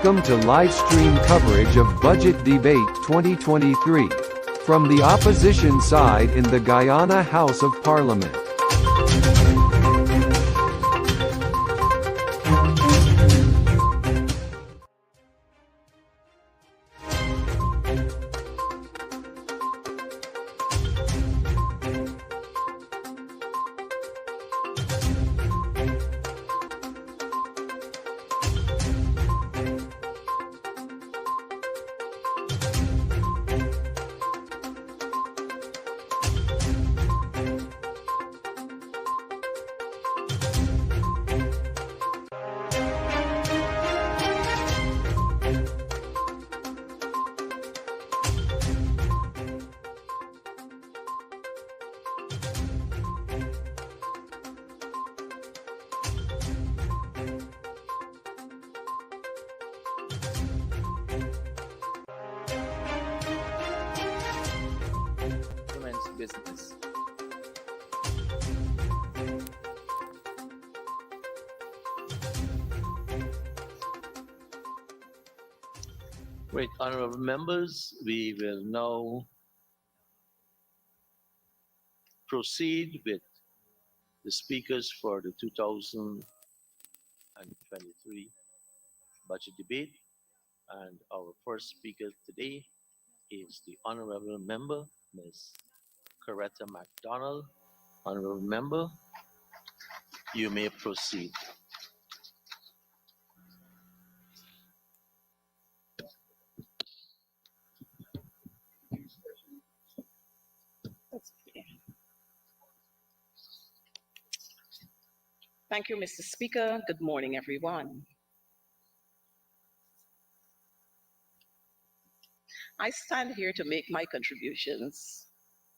Welcome to live stream coverage of Budget Debate 2023 from the opposition side in the Guyana House of Parliament. Business. Great, honorable members, we will now proceed with the speakers for the 2023 budget debate. And our first speaker today is the honorable member, Ms. Coretta MacDonald. Honorable member, you may proceed. Thank you, Mr. Speaker. Good morning, everyone. I stand here to make my contributions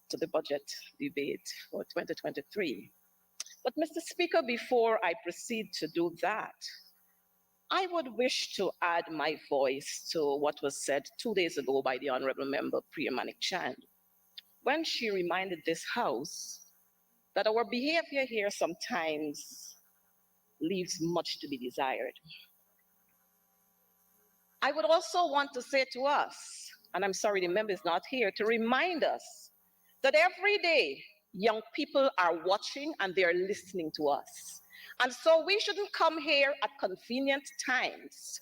to the budget debate for 2023. But Mr. Speaker, before I proceed to do that, I would wish to add my voice to what was said 2 days ago by the Honorable Member Priya Manik Chand, when she reminded this House that our behavior here sometimes leaves much to be desired. I would also want to say to us, and I'm sorry the member is not here, to remind us that every day young people are watching and they're listening to us. And so we shouldn't come here at convenient times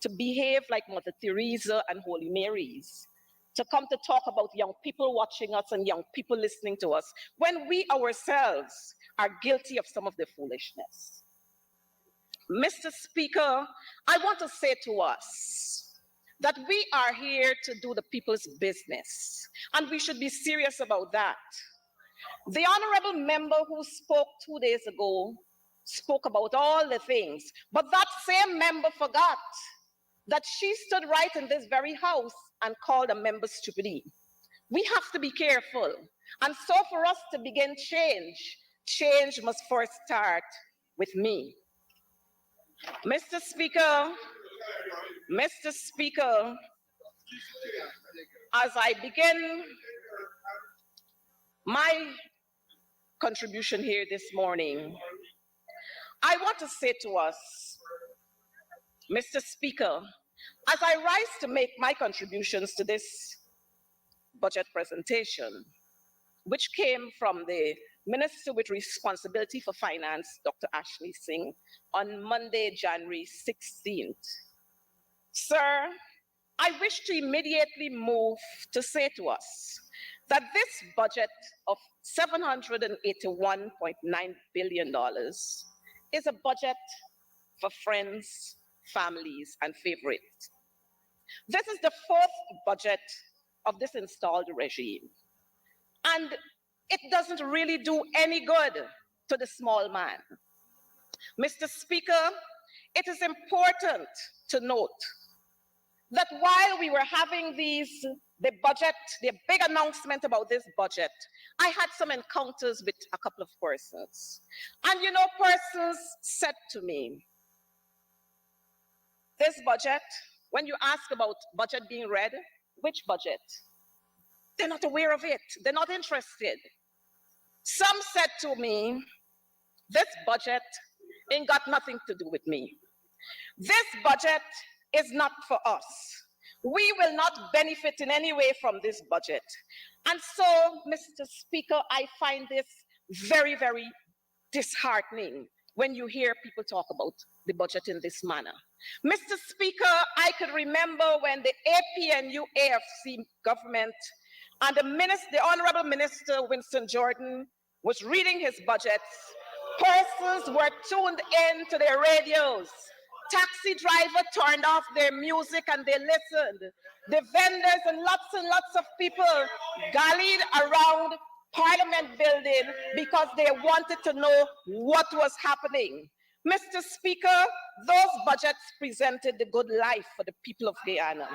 to behave like Mother Teresa and Holy Marys, to come to talk about young people watching us and young people listening to us, when we ourselves are guilty of some of the foolishness. Mr. Speaker, I want to say to us that we are here to do the people's business, and we should be serious about that. The honorable member who spoke 2 days ago spoke about all the things, but that same member forgot that she stood right in this very house and called a member stupidity. We have to be careful. And so for us to begin change must first start with me. Mr. Speaker, as I begin my contribution here this morning, I want to say to us, Mr. Speaker, as I rise to make my contributions to this budget presentation, which came from the Minister with responsibility for finance, Dr. Ashley Singh, on Monday, January 16th. Sir, I wish to immediately move to say to us that this budget of $781.9 billion is a budget for friends, families, and favorites. This is the fourth budget of this installed regime. And it doesn't really do any good to the small man. Mr. Speaker, it is important to note that while we were having the big announcement about this budget, I had some encounters with a couple of persons. And you know, persons said to me, this budget, when you ask about budget being read, which budget? They're not aware of it. They're not interested. Some said to me, this budget ain't got nothing to do with me. This budget is not for us. We will not benefit in any way from this budget. And so, Mr. Speaker, I find this very, very disheartening when you hear people talk about the budget in this manner. Mr. Speaker, I could remember when the APNU AFC government and the Honorable Minister Winston Jordan was reading his budgets. Persons were tuned in to their radios. Taxi driver turned off their music and they listened. The vendors and lots of people gallied around Parliament building because they wanted to know what was happening. Mr. Speaker, those budgets presented the good life for the people of Guyana.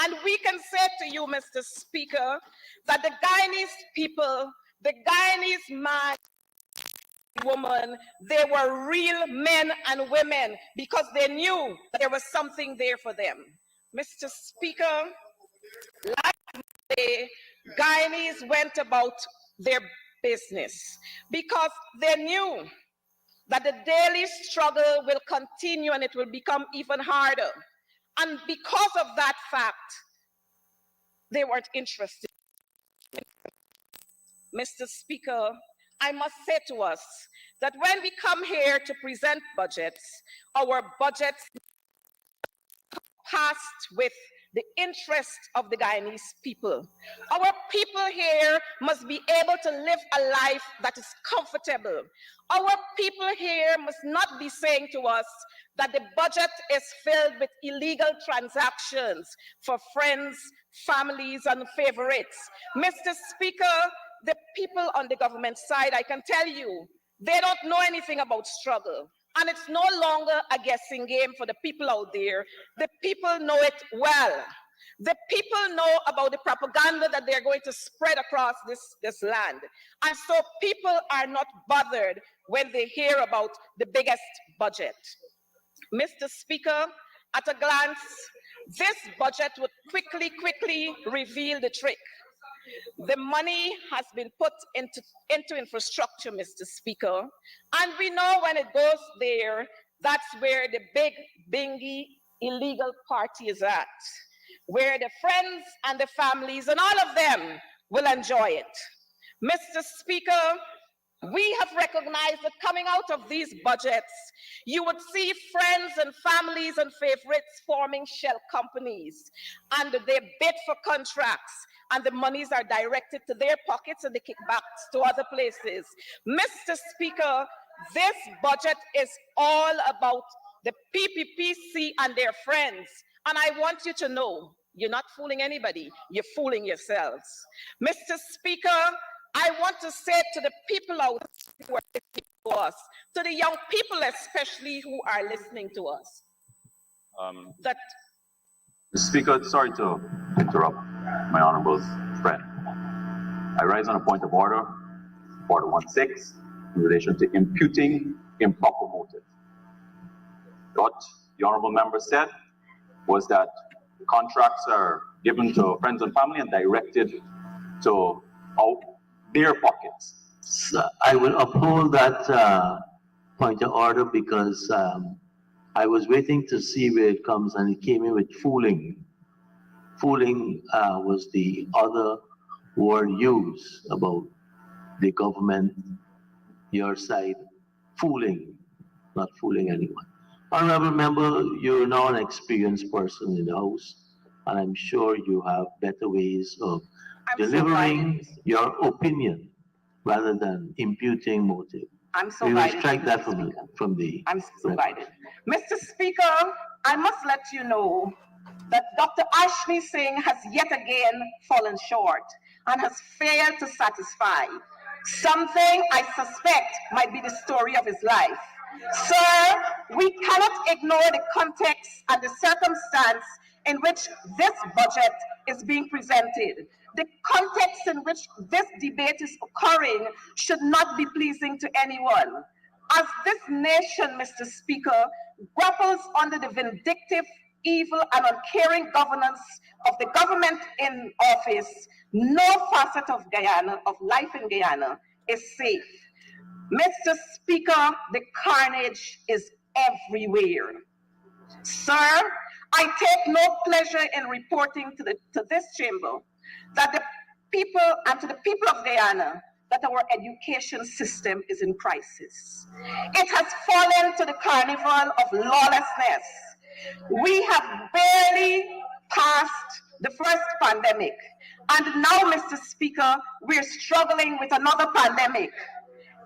And we can say to you, Mr. Speaker, that the Guyanese people, the Guyanese man, woman, they were real men and women because they knew that there was something there for them. Mr. Speaker, like the Guyanese went about their business because they knew that the daily struggle will continue and it will become even harder. And because of that fact, they weren't interested. Mr. Speaker, I must say to us that when we come here to present budgets, our budgets passed with the interest of the Guyanese people. Our people here must be able to live a life that is comfortable. Our people here must not be saying to us that the budget is filled with illegal transactions for friends, families, and favorites. Mr. Speaker, the people on the government side, I can tell you, they don't know anything about struggle. And it's no longer a guessing game for the people out there. The people know it well. The people know about the propaganda that they're going to spread across this land. And so people are not bothered when they hear about the biggest budget. Mr. Speaker, at a glance, this budget would quickly reveal the trick. The money has been put into infrastructure, Mr. Speaker, and we know when it goes there, that's where the big, bingy, illegal party is at, where the friends and the families and all of them will enjoy it. Mr. Speaker, we have recognized that coming out of these budgets, you would see friends and families and favorites forming shell companies, and they bid for contracts, and the monies are directed to their pockets and the kickbacks to other places. Mr. Speaker, this budget is all about the PPPC and their friends, and I want you to know, you're not fooling anybody, you're fooling yourselves. Mr. Speaker, I want to say to the people out there who are listening to us, to the young people especially who are listening to us, that... Mr. Speaker, sorry to interrupt my honorable friend. I rise on a point of order, Order 16, in relation to imputing improper motive. What the honorable member said was that contracts are given to friends and family and directed to their pockets. So I will uphold that point of order because I was waiting to see where it comes and it came in with fooling. Fooling was the other word used about the government, your side, fooling, not fooling anyone. Honorable member, you're now an experienced person in the House, and I'm sure you have better ways of delivering your opinion rather than imputing motive. I'm so We will guided, strike Mr. that Speaker. from the. I'm so guided. Mr. Speaker, I must let you know that Dr. Ashley Singh has yet again fallen short and has failed to satisfy something I suspect might be the story of his life. Sir, we cannot ignore the context and the circumstance in which this budget is being presented. The context in which this debate is occurring should not be pleasing to anyone. As this nation, Mr. Speaker, grapples under the vindictive, evil, and uncaring governance of the government in office, no facet of Guyana, of life in Guyana, is safe. Mr. Speaker, the carnage is everywhere. Sir, I take no pleasure in reporting to this chamber that the people, and to the people of Guyana, that our education system is in crisis. It has fallen to the carnival of lawlessness. We have barely passed the first pandemic, and now, Mr. Speaker, we're struggling with another pandemic.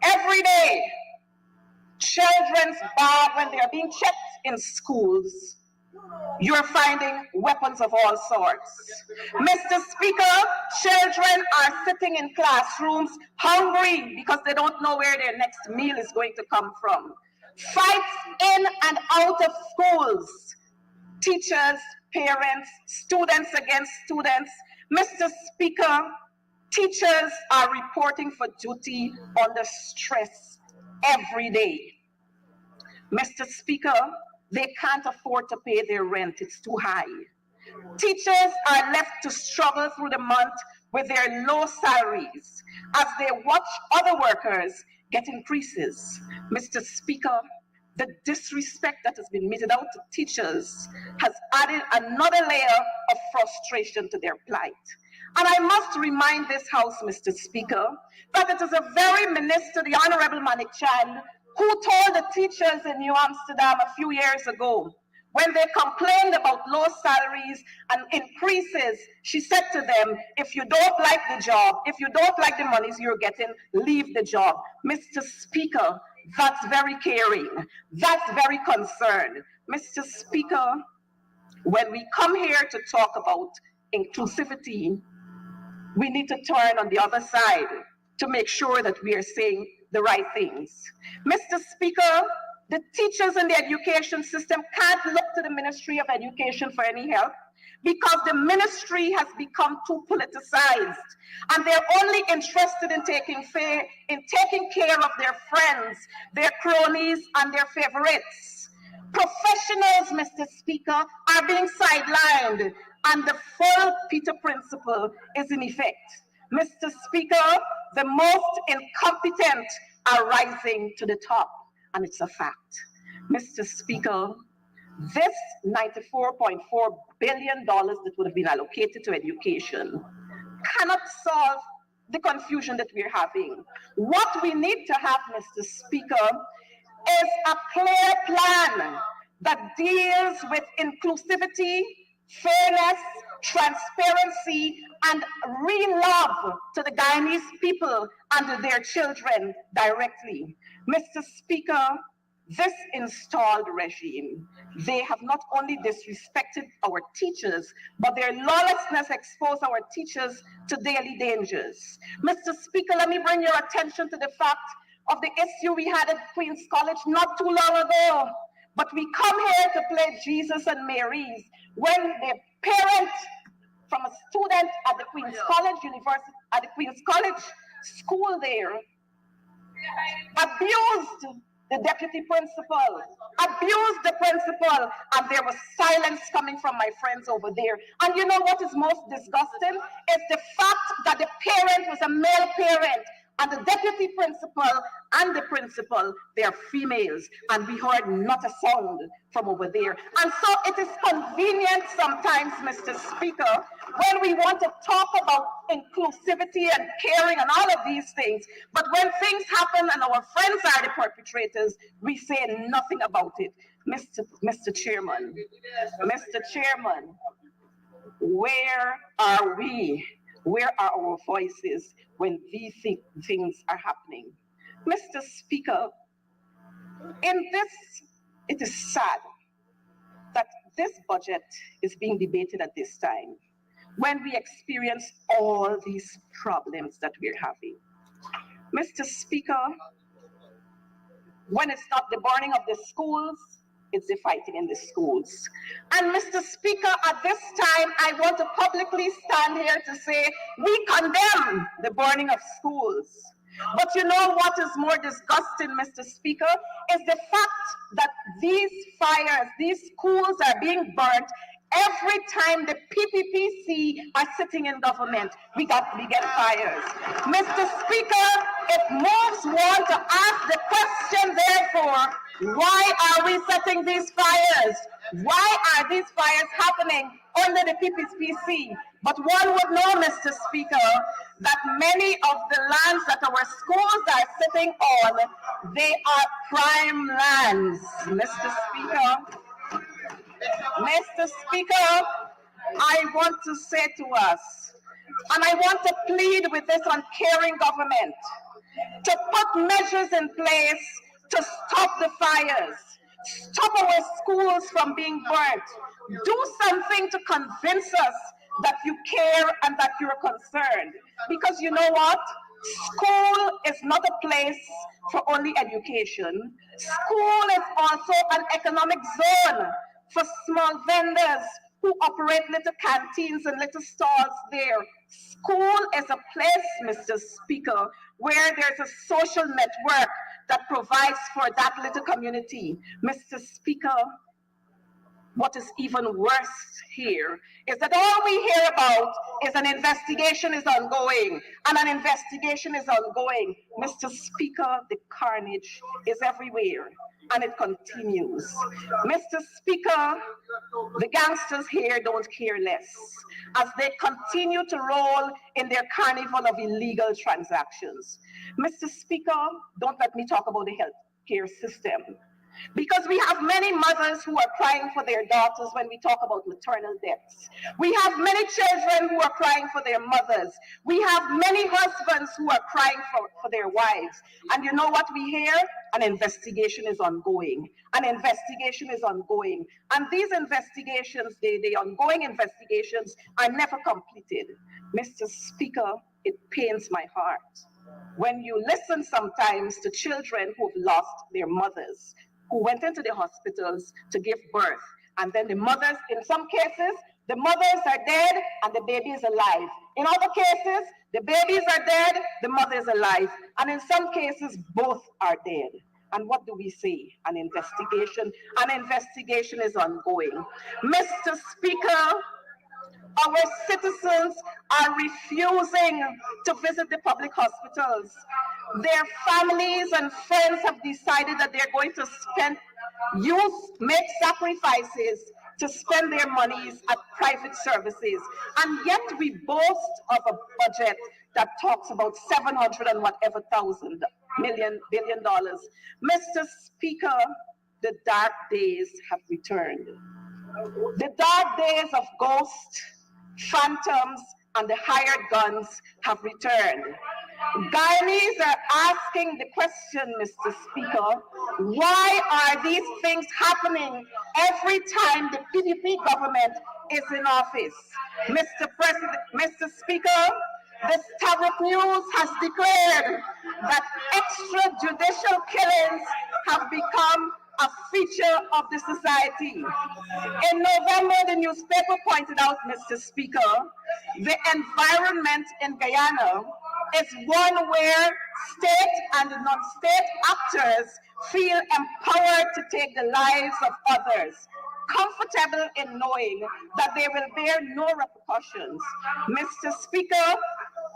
Every day, children's bag, when they are being checked in schools, you're finding weapons of all sorts. Mr. Speaker, children are sitting in classrooms hungry because they don't know where their next meal is going to come from. Fights in and out of schools. Teachers, parents, students against students. Mr. Speaker, teachers are reporting for duty under stress every day. Mr. Speaker, they can't afford to pay their rent, it's too high. Teachers are left to struggle through the month with their low salaries as they watch other workers get increases. Mr. Speaker, the disrespect that has been meted out to teachers has added another layer of frustration to their plight. And I must remind this House, Mr. Speaker, that it is a very minister, the Honorable Manik Chand, who told the teachers in New Amsterdam a few years ago, when they complained about low salaries and increases, she said to them, if you don't like the job, if you don't like the monies you're getting, leave the job. Mr. Speaker, that's very caring. That's very concerned. Mr. Speaker, when we come here to talk about inclusivity, we need to turn on the other side to make sure that we are saying the right things. Mr. Speaker, the teachers in the education system can't look to the Ministry of Education for any help because the ministry has become too politicized and they're only interested in taking care of their friends, their cronies, and their favorites. Professionals, Mr. Speaker, are being sidelined and the full Peter principle is in effect. Mr. Speaker, the most incompetent are rising to the top, and it's a fact. Mr. Speaker, this $94.4 billion that would have been allocated to education cannot solve the confusion that we're having. What we need to have, Mr. Speaker, is a clear plan that deals with inclusivity, fairness, transparency, and real love to the Guyanese people and their children directly. Mr. Speaker, this installed regime, they have not only disrespected our teachers, but their lawlessness exposed our teachers to daily dangers. Mr. Speaker, let me bring your attention to the fact of the issue we had at Queen's College not too long ago. But we come here to play Jesus and Mary's when the parent from a student at the Queen's College University, at the Queen's College school there, abused the deputy principal, abused the principal, and there was silence coming from my friends over there. And you know what is most disgusting? Is the fact that the parent was a male parent, and the deputy principal and the principal, they are females, and we heard not a sound from over there. And so it is convenient sometimes, Mr. Speaker, when we want to talk about inclusivity and caring and all of these things, but when things happen and our friends are the perpetrators, we say nothing about it. Mr. Chairman, where are we? Where are our voices when these things are happening? Mr. Speaker, in this, it is sad that this budget is being debated at this time when we experience all these problems that we're having. Mr. Speaker, when it's not the burning of the schools, it's the fighting in the schools. And Mr. Speaker, at this time, I want to publicly stand here to say we condemn the burning of schools. But you know what is more disgusting, Mr. Speaker, is the fact that these fires, these schools are being burnt every time the PPPC are sitting in government. We get fires. Mr. Speaker, if moves want to ask the question, therefore, why are we setting these fires? Why are these fires happening under the PPPC? But one would know, Mr. Speaker, that many of the lands that our schools are sitting on, they are prime lands, Mr. Speaker. Mr. Speaker, I want to say to us, and I want to plead with this uncaring government, to put measures in place to stop the fires, stop our schools from being burnt. Do something to convince us that you care and that you're concerned. Because you know what? School is not a place for only education. School is also an economic zone for small vendors who operate little canteens and little stalls there. School is a place, Mr. Speaker, where there's a social network that provides for that little community. Mr. Speaker, what is even worse here is that all we hear about is an investigation is ongoing, and an investigation is ongoing. Mr. Speaker, the carnage is everywhere, and it continues. Mr. Speaker, the gangsters here don't care less as they continue to roll in their carnival of illegal transactions. Mr. Speaker, don't let me talk about the healthcare system, because we have many mothers who are crying for their daughters when we talk about maternal deaths. We have many children who are crying for their mothers. We have many husbands who are crying for their wives. And you know what we hear? An investigation is ongoing. An investigation is ongoing. And these investigations, the ongoing investigations, are never completed. Mr. Speaker, it pains my heart when you listen sometimes to children who've lost their mothers, who went into the hospitals to give birth. And then the mothers, in some cases, the mothers are dead and the baby is alive. In other cases, the babies are dead, the mother is alive. And in some cases, both are dead. And what do we say? An investigation is ongoing. Mr. Speaker, our citizens are refusing to visit the public hospitals. Their families and friends have decided that they're going to make sacrifices to spend their monies at private services. And yet we boast of a budget that talks about 700 and whatever billion dollars. Mr. Speaker, the dark days have returned. The dark days of ghosts, phantoms, and the hired guns have returned. Guyanese are asking the question, Mr. Speaker, why are these things happening every time the PDP government is in office? Mr. Speaker, the Stavros News has declared that extrajudicial killings have become a feature of the society. In November, the newspaper pointed out, Mr. Speaker, the environment in Guyana is one where state and non-state actors feel empowered to take the lives of others, comfortable in knowing that they will bear no repercussions. Mr. Speaker,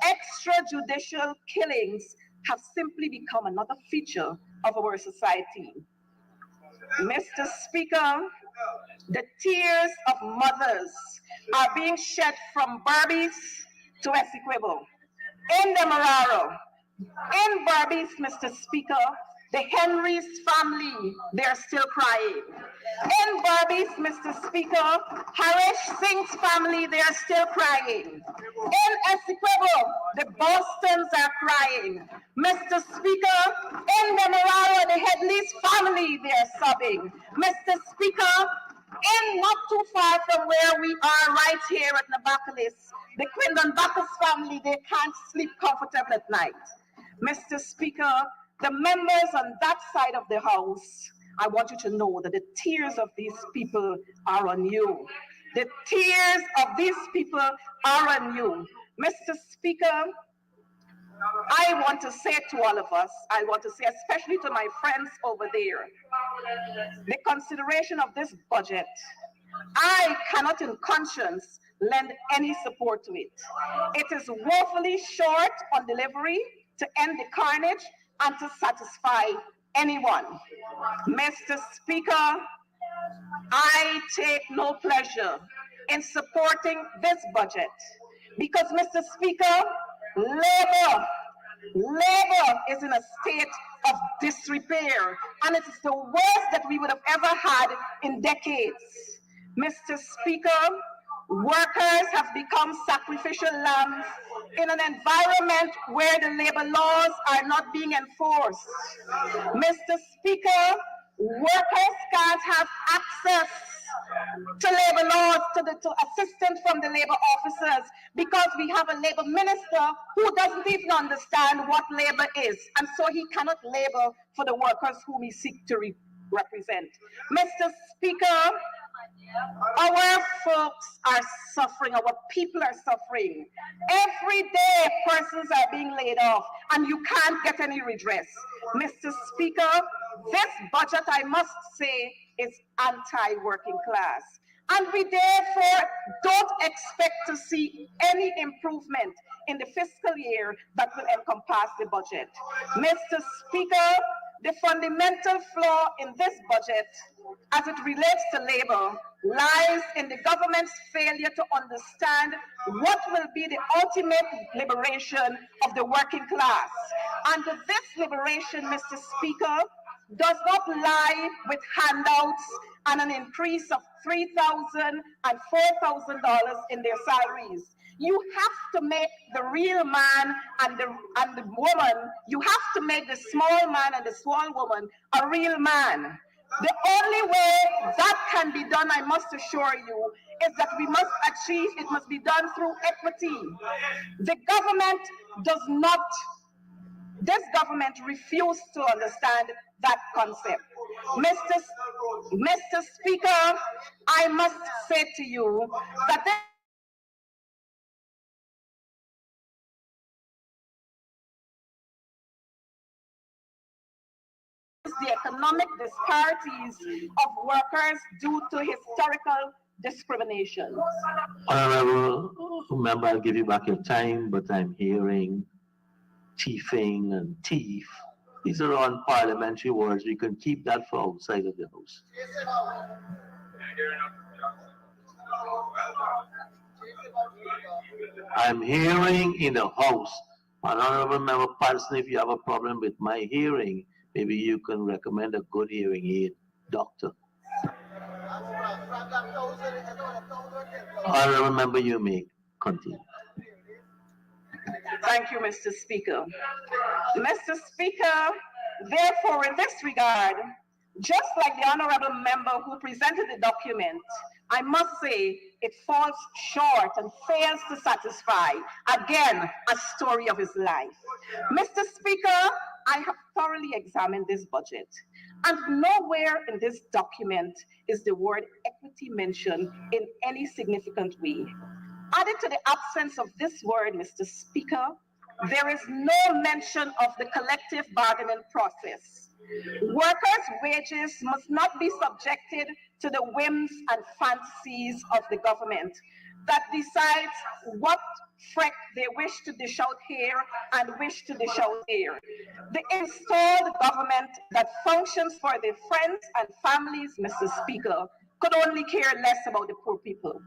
extrajudicial killings have simply become another feature of our society. Mr. Speaker, the tears of mothers are being shed from Berbice to Essequibo. In Demerara, in Berbice, Mr. Speaker, the Henry's family, they're still crying. In Berbice, Mr. Speaker, Harish Singh's family, they are still crying. In Essequibo, the Bostons are crying. Mr. Speaker, in Demerara, the Headley's family, they are sobbing. Mr. Speaker, in not too far from where we are right here at Nabakalis, the Quindon Bacchus family, they can't sleep comfortably at night. Mr. Speaker, the members on that side of the House, I want you to know that the tears of these people are on you. The tears of these people are on you. Mr. Speaker, I want to say to all of us, I want to say especially to my friends over there, the consideration of this budget, I cannot in conscience lend any support to it. It is woefully short on delivery to end the carnage and to satisfy anyone. Mr. Speaker, I take no pleasure in supporting this budget because, Mr. Speaker, Labour is in a state of disrepair, and it's the worst that we would have ever had in decades. Mr. Speaker, workers have become sacrificial lambs in an environment where the labor laws are not being enforced. Mr. Speaker, workers can't have access to labor laws, to assistance from the labor officers, because we have a labor minister who doesn't even understand what labor is, and so he cannot labor for the workers whom he seeks to represent. Mr. Speaker, our folks are suffering, our people are suffering. Every day persons are being laid off and you can't get any redress. Mr. Speaker, this budget, I must say, is anti-working class. And we therefore don't expect to see any improvement in the fiscal year that will encompass the budget. Mr. Speaker, the fundamental flaw in this budget, as it relates to labor, lies in the government's failure to understand what will be the ultimate liberation of the working class. And this liberation, Mr. Speaker, does not lie with handouts and an increase of $3,000 and $4,000 in their salaries. You have to make the real man and the woman, you have to make the small man and the small woman a real man. The only way that can be done, I must assure you, is that we must achieve, it must be done through equity. The government does not, this government refused to understand that concept. Mr. Speaker, I must say to you that the economic disparities of workers due to historical discrimination. Honorable member, I'll give you back your time, but I'm hearing thieving and thief. These are unparliamentary words. We can keep that for outside of the house. I'm hearing in the house. Honorable member Patterson, if you have a problem with my hearing, maybe you can recommend a good hearing aid doctor. Honorable member, you may continue. Thank you, Mr. Speaker. Mr. Speaker, therefore, in this regard, just like the honorable member who presented the document, I must say it falls short and fails to satisfy, again, a story of his life. Mr. Speaker, I have thoroughly examined this budget, and nowhere in this document is the word equity mentioned in any significant way. Added to the absence of this word, Mr. Speaker, there is no mention of the collective bargaining process. Workers' wages must not be subjected to the whims and fancies of the government that decides what freck they wish to dish out here and wish to dish out there. The installed government that functions for their friends and families, Mr. Speaker, could only care less about the poor people.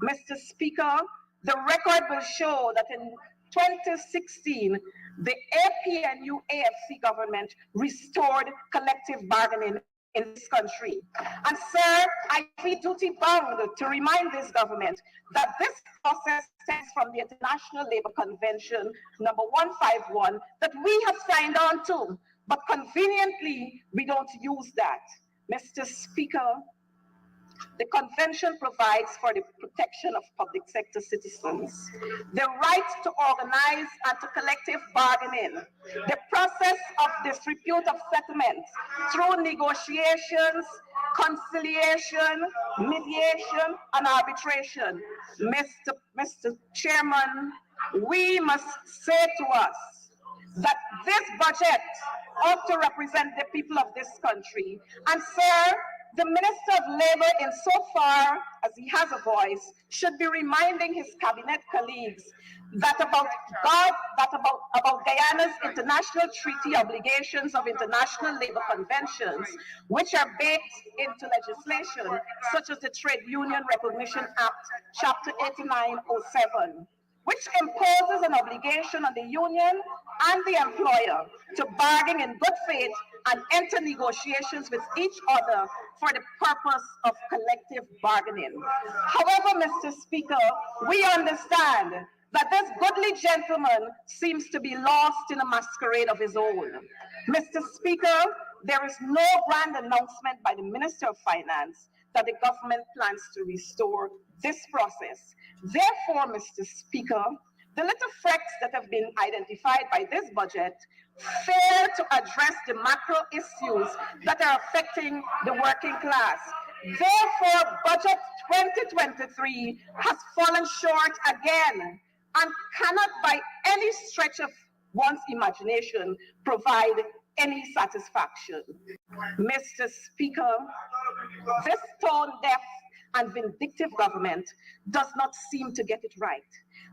Mr. Speaker, the record will show that in 2016, the APNU AFC government restored collective bargaining in this country. And sir, I feel duty bound to remind this government that this process stems from the International Labour Convention number 151 that we have signed on to, but conveniently, we don't use that. Mr. Speaker, the convention provides for the protection of public sector citizens, the right to organize and to collective bargaining, the process of disrepute of settlement through negotiations, conciliation, mediation, and arbitration. Mr. Chairman, we must say to us that this budget ought to represent the people of this country. And sir, the Minister of Labor insofar as he has a voice, should be reminding his cabinet colleagues that about Guyana's international treaty obligations of international labor conventions, which are baked into legislation, such as the Trade Union Recognition Act, Chapter 8907, which imposes an obligation on the union and the employer to bargain in good faith and enter negotiations with each other for the purpose of collective bargaining. However, Mr. Speaker, we understand that this goodly gentleman seems to be lost in a masquerade of his own. Mr. Speaker, there is no grand announcement by the Minister of Finance that the government plans to restore this process. Therefore, Mr. Speaker, the little frecks that have been identified by this budget fail to address the macro issues that are affecting the working class. Therefore, Budget 2023 has fallen short again and cannot by any stretch of one's imagination provide any satisfaction. Mr. Speaker, this tone-deaf and vindictive government does not seem to get it right.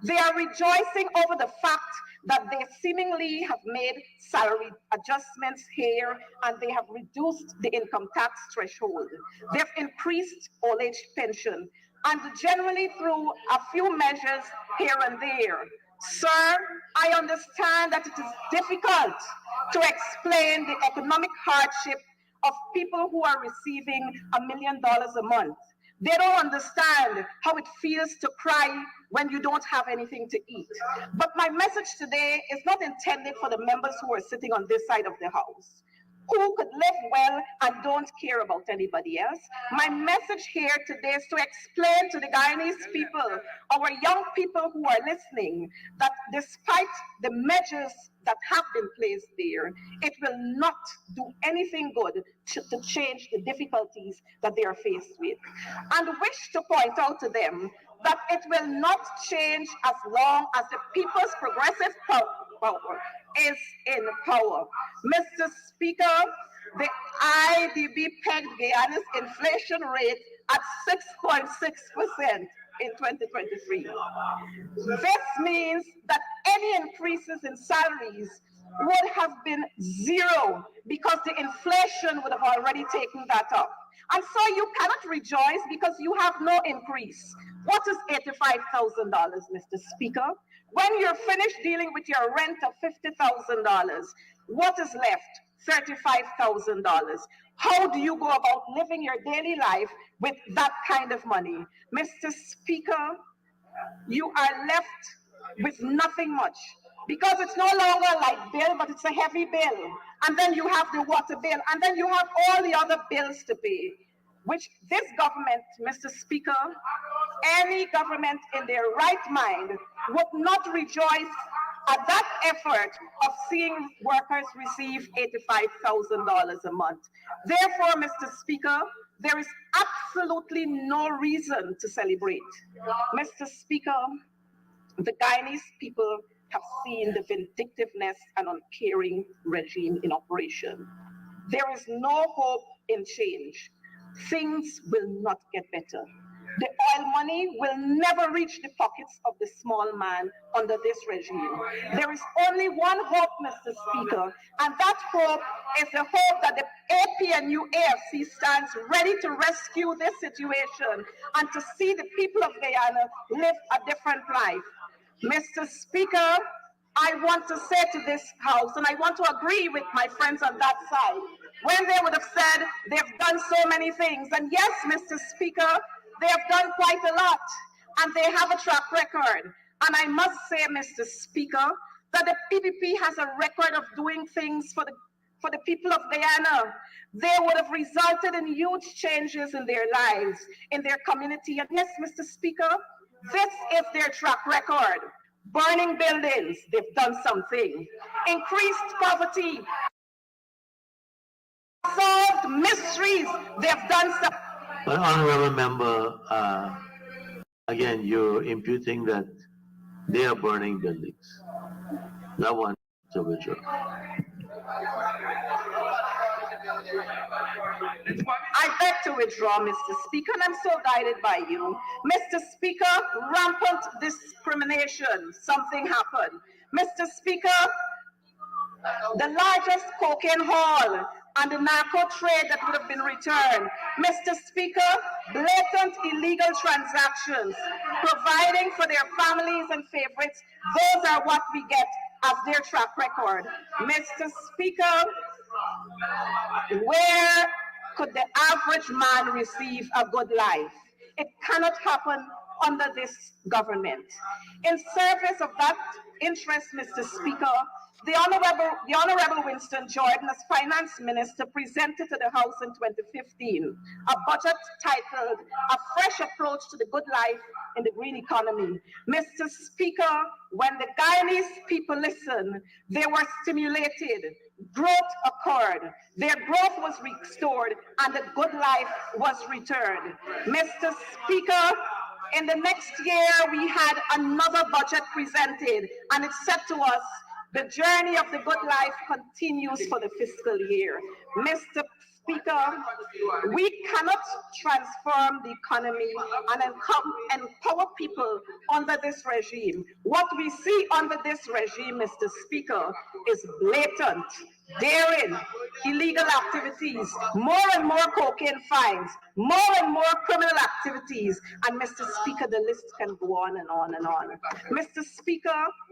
They are rejoicing over the fact that they seemingly have made salary adjustments here and they have reduced the income tax threshold. They've increased old age pension and generally through a few measures here and there. Sir, I understand that it is difficult to explain the economic hardship of people who are receiving $1 million a month. They don't understand how it feels to cry when you don't have anything to eat. But my message today is not intended for the members who are sitting on this side of the house, who could live well and don't care about anybody else. My message here today is to explain to the Guyanese people, our young people who are listening, that despite the measures that have been placed there, it will not do anything good to change the difficulties that they are faced with. And wish to point out to them that it will not change as long as the People's Progressive Power is in power. Mr. Speaker, the IDB pegged Guyana's inflation rate at 6.6% in 2023. This means that any increases in salaries would have been zero because the inflation would have already taken that up. And so you cannot rejoice because you have no increase. What is $85,000, Mr. Speaker? When you're finished dealing with your rent of $50,000, what is left? $35,000. How do you go about living your daily life with that kind of money? Mr. Speaker, you are left with nothing much because it's no longer a light bill, but it's a heavy bill. And then you have the water bill, and then you have all the other bills to pay, which this government, Mr. Speaker, any government in their right mind would not rejoice at that effort of seeing workers receive $85,000 a month. Therefore, Mr. Speaker, there is absolutely no reason to celebrate. Mr. Speaker, the Guyanese people have seen the vindictiveness and uncaring regime in operation. There is no hope in change. Things will not get better. The oil money will never reach the pockets of the small man under this regime. There is only one hope, Mr. Speaker, and that hope is the hope that the APNU AFC stands ready to rescue this situation and to see the people of Guyana live a different life. Mr. Speaker, I want to say to this House, and I want to agree with my friends on that side, when they would have said they've done so many things. And yes, Mr. Speaker, they have done quite a lot, and they have a track record. And I must say, Mr. Speaker, that the PPP has a record of doing things for the people of Guyana. They would have resulted in huge changes in their lives, in their community. And yes, Mr. Speaker, this is their track record. Burning buildings, they've done something. Increased poverty. Solved mysteries, they've done something. But honorable member, again, you're imputing that they are burning buildings. That one, Mr. Withdraw. I beg to withdraw, Mr. Speaker, and I'm so guided by you. Mr. Speaker, rampant discrimination, something happened. Mr. Speaker, the largest cocaine haul and the narco trade that would have been returned. Mr. Speaker, blatant illegal transactions, providing for their families and favorites, those are what we get as their track record. Mr. Speaker, where could the average man receive a good life? It cannot happen under this government. In service of that interest, Mr. Speaker, the Honorable Winston Jordan, as Finance Minister, presented to the House in 2015 a budget titled A Fresh Approach to the Good Life in the Green Economy. Mr. Speaker, when the Guyanese people listened, they were stimulated, growth occurred, their growth was restored, and the good life was returned. Mr. Speaker, in the next year, we had another budget presented, and it said to us, the journey of the good life continues for the fiscal year. Mr. Speaker, we cannot transform the economy and empower people under this regime. What we see under this regime, Mr. Speaker, is blatant, daring, illegal activities, more and more cocaine fines, more and more criminal activities, and Mr. Speaker, the list can go on and on and on. Mr. Speaker,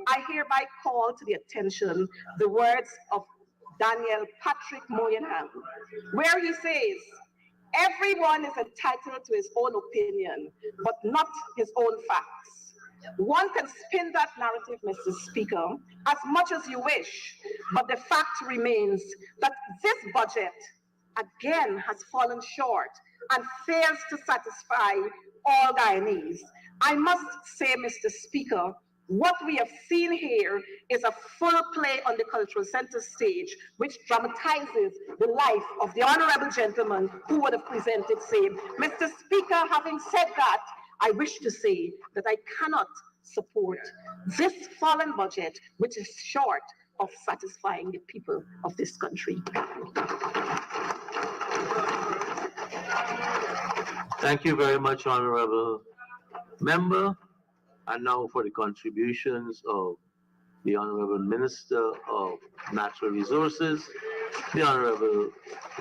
I hereby call to the attention the words of Daniel Patrick Moynihan, where he says, everyone is entitled to his own opinion, but not his own facts. One can spin that narrative, Mr. Speaker, as much as you wish, but the fact remains that this budget, again, has fallen short and fails to satisfy all Guyanese. I must say, Mr. Speaker, what we have seen here is a full play on the cultural center stage, which dramatizes the life of the honorable gentleman who would have presented same. Mr. Speaker, having said that, I wish to say that I cannot support this fallen budget, which is short of satisfying the people of this country. Thank you very much, Honorable Member. And now for the contributions of the Honorable Minister of Natural Resources, the Honorable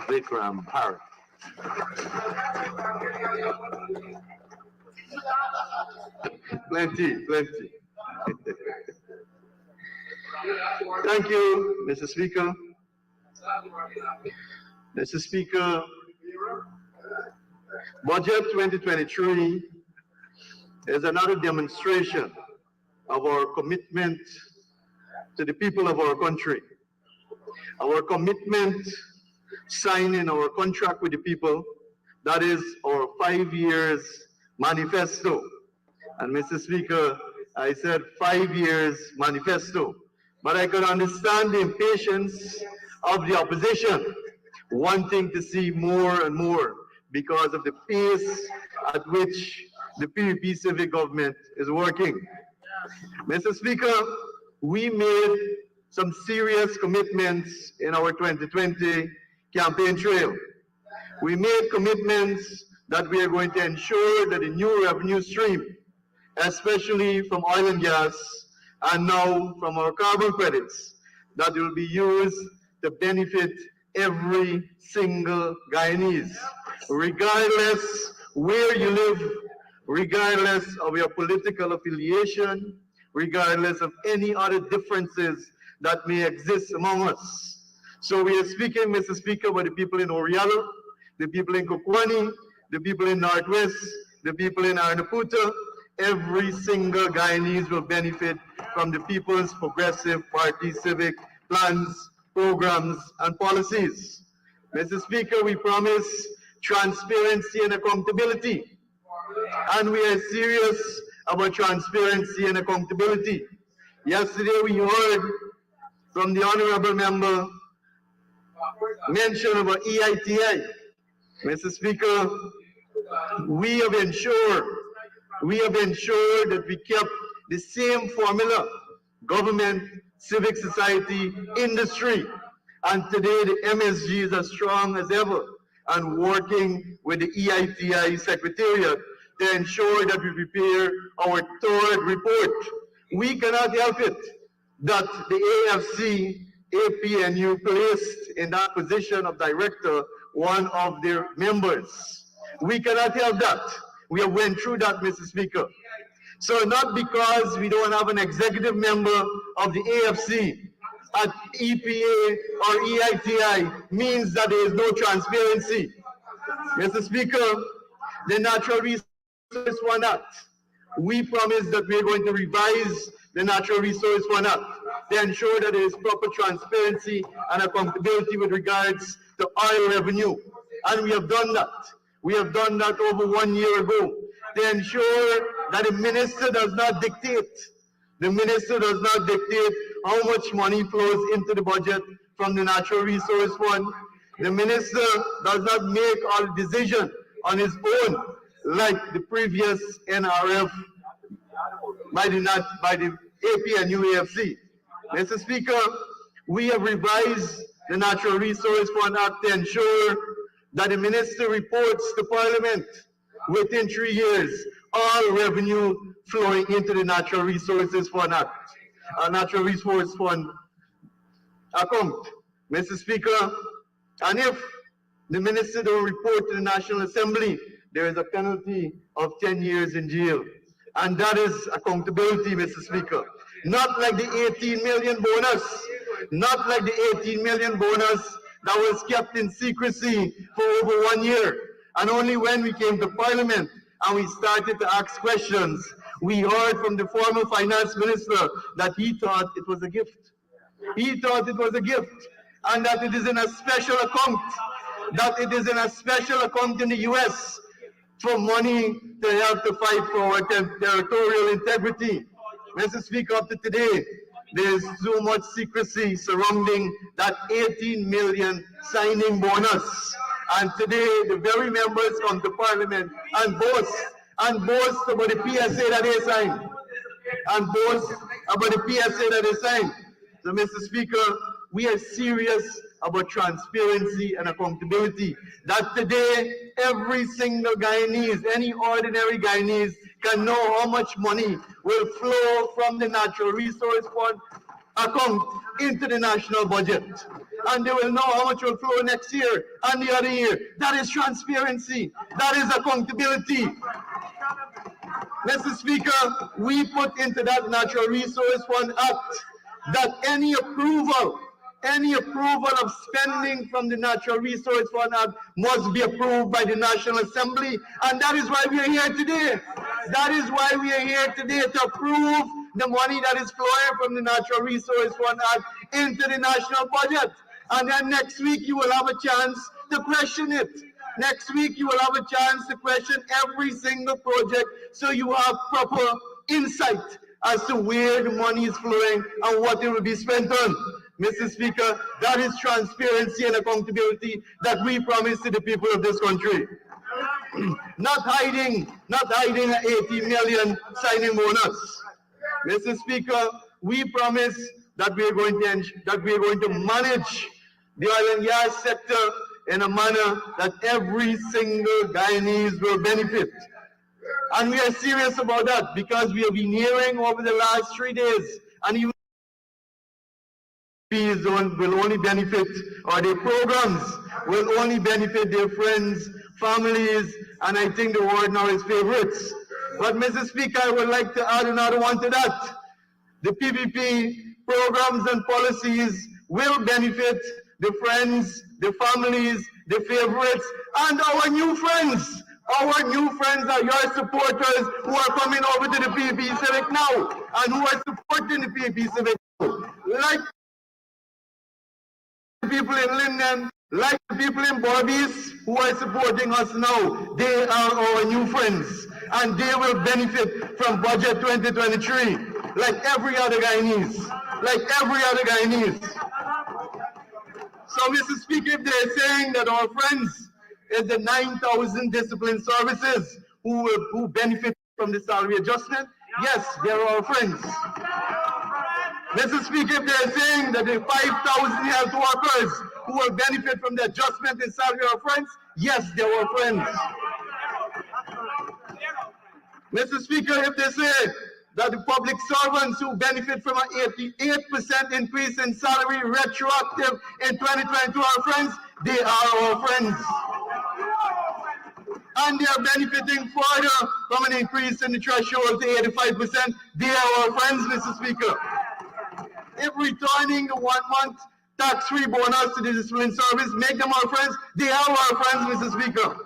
Vikram Parakh. Plenty. Thank you, Mr. Speaker. Mr. Speaker, Budget 2023 is another demonstration of our commitment to the people of our country. Our commitment signing our contract with the people, that is our 5 years manifesto. And Mr. Speaker, I said 5 years manifesto, but I could understand the impatience of the opposition wanting to see more and more because of the pace at which the PPP civic government is working. Mr. Speaker, we made some serious commitments in our 2020 campaign trail. We made commitments that we are going to ensure that the new revenue stream, especially from oil and gas, and now from our carbon credits, that will be used to benefit every single Guyanese, regardless where you live, regardless of your political affiliation, regardless of any other differences that may exist among us. So we are speaking, Mr. Speaker, about the people in Oriala, the people in Kokwani, the people in Northwest, the people in Arnaputa. Every single Guyanese will benefit from the People's Progressive Party civic plans, programs, and policies. Mr. Speaker, we promise transparency and accountability. And we are serious about transparency and accountability. Yesterday we heard from the Honorable Member mention about EITI. Mr. Speaker, we have ensured that we kept the same formula: government, civic society, industry. And today the MSG is as strong as ever and working with the EITI Secretariat to ensure that we prepare our third report. We cannot help it that the AFC, APNU placed in that position of director one of their members. We cannot help that. We have went through that, Mr. Speaker. So not because we don't have an executive member of the AFC at EPA or EITI means that there is no transparency. Mr. Speaker, the Natural Resource Fund Act, we promise that we are going to revise the Natural Resource Fund Act to ensure that there is proper transparency and accountability with regards to oil revenue. And we have done that. We have done that over 1 year ago to ensure that the minister does not dictate. The minister does not dictate how much money flows into the budget from the Natural Resource Fund. The minister does not make all decisions on his own like the previous NRF by the AP and UAFC. Mr. Speaker, we have revised the Natural Resource Fund Act to ensure that the minister reports to Parliament within 3 years all revenue flowing into the Natural Resources Fund Act, Natural Resource Fund account. Mr. Speaker, and if the minister don't report to the National Assembly, there is a penalty of 10 years in jail. And that is accountability, Mr. Speaker. Not like the 18 million bonus, not like the 18 million bonus that was kept in secrecy for over 1 year. And only when we came to Parliament and we started to ask questions, we heard from the former finance minister that he thought it was a gift. He thought it was a gift, and that it is in a special account, that it is in a special account in the US for money to help to fight for our territorial integrity. Mr. Speaker, up to today, there is so much secrecy surrounding that 18 million signing bonus. And today, the very members come to Parliament and boast about the PSA that they signed, and boast about the PSA that they signed. So, Mr. Speaker, we are serious about transparency and accountability. That today, every single Guyanese, any ordinary Guyanese, can know how much money will flow from the Natural Resource Fund account into the national budget. And they will know how much will flow next year and the other year. That is transparency. That is accountability. Mr. Speaker, we put into that Natural Resource Fund Act that any approval of spending from the Natural Resource Fund Act must be approved by the National Assembly. And that is why we are here today. That is why we are here today, to approve the money that is flowing from the Natural Resource Fund Act into the national budget. And then next week you will have a chance to question it. Next week you will have a chance to question every single project, so you have proper insight as to where the money is flowing and what it will be spent on. Mr. Speaker, that is transparency and accountability that we promise to the people of this country. Not hiding an 80 million signing bonus. Mr. Speaker, we promise that we are going to manage the oil and gas sector in a manner that every single Guyanese will benefit. And we are serious about that because we have been hearing over the last 3 days, and even will only benefit, or their programs will only benefit their friends, families, and I think the word now is favorites. But Mr. Speaker, I would like to add another one to that. The PPP programs and policies will benefit the friends, the families, the favorites, and our new friends. Our new friends are your supporters who are coming over to the PPP Civic now and who are supporting the PPP Civic now. Like the people in Linden, like the people in Barbies who are supporting us now. They are our new friends, and they will benefit from Budget 2023 like every other Guyanese. Like every other Guyanese. So, Mr. Speaker, if they're saying that our friends is the 9,000 discipline services who benefit from the salary adjustment, yes, they're our friends. Mr. Speaker, if they're saying that the 5,000 health workers who will benefit from the adjustment in salary are friends, yes, they were friends. Mr. Speaker, if they say that the public servants who benefit from an 88% increase in salary retroactive in 2022 are friends, they are our friends. And they are benefiting further from an increase in the threshold to 85%. They are our friends, Mr. Speaker. If returning the 1 month tax-free bonus to the discipline service make them our friends, they are our friends, Mr. Speaker.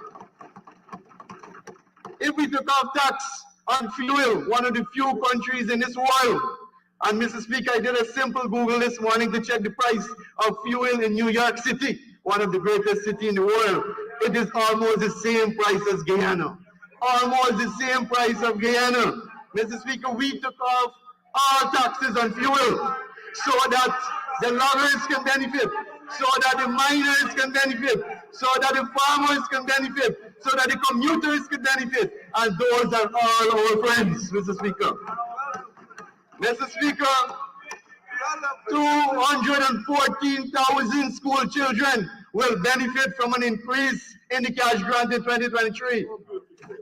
If we took off tax on fuel, one of the few countries in this world, and Mr. Speaker, I did a simple Google this morning to check the price of fuel in New York City, one of the greatest cities in the world. It is almost the same price as Guyana. Almost the same price of Guyana. Mr. Speaker, we took off all taxes on fuel so that the loggers can benefit, so that the miners can benefit, so that the farmers can benefit, so that the commuters can benefit, and those are all our friends, Mr. Speaker. Mr. Speaker, 214,000 school children will benefit from an increase in the cash grant in 2023.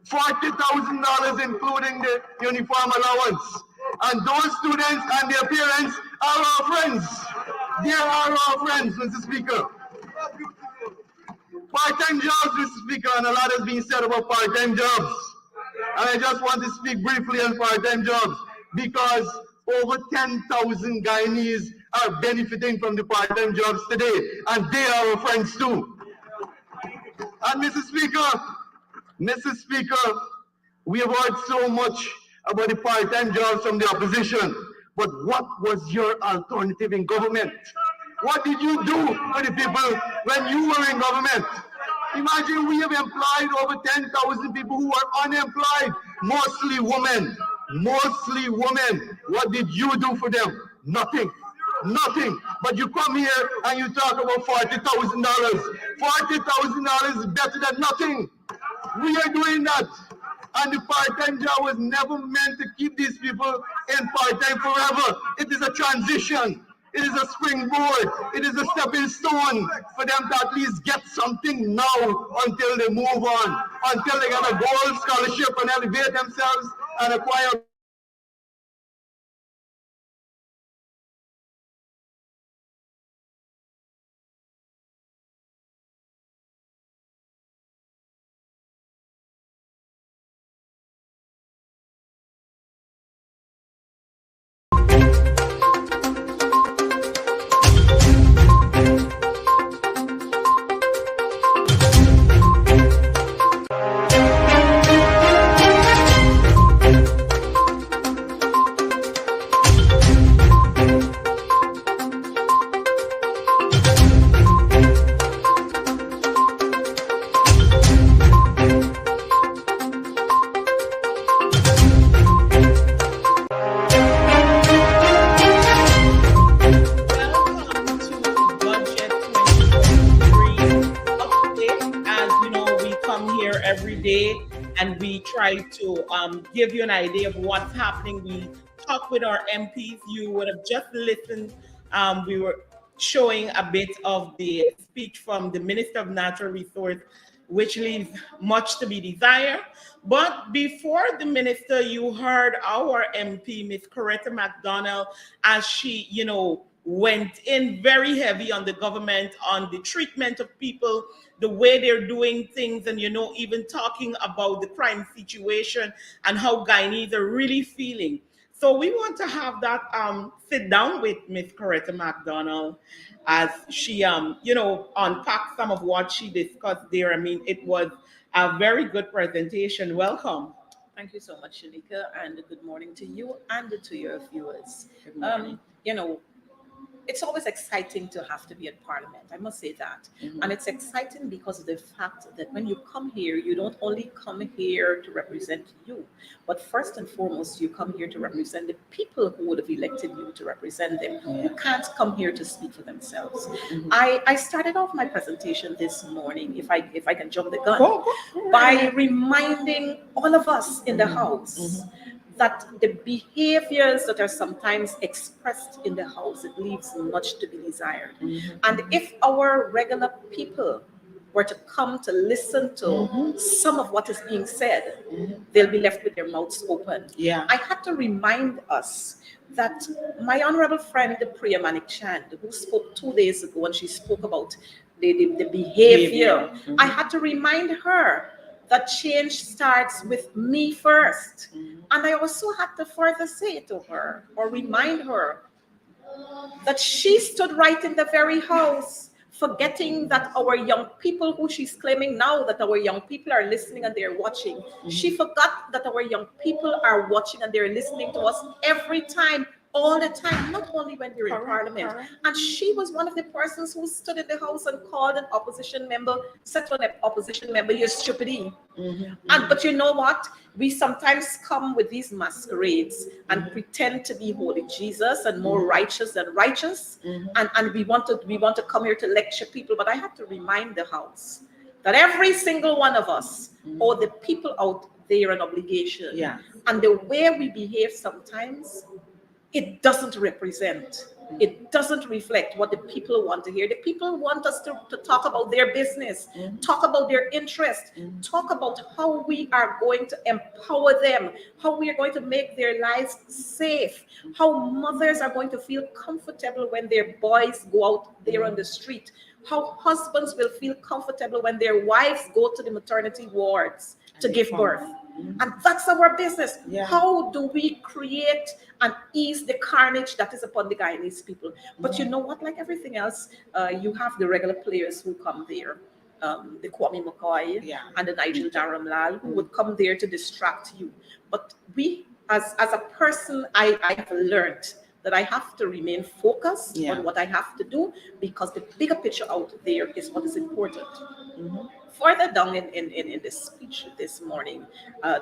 $40,000 including the uniform allowance. And those students and their parents are our friends. They are our friends, Mr. Speaker. Part-time jobs, Mr. Speaker, and a lot has been said about part-time jobs. And I just want to speak briefly on part-time jobs because over 10,000 Guyanese are benefiting from the part-time jobs today, and they are our friends too. And Mr. Speaker, we have heard so much about the part-time jobs from the opposition, but what was your alternative in government? What did you do for the people when you were in government? Imagine we have employed over 10,000 people who are unemployed, mostly women. Mostly women. What did you do for them? Nothing. Nothing. But you come here and you talk about $40,000. $40,000 is better than nothing. We are doing that. And the part-time job was never meant to keep these people in part-time forever. It is a transition. It is a springboard. It is a stepping stone for them to at least get something now until they move on, until they get a gold scholarship and elevate themselves and acquire. And we try to give you an idea of what's happening. We talk with our MPs. You would have just listened. We were showing a bit of the speech from the Minister of Natural Resources, which leaves much to be desired. But before the minister, you heard our MP, Ms. Coretta McDonald, as she, went in very heavy on the government, on the treatment of people, the way they're doing things, and even talking about the crime situation and how Guyanese are really feeling. So we want to have that sit down with Ms. Coretta McDonald as she unpacked some of what she discussed there. I mean, it was a very good presentation. Welcome. Thank you so much, Shanika, and good morning to you and to your viewers. It's always exciting to have to be in Parliament. I must say that. Mm-hmm. And it's exciting because of the fact that when you come here, you don't only come here to represent you, but first and foremost, you come here to represent the people who would have elected you to represent them. Mm-hmm. You can't come here to speak for themselves. Mm-hmm. I started off my presentation this morning, if I can jump the gun, by reminding all of us in the House that the behaviors that are sometimes expressed in the house, it leaves much to be desired. And if our regular people were to come to listen to some of what is being said, they'll be left with their mouths open. Yeah. I had to remind us that my honorable friend, Priya Manik Chand, who spoke 2 days ago, and she spoke about the behavior, I had to remind her that change starts with me first. And I also had to further say to her or remind her that she stood right in the very house, forgetting that our young people, who she's claiming now that our young people are listening and they're watching, she forgot that our young people are watching and they're listening to us every time, all the time, not only when we're in Parliament. And she was one of the persons who stood in the house and called an opposition member, said to an opposition member, "You're stupid." And but you know what? We sometimes come with these masquerades and pretend to be holy Jesus and more righteous than righteous, and we want to come here to lecture people. But I have to remind the house that every single one of us owe the people out there an obligation. Yeah. And the way we behave sometimes, it doesn't represent, it doesn't reflect what the people want to hear. The people want us to talk about their business, talk about their interest, talk about how we are going to empower them, how we are going to make their lives safe, how mothers are going to feel comfortable when their boys go out there on the street, how husbands will feel comfortable when their wives go to the maternity wards to give birth. And that's our business. Yeah. How do we create and ease the carnage that is upon the Guyanese people? But you know what? Like everything else, you have the regular players who come there, the Kwame McCoy and the Nigel Dharamlal, who would come there to distract you. But we, as a person, I have learned that I have to remain focused on what I have to do, because the bigger picture out there is what is important. Further down in this speech this morning,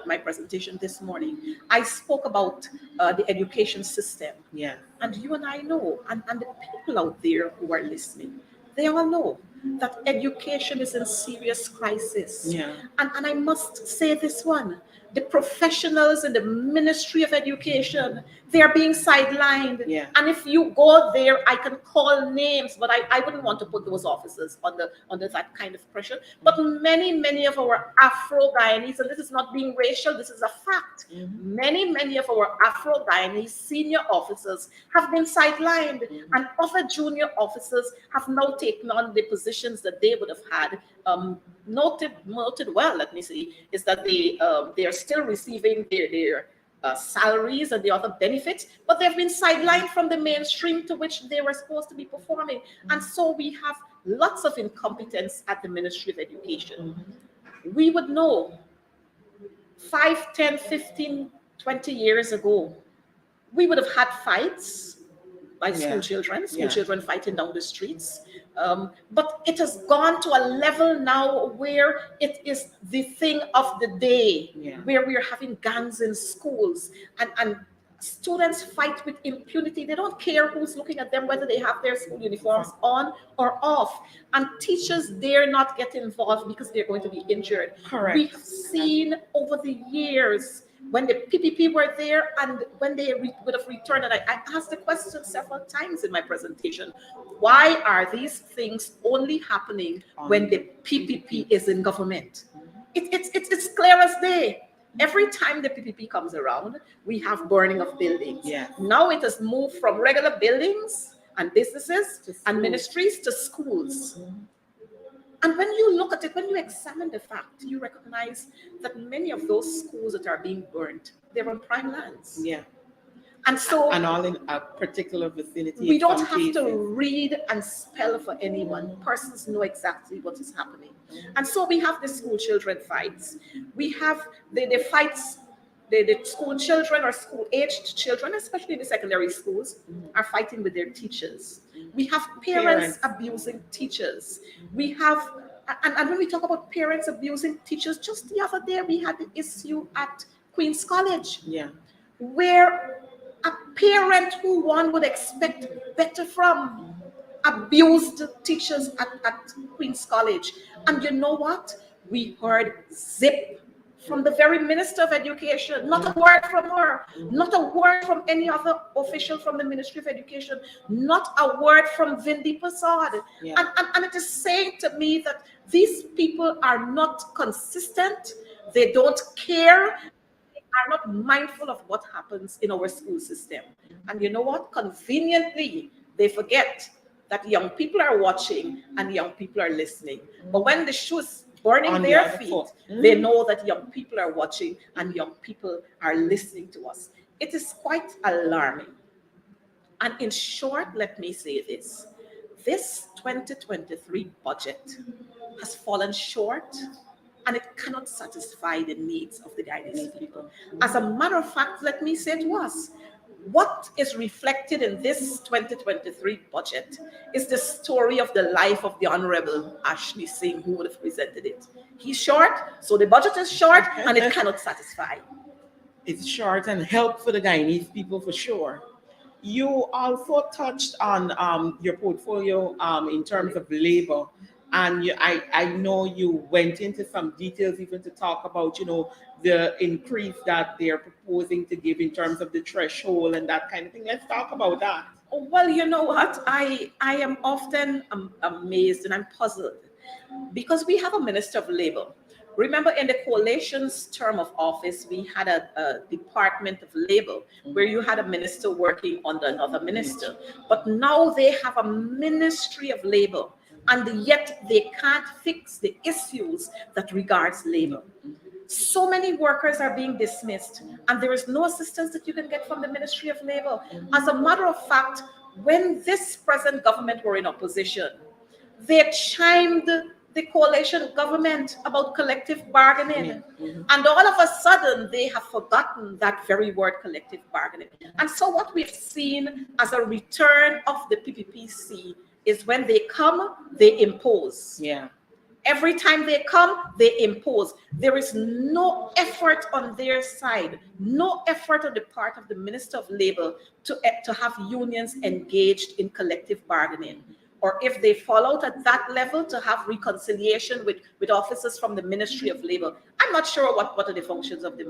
my presentation this morning, I spoke about the education system. Yeah. And you and I know, and the people out there who are listening, they all know that education is in serious crisis. Yeah. And I must say this one, the professionals in the Ministry of Education, they are being sidelined. Yeah. And if you go there, I can call names, but I wouldn't want to put those officers under that kind of pressure. But many of our Afro-Guyanese, and this is not being racial, this is a fact. Many of our Afro-Guyanese senior officers have been sidelined, and other junior officers have now taken on the positions that they would have had. Noted well, let me see, is that they are still receiving their salaries and the other benefits, but they've been sidelined from the mainstream to which they were supposed to be performing. And so we have lots of incompetence at the Ministry of Education. We would know 5, 10, 15, 20 years ago, we would have had fights by school children fighting down the streets. But it has gone to a level now where it is the thing of the day, where we are having gangs in schools, and students fight with impunity. They don't care who's looking at them, whether they have their school uniforms on or off. And teachers dare not get involved because they're going to be injured. Correct. We have seen over the years when the PPP were there and when they would have returned, and I asked the question several times in my presentation, why are these things only happening when the PPP is in government? It's clear as day. Every time the PPP comes around, we have burning of buildings. Yeah. Now it has moved from regular buildings and businesses and ministries to schools. And when you look at it, when you examine the fact, you recognize that many of those schools that are being burnt, they're on prime lands. Yeah. And so, and all in a particular vicinity. we don't have to read and spell for anyone. Persons know exactly what is happening. And so we have the school children fights. We have the fights, the school children or school-aged children, especially in the secondary schools, are fighting with their teachers. We have parents abusing teachers. We have, and when we talk about parents abusing teachers, just the other day we had the issue at Queen's College, where a parent who one would expect better from abused teachers at Queen's College. And you know what? We heard zip from the very Minister of Education, not a word from her, not a word from any other official from the Ministry of Education, not a word from Vindi Prasad. Yeah. And it is saying to me that these people are not consistent, they don't care, are not mindful of what happens in our school system. And you know what? Conveniently, they forget that young people are watching and young people are listening. But when the shoe is burning On the their other feet, foot. they know that young people are watching and young people are listening to us. It is quite alarming. And in short, let me say this. This 2023 budget has fallen short and it cannot satisfy the needs of the Guyanese people. As a matter of fact, let me say to us, what is reflected in this 2023 budget is the story of the life of the Honorable Ashley Singh, who would have presented it. He's short, so the budget is short and it cannot satisfy. It's short and help for the Guyanese people for sure. You also touched on your portfolio in terms of labor. And I know you went into some details even to talk about, the increase that they're proposing to give in terms of the threshold and that kind of thing. Let's talk about that. Well, you know what? I am often amazed and I'm puzzled because we have a Minister of Labor. Remember, in the coalition's term of office, we had a Department of Labor where you had a minister working under another minister. But now they have a Ministry of Labor, and yet they can't fix the issues that regards labor. So many workers are being dismissed, and there is no assistance that you can get from the Ministry of Labor. As a matter of fact, when this present government were in opposition, they chimed the coalition government about collective bargaining. And all of a sudden, they have forgotten that very word, collective bargaining. And so what we've seen as a return of the PPPC is when they come, they impose. Yeah. Every time they come, they impose. There is no effort on their side, no effort on the part of the Minister of Labor to have unions engaged in collective bargaining. Or if they fall out at that level, to have reconciliation with officers from the Ministry of Labor. I'm not sure what are the functions of the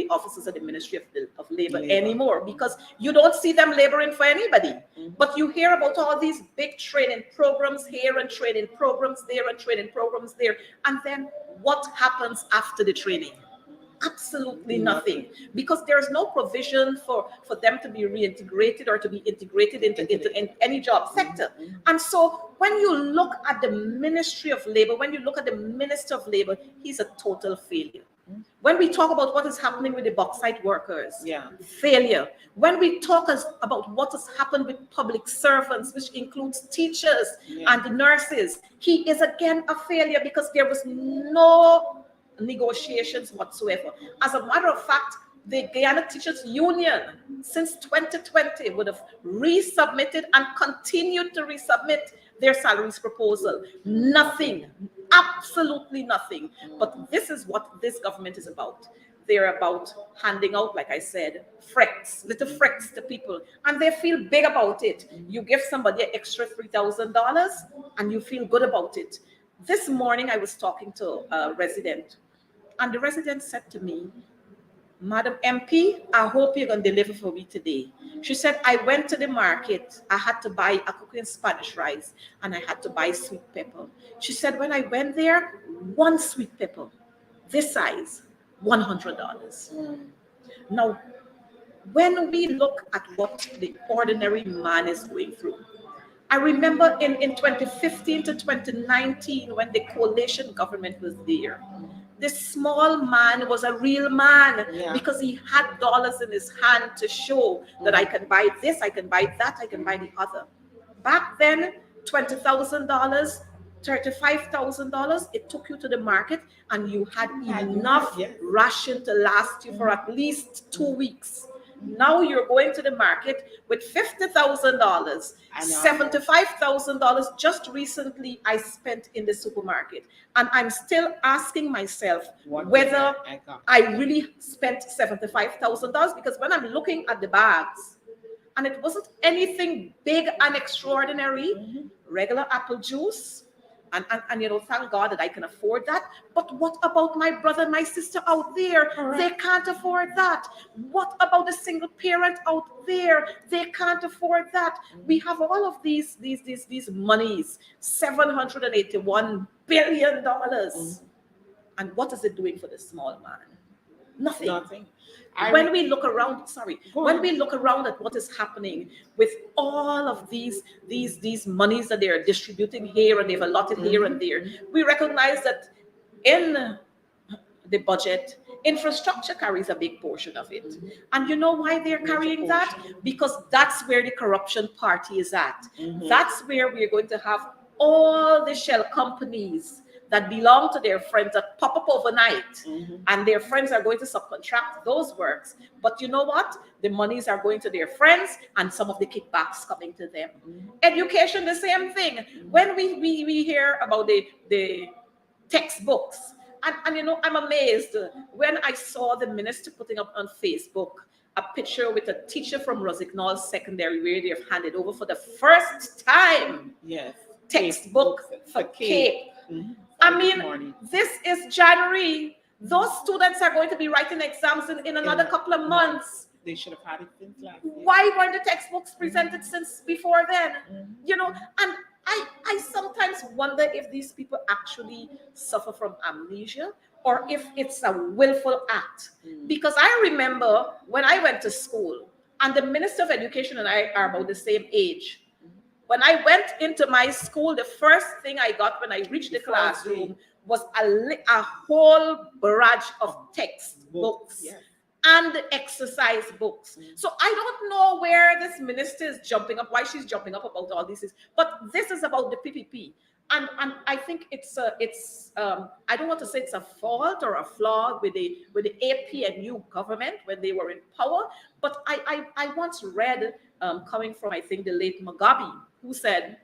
officers of the Ministry of Labor anymore, because you don't see them laboring for anybody. But you hear about all these big training programs here and training programs there and training programs there. And then what happens after the training? Absolutely nothing, because there's no provision for them to be reintegrated or to be integrated into any job sector. And so when you look at the Ministry of Labor, when you look at the Minister of Labor, he's a total failure. When we talk about what is happening with the bauxite workers, failure. When we talk about what has happened with public servants, which includes teachers and nurses, he is again a failure because there was no negotiations whatsoever. As a matter of fact, the Guyana Teachers Union since 2020 would have resubmitted and continued to resubmit their salaries proposal. Nothing, absolutely nothing. But this is what this government is about. They're about handing out, like I said, little frecks to people, and they feel big about it. You give somebody an extra $3,000 and you feel good about it. This morning I was talking to a resident, and the resident said to me, Madam MP, I hope you're going to deliver for me today. She said, I went to the market. I had to buy a cooking Spanish rice and I had to buy sweet pepper. She said, when I went there, one sweet pepper, this size, $100. Now, when we look at what the ordinary man is going through, I remember in 2015 to 2019, when the coalition government was there, this small man was a real man because he had dollars in his hand to show that I can buy this, I can buy that, I can buy the other. Back then, $20,000, $35,000, it took you to the market and you had enough ration to last you for at least 2 weeks. Now you're going to the market with $50,000, $75,000 just recently I spent in the supermarket. And I'm still asking myself whether I really spent $75,000, because when I'm looking at the bags, and it wasn't anything big and extraordinary, regular apple juice, And you know, thank God that I can afford that. But what about my brother and my sister out there? Correct. They can't afford that. What about the single parent out there? They can't afford that. We have all of these monies, $781 billion. And what is it doing for the small man? Nothing. Nothing. When we look around, sorry, Go when on. we look around at what is happening with all of these monies that they are distributing here and they've allotted here and there, we recognize that in the budget, infrastructure carries a big portion of it. And you know why they're carrying that? Because that's where the corruption party is at. That's where we're going to have all the shell companies that belong to their friends that pop up overnight, and their friends are going to subcontract those works. But you know what? The monies are going to their friends and some of the kickbacks coming to them. Education, the same thing. When we hear about the textbooks, and you know, I'm amazed when I saw the minister putting up on Facebook a picture with a teacher from Rosignol Secondary where they've handed over for the first time Yes. textbook for Cape. I mean, this is January. Those students are going to be writing exams in another couple of months. They should have had it since last year. Why weren't the textbooks presented since before then? You know, and I sometimes wonder if these people actually suffer from amnesia or if it's a willful act. Because I remember when I went to school, and the Minister of Education and I are about the same age. When I went into my school, the first thing I got when I reached the classroom was a whole barrage of textbooks and exercise books. So I don't know where this minister is jumping up, why she's jumping up about all these things, but this is about the PPP. And I think it's I don't want to say it's a fault or a flaw with the APNU government when they were in power, but I once read coming from, I think, the late Mugabe, who said,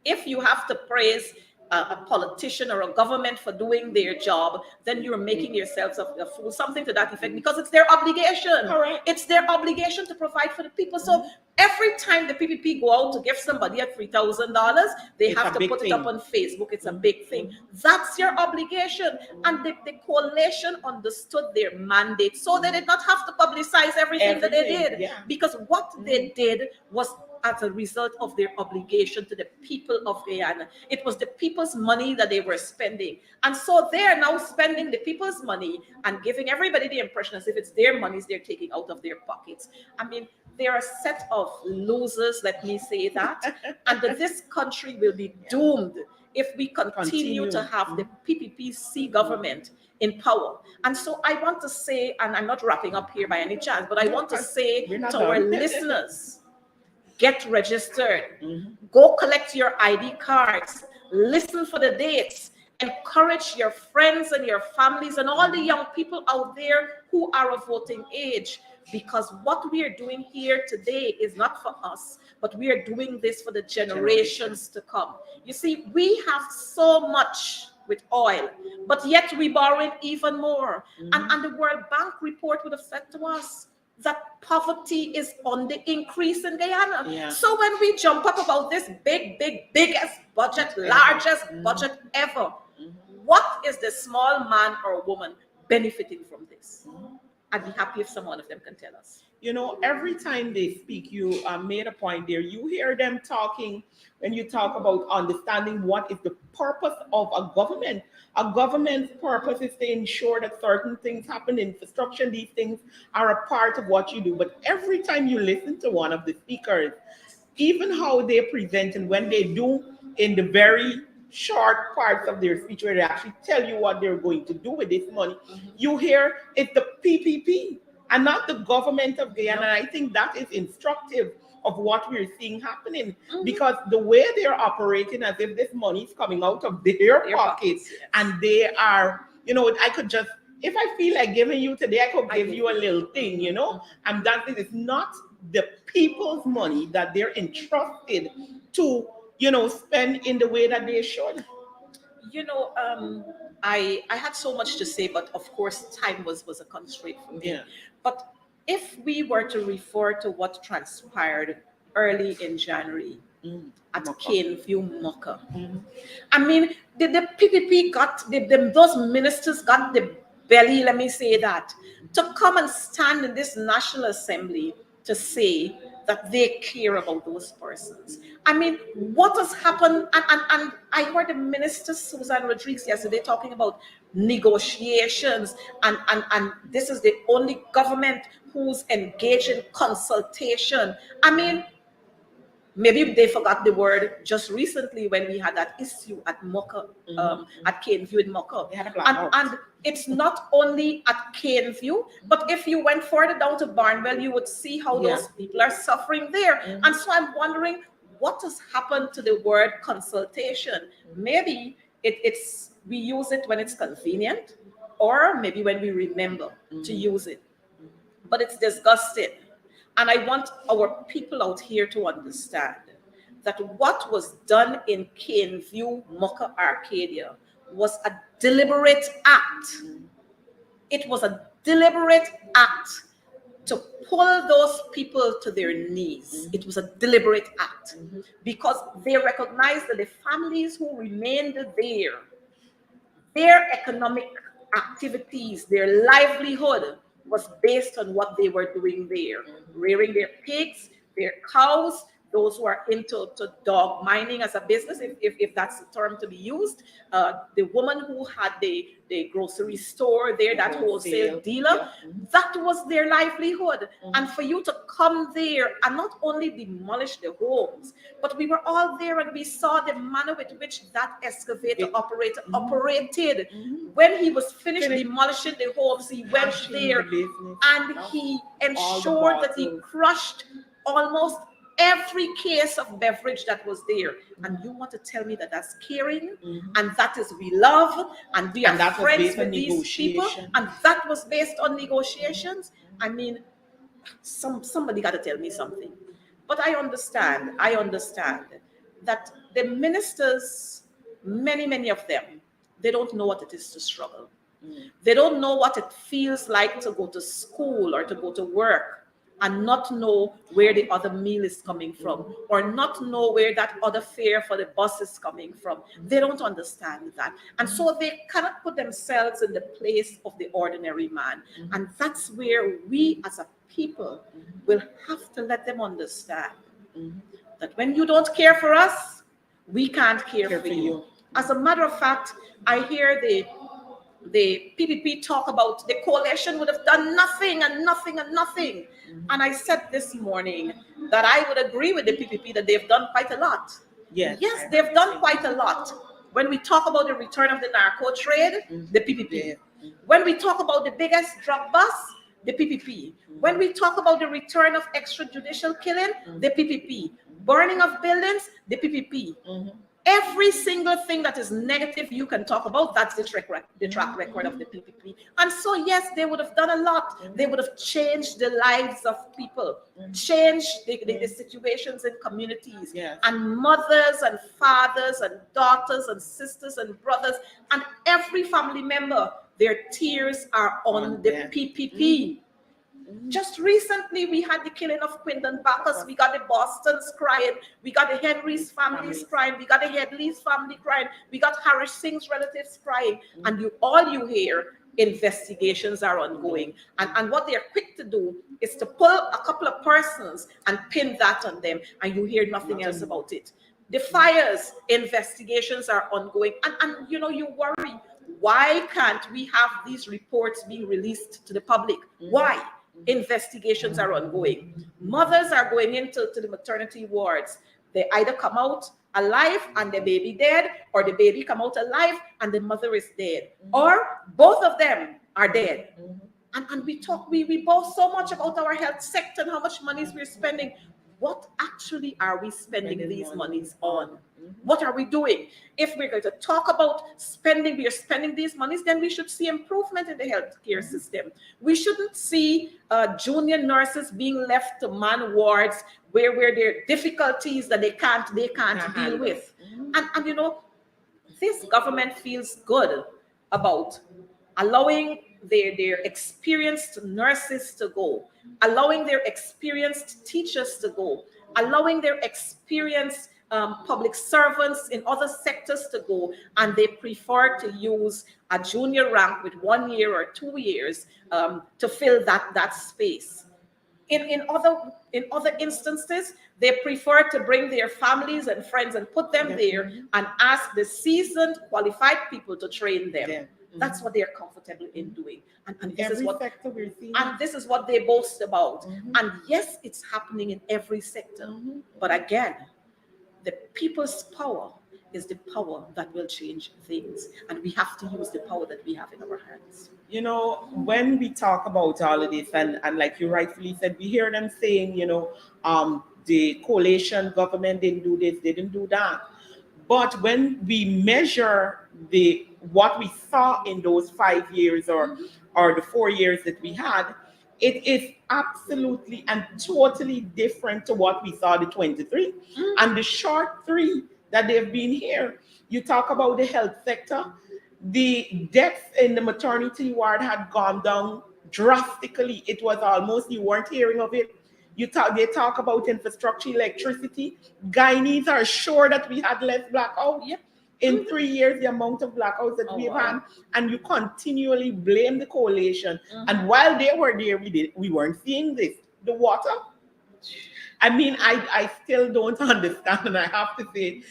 if you have to praise a politician or a government for doing their job, then you're making yourselves a fool, something to that effect, because it's their obligation. Correct. It's their obligation to provide for the people. So every time the PPP go out to give somebody a $3,000, they It's have a to put big it up thing. on Facebook. It's a big thing. That's your obligation. And the coalition understood their mandate, so they did not have to publicize everything that they Everything, did. yeah. Because what they did was as a result of their obligation to the people of Guyana. It was the people's money that they were spending. And so they're now spending the people's money and giving everybody the impression as if it's their monies they're taking out of their pockets. I mean, they're a set of losers, let me say that. And that this country will be doomed if we continue to have the PPPC government in power. And so I want to say, and I'm not wrapping up here by any chance, but I want to say We're not to our done. listeners, get registered, go collect your ID cards, listen for the dates, encourage your friends and your families and all the young people out there who are of voting age, because what we are doing here today is not for us, but we are doing this for the generations to come. You see, we have so much with oil, but yet we borrowing even more. And the World Bank report would have said to us that poverty is on the increase in Guyana. Yeah. So when we jump up about this biggest budget, largest budget ever, what is the small man or woman benefiting from this? I'd be happy if some one of them can tell us. You know, every time they speak, you made a point there. You hear them talking when you talk about understanding what is the purpose of a government. A government's purpose is to ensure that certain things happen, infrastructure, these things are a part of what you do. But every time you listen to one of the speakers, even how they present and when they do in the very short parts of their speech where they actually tell you what they're going to do with this money, you hear it's the PPP and not the government of Guyana. And I think that is instructive of what we're seeing happening, because the way they're operating as if this money is coming out of their pockets, and they are, you know, I could just, if I feel like giving you today, I could give you a little thing, you know, and that is not the people's money that they're entrusted to, you know, spend in the way that they should. You know, I had so much to say, but of course, time was a constraint for me. Yeah. But if we were to refer to what transpired early in January, at Mocha. Caneview Mocha. I mean, the PPP got, those ministers got the belly, let me say that, to come and stand in this National Assembly to say that they care about those persons. I mean, what has happened? And I heard the minister, Susan Rodriguez, yesterday talking about negotiations, and this is the only government who's engaged in consultation. I mean, maybe they forgot the word just recently when we had that issue at Mocha, at Caneview in Mocha. They had a blackout. And it's not only at Caneview, but if you went further down to Barnwell, you would see how those people are suffering there. And so I'm wondering what has happened to the word consultation. Maybe it's we use it when it's convenient, or maybe when we remember to use it. But it's disgusting. And I want our people out here to understand that what was done in Caneview, Mocha, Arcadia was a deliberate act. It was a deliberate act to pull those people to their knees. It was a deliberate act because they recognized that the families who remained there, their economic activities, their livelihood was based on what they were doing there, rearing their pigs, their cows, those who are into dog mining as a business, if that's the term to be used. The woman who had the grocery store there, that wholesale dealer, that was their livelihood. And for you to come there and not only demolish the homes, but we were all there and we saw the manner with which that excavator operator operated. When he was finished demolishing the homes, he went there and he ensured that he crushed almost every case of beverage that was there. And you want to tell me that that's caring, and that is we love, and we are friends with these people, and that was based on negotiations? I mean, somebody got to tell me something. But I understand that the ministers, many of them, they don't know what it is to struggle. They don't know what it feels like to go to school or to go to work and not know where the other meal is coming from, or not know where that other fare for the bus is coming from. They don't understand that. And so they cannot put themselves in the place of the ordinary man. And that's where we as a people will have to let them understand that when you don't care for us, we can't care for you. As a matter of fact, I hear the PPP talk about the coalition would have done nothing and nothing and nothing. And I said this morning that I would agree with the PPP that they've done quite a lot. Yes, they've done quite a lot. When we talk about the return of the narco trade, the PPP. When we talk about the biggest drug bust, the PPP. When we talk about the return of extrajudicial killing, the PPP. Burning of buildings, the PPP. Every single thing that is negative you can talk about, that's the track record of the PPP. And so, yes, they would have done a lot. They would have changed the lives of people, changed the situations in communities, and mothers and fathers and daughters and sisters and brothers and every family member, their tears are on the PPP. Just recently, we had the killing of Quinton Bacchus. We got the Bostons crying. We got the Henry's families crying. We got the Headley's family crying. We got Harris Singh's relatives crying. And all you hear, investigations are ongoing. And what they're quick to do is to pull a couple of persons and pin that on them. And you hear nothing else about it. The fires, investigations are ongoing. And you worry, why can't we have these reports being released to the public? Why? Investigations are ongoing. Mothers are going into the maternity wards. They either come out alive and the baby dead, or the baby come out alive and the mother is dead, or both of them are dead. And we boast so much about our health sector and how much money we're spending. What actually are we spending these monies on? What are we doing? If we're going to talk about spending, we are spending these monies, then we should see improvement in the healthcare system. We shouldn't see junior nurses being left to man wards where there are difficulties that they can't deal with. And this government feels good about allowing their experienced nurses to go, allowing their experienced teachers to go, allowing their experienced public servants in other sectors to go, and they prefer to use a junior rank with 1 year or 2 years to fill that space. In other instances, they prefer to bring their families and friends and put them there and ask the seasoned, qualified people to train them. Yeah. That's what they're comfortable in doing. And this is Every what sector we're seeing. and this is what they boast about. And yes, it's happening in every sector. But again, the people's power is the power that will change things. And we have to use the power that we have in our hands. You know, when we talk about all of this, and like you rightfully said, we hear them saying, the coalition government didn't do this, they didn't do that. But when we measure what we saw in those 5 years or the 4 years that we had, it is absolutely and totally different to what we saw the 23 and the short 3 that they've been here. You talk about the health sector, the deaths in the maternity ward had gone down drastically. It was almost, you weren't hearing of it. They talk about infrastructure, electricity. Guyanese are sure that we had less blackouts. Yep. In 3 years, the amount of blackouts that we've had, and you continually blame the coalition. And while they were there, we weren't seeing this. The water. I mean, I still don't understand, and I have to say,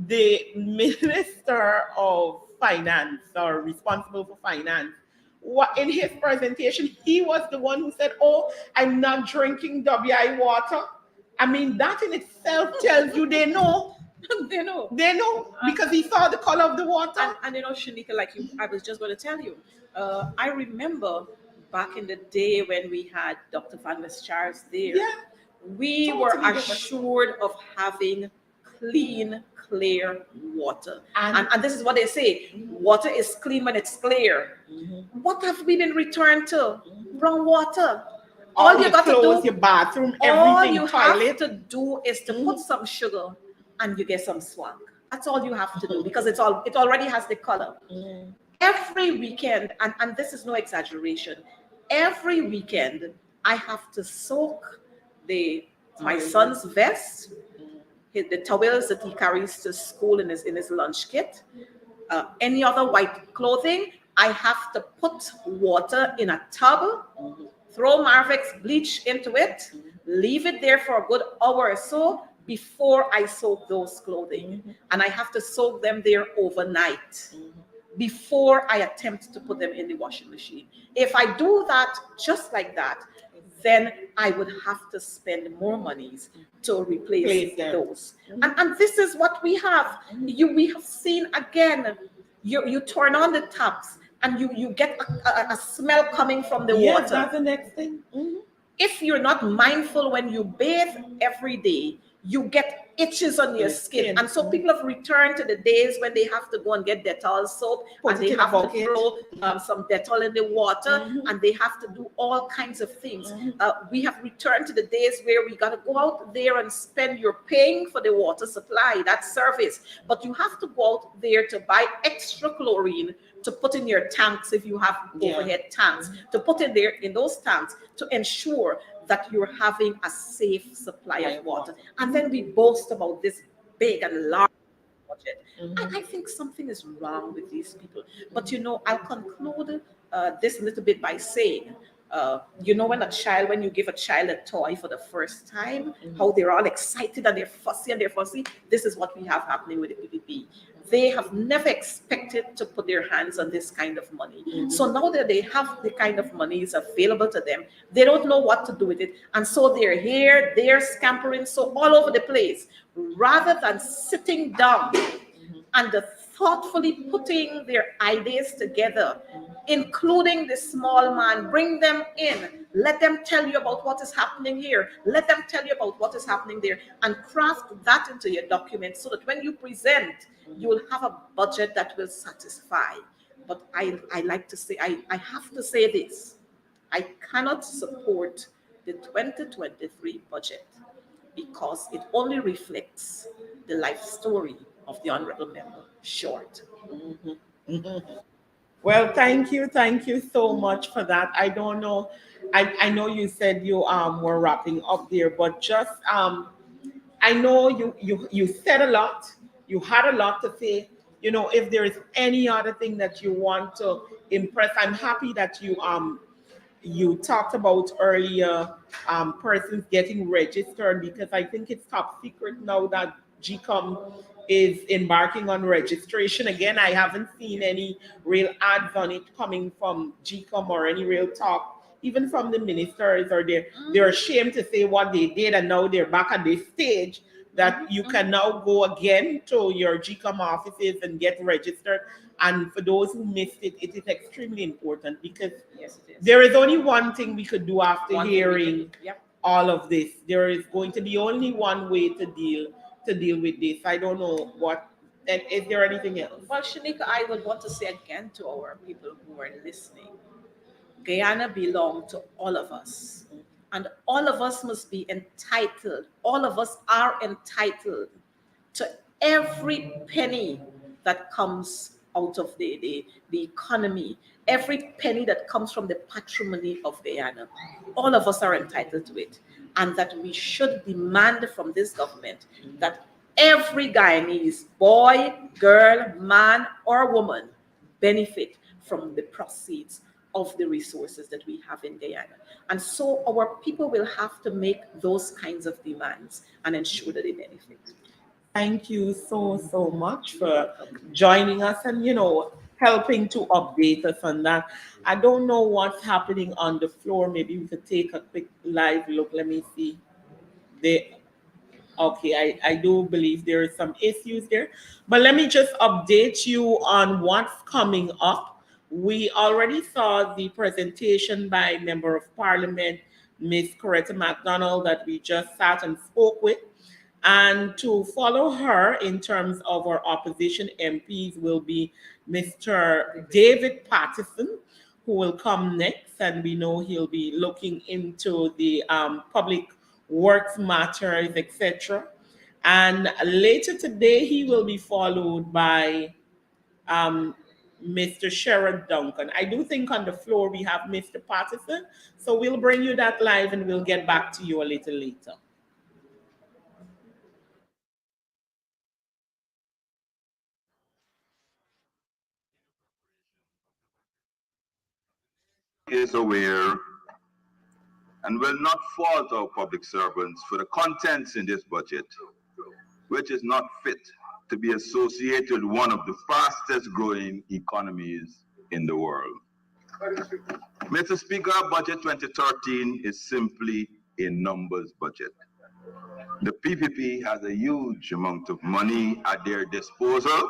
the Minister of Finance, or responsible for finance, in his presentation, he was the one who said, "Oh, I'm not drinking WI water." I mean, that in itself tells you they know. They know. They know because he saw the color of the water. And Shanika, like I was just going to tell you, I remember back in the day when we had Dr. Van Charles there, we Totally were different. assured of having clean, clear water. And this is what they say, water is clean when it's clear. What have we been returned to? Wrong water. All you got to do, your bathroom, all everything, you toilet. have to do is to put some sugar and you get some swank. That's all you have to do because it already has the color. Every weekend, and this is no exaggeration, every weekend I have to soak my son's vest, the towels that he carries to school in his lunch kit, any other white clothing. I have to put water in a tub, throw Marvex bleach into it, leave it there for a good hour or so before I soak those clothing. And I have to soak them there overnight before I attempt to put them in the washing machine. If I do that just like that, then I would have to spend more monies to replace those. And this is what we have. We have seen again, you turn on the taps and you get a smell coming from the water. That's the next thing. If you're not mindful when you bathe every day, you get itches on your skin. And so people have returned to the days when they have to go and get Dettol soap and they have to throw some Dettol in the water and they have to do all kinds of things. We have returned to the days where we got to go out there and spend, you're paying for the water supply, that service, but you have to go out there to buy extra chlorine to put in your tanks if you have overhead tanks, to put in there in those tanks to ensure that you're having a safe supply of water. And then we boast about this big and large budget. And I think something is wrong with these people. But I'll conclude this a little bit by saying, when you give a child a toy for the first time, how they're all excited and they're fussy, this is what we have happening with the PPP. They have never expected to put their hands on this kind of money. So now that they have the kind of money is available to them, they don't know what to do with it. And so they're here, they're scampering so all over the place, rather than sitting down and thoughtfully putting their ideas together, including the small man, bring them in, let them tell you about what is happening here, let them tell you about what is happening there, and craft that into your document so that when you present, you will have a budget that will satisfy. But I like to say, I have to say this, I cannot support the 2023 budget because it only reflects the life story of the honorable member short. Well, thank you so much for that. I don't know, I know you said you were wrapping up there, but just I know you said a lot. You had a lot to say. You know, if there is any other thing that you want to impress, I'm happy that you talked about earlier persons getting registered, because I think it's top secret now that GCOM is embarking on registration again. I haven't seen any real ads on it coming from GCOM or any real talk, even from the ministers, or they're ashamed to say what they did, and now they're back at this stage that you can now go again to your GCOM offices and get registered. And for those who missed it, it is extremely important, because Yes, it is. there is only one thing we could do after One thing we hearing can- Yep. all of this. There is going to be only one way to deal with this. I don't know what. And is there anything else? Well, Shanika, I would want to say again to our people who are listening, Guyana belongs to all of us. And all of us must be entitled. All of us are entitled to every penny that comes out of the economy, every penny that comes from the patrimony of Guyana. All of us are entitled to it. And that we should demand from this government that every Guyanese, boy, girl, man, or woman, benefit from the proceeds of the resources that we have in Guyana. And so our people will have to make those kinds of demands and ensure that they benefit. Thank you so much for joining us and, helping to update us on that. I don't know what's happening on the floor. Maybe we could take a quick live look. Let me see. Okay, I do believe there is some issues there. But let me just update you on what's coming up. We already saw the presentation by Member of Parliament, Ms. Coretta MacDonald, that we just sat and spoke with. And to follow her in terms of our opposition MPs will be Mr. David Patterson, who will come next. And we know he'll be looking into the public works matters, etc. And later today, he will be followed by Mr. Sherrod Duncan. I do think on the floor we have Mr. Patterson. So we'll bring you that live and we'll get back to you a little later. Is aware and will not fault our public servants for the contents in this budget, which is not fit to be associated with one of the fastest growing economies in the world. Mr. Speaker, Budget 2013 is simply a numbers budget. The PPP has a huge amount of money at their disposal,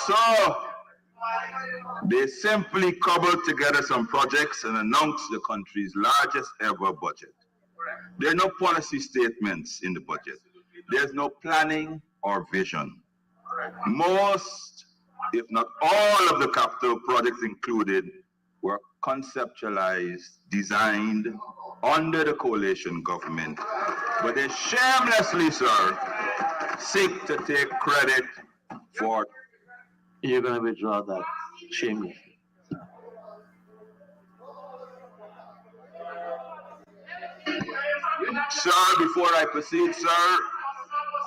so they simply cobbled together some projects and announced the country's largest ever budget. There are no policy statements in the budget. There's no planning or vision. Most, if not all, of the capital projects included were conceptualized, designed under the coalition government, but they shamelessly, sir, seek to take credit for. You're going to withdraw that shamelessly. Sir, before I proceed, sir,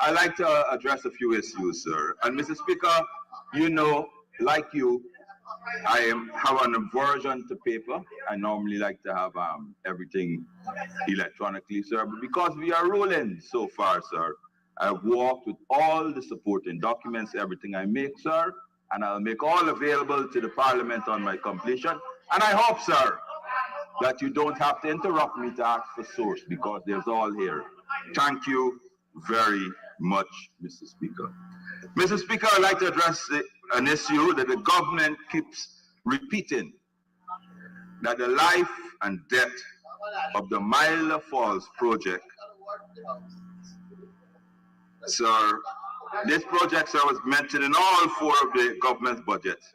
I'd like to address a few issues, sir. And Mr. Speaker, you know, like you, I have an aversion to paper. I normally like to have everything electronically, sir. But because we are ruling so far, sir, I've walked with all the supporting documents, everything I make, sir, and I'll make all available to the Parliament on my completion. And I hope, sir, that you don't have to interrupt me to ask for source, because there's all here. Thank you very much, Mr. Speaker. Mr. Speaker, I'd like to address an issue that the government keeps repeating, that the life and death of the Myla Falls project, sir, this project, sir, was mentioned in all four of the government's budgets.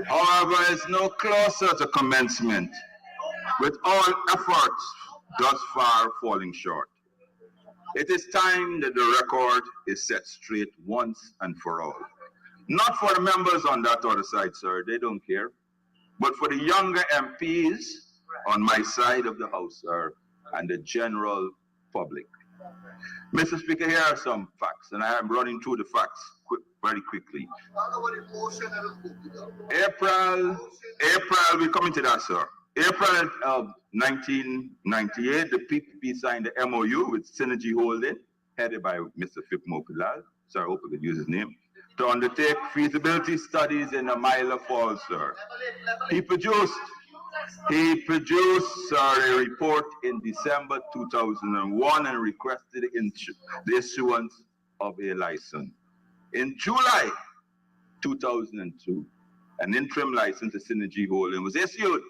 However, it's no closer to commencement, with all efforts thus far falling short. It is time that the record is set straight once and for all. Not for the members on that other side, sir, they don't care, but for the younger MPs on my side of the house, sir, and the general public. Mr. Speaker, here are some facts, and I am running through the facts very quickly. April, we're coming to that, sir. April of 1998, the PPP signed the MOU with Synergy Holding, headed by Mr. Fipmo Pilal, sir, I hope I could use his name, to undertake feasibility studies in Amila Falls, sir. He produced a report in December 2001 and requested the issuance of a license. In July 2002, an interim license to Synergy Holding was issued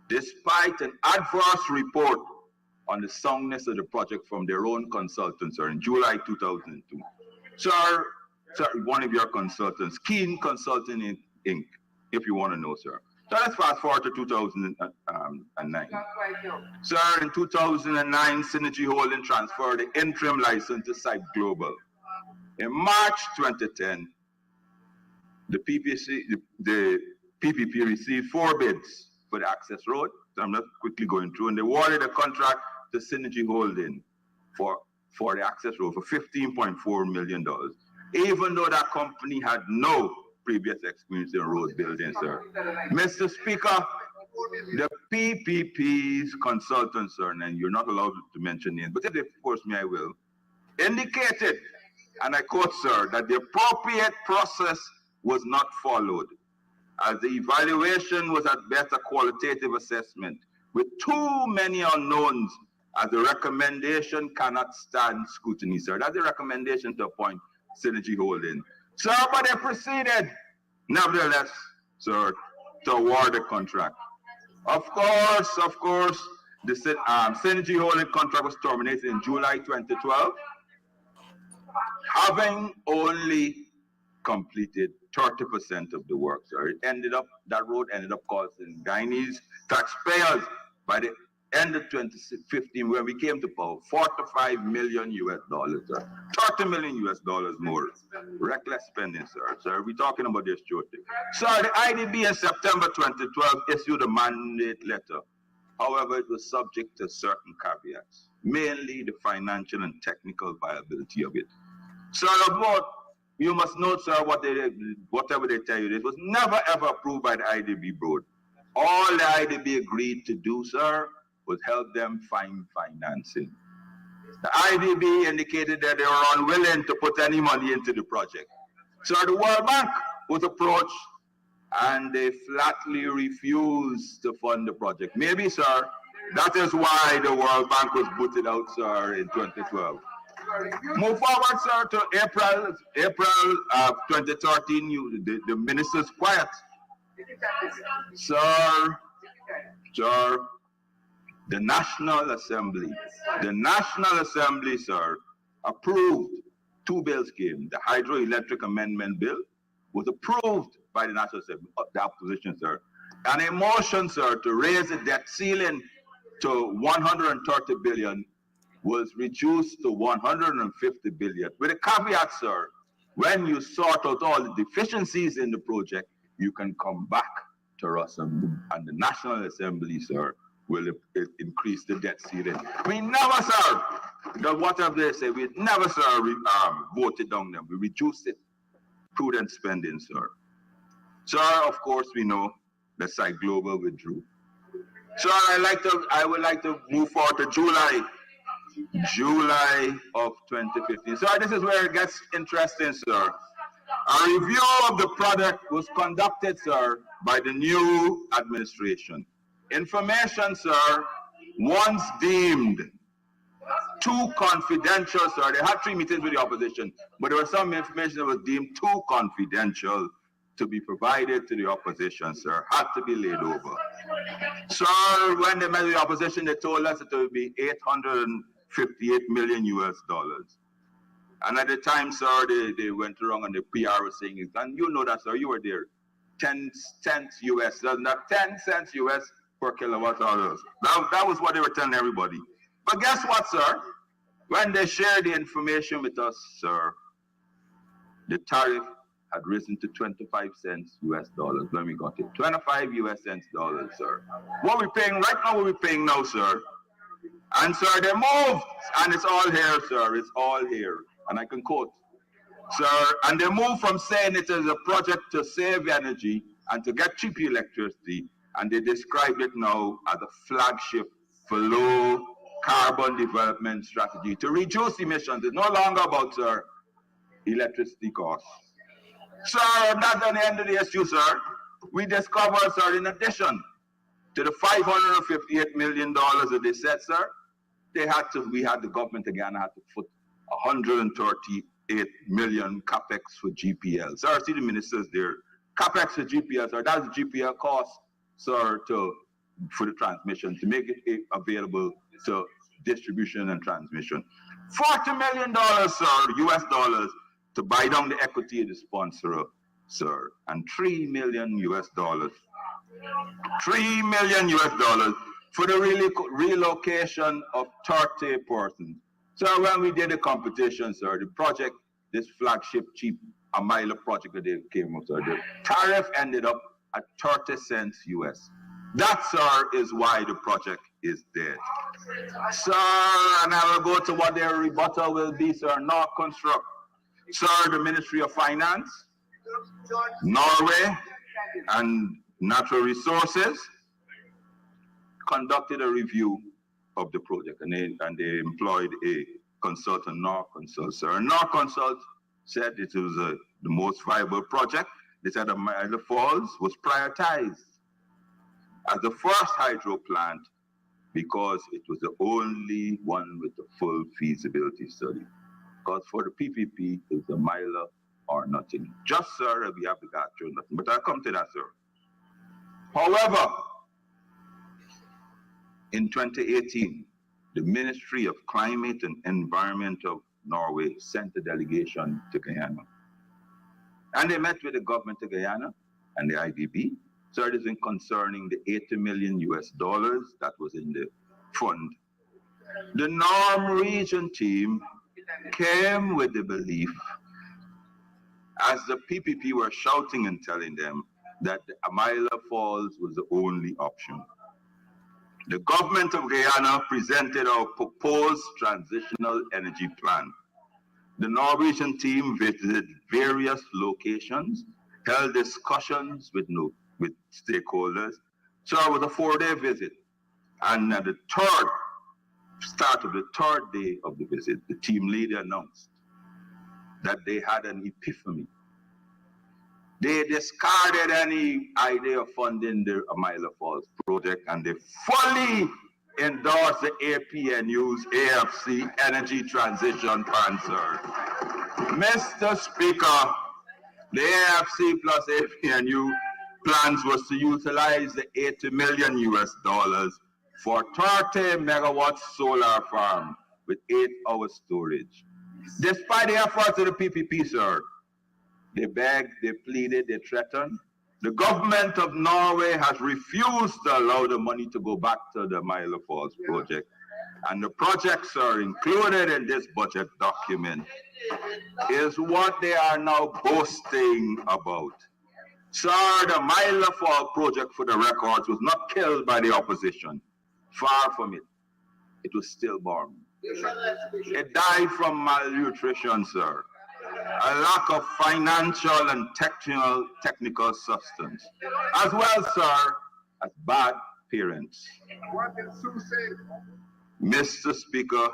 despite an adverse report on the soundness of the project from their own consultants, sir, in July 2002. Sir, one of your consultants, Keen Consulting Inc., if you want to know, sir. So let's fast forward to 2009. Sir, in 2009, Synergy Holding transferred the interim license to Site Global. In March 2010, the PPP received 4 bids for the access road. So I'm not quickly going through, and they awarded a contract to Synergy Holding for the access road for $15.4 million, even though that company had no previous experience in road building, sir. Mr. Speaker, the PPP's consultants, sir, and you're not allowed to mention names, but if they force me, I will, indicated, and I quote, sir, that the appropriate process was not followed, as the evaluation was at best a qualitative assessment with too many unknowns, as the recommendation cannot stand scrutiny, sir. That's the recommendation to appoint Synergy Holding. Sir, but they proceeded, nevertheless, sir, to award the contract. Of course, the Synergy Holding contract was terminated in July 2012, having only completed 30% of the work, sir. That road ended up costing Guyanese taxpayers by the end of 2015, where we came to power, $45 million US, sir. $30 million US more. Reckless spending, sir. Sir, we're talking about this shortly. Sir, the IDB in September 2012 issued a mandate letter. However, it was subject to certain caveats, mainly the financial and technical viability of it. Sir, you must note, sir, whatever they tell you, it was never ever approved by the IDB board. All the IDB agreed to do, sir, was help them find financing. The IDB indicated that they were unwilling to put any money into the project. So the World Bank was approached and they flatly refused to fund the project. Maybe, sir, that is why the World Bank was booted out, sir, in 2012. Move forward, sir, to April of 2013, the minister's quiet. Sir, the National Assembly, sir, approved 2 bills came. The Hydroelectric Amendment Bill was approved by the National Assembly, the opposition, sir. And a motion, sir, to raise the debt ceiling to 130 billion was reduced to 150 billion. With a caveat, sir, when you sort out all the deficiencies in the project, you can come back to us, and the National Assembly, sir, will increase the debt ceiling. We never, sir, whatever they say, we never, sir, voted down them. We reduced it. Prudent spending, sir. Sir, of course, we know that Site Global withdrew. Sir, I would like to move forward to July of 2015. So this is where it gets interesting, sir. A review of the product was conducted, sir, by the new administration. Information, sir, once deemed too confidential, sir. They had 3 meetings with the opposition, but there was some information that was deemed too confidential to be provided to the opposition, sir. Had to be laid over. Sir, when they met with the opposition, they told us that it would be $858 million US. And at the time, sir, they went around and the PR was saying it. And you know that, sir, you were there. 10 cents US, not 10 cents US per kilowatt hours. That was what they were telling everybody. But guess what, sir? When they shared the information with us, sir, the tariff had risen to 25 cents US dollars when we got it. 25 US cents dollars, sir. What we're paying right now, what we're paying now, sir, And sir, they moved, and it's all here, sir, it's all here. And I can quote, sir, and they moved from saying it is a project to save energy and to get cheap electricity, and they described it now as a flagship for low carbon development strategy to reduce emissions. It's no longer about, sir, electricity costs. Sir, that's on the end of the issue, sir. We discovered, sir, in addition to the $558 million that they said, sir, we had the government again had to put 138 million capex for GPL. Sir, see the ministers there. Capex for GPL, sir, that's the GPL cost, sir, for the transmission, to make it available to distribution and transmission. $40 million, sir, US dollars, to buy down the equity of the sponsor, sir, and $3 million US dollars. $3 million US dollars for the relocation of 30 persons. So when we did the competition, sir, the project, this flagship cheap Amila project that they came up, sir, the tariff ended up at 30 cents US. That, sir, is why the project is dead. Sir, and I will go to what their rebuttal will be, sir, North Construct. Sir, the Ministry of Finance, Norway, and Natural Resources conducted a review of the project, and they employed a consultant, North Consult. Sir, North Consult said it was the most viable project. They said the Amila Falls was prioritized as the first hydro plant because it was the only one with a full feasibility study. Because for the PPP, it's the Amila or nothing. Just, sir, we have to go through nothing. But I'll come to that, sir. However, in 2018, the Ministry of Climate and Environment of Norway sent a delegation to Guyana. And they met with the government of Guyana and the IDB. So it is concerning the $80 million US dollars that was in the fund. The Norm region team came with the belief, as the PPP were shouting and telling them, that the Amila Falls was the only option. The government of Guyana presented our proposed transitional energy plan. The Norwegian team visited various locations, held discussions with stakeholders. So it was a 4-day visit. And at the start of the third day of the visit, the team leader announced that they had an epiphany. They discarded any idea of funding the Amila Falls project, and they fully endorsed the APNU's AFC Energy Transition Plan, sir. Mr. Speaker, the AFC plus APNU plans was to utilize the $80 million US dollars for 30 megawatt solar farm with 8-hour storage. Despite the efforts of the PPP, sir, they begged, they pleaded, they threatened. The government of Norway has refused to allow the money to go back to the Amila Falls project. And the projects are included in this budget document is what they are now boasting about. Sir, the Amila Falls project, for the records, was not killed by the opposition. Far from it. It was stillborn. It died from malnutrition, sir. A lack of financial and technical substance, as well, sir, as bad parents. Mr. Speaker,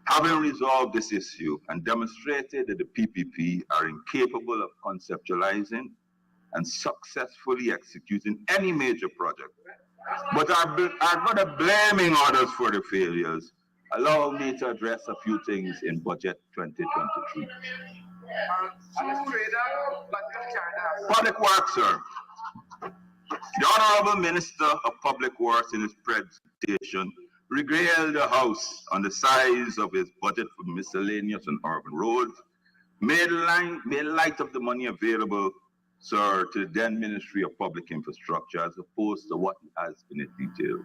having resolved this issue and demonstrated that the PPP are incapable of conceptualizing and successfully executing any major project, but are not blaming others for the failures, allow me to address a few things in Budget 2023. Public Works, sir. The Honorable Minister of Public Works in his presentation regaled the House on the size of his budget for miscellaneous and urban roads, made light of the money available, sir, to the then Ministry of Public Infrastructure as opposed to what he has in its details.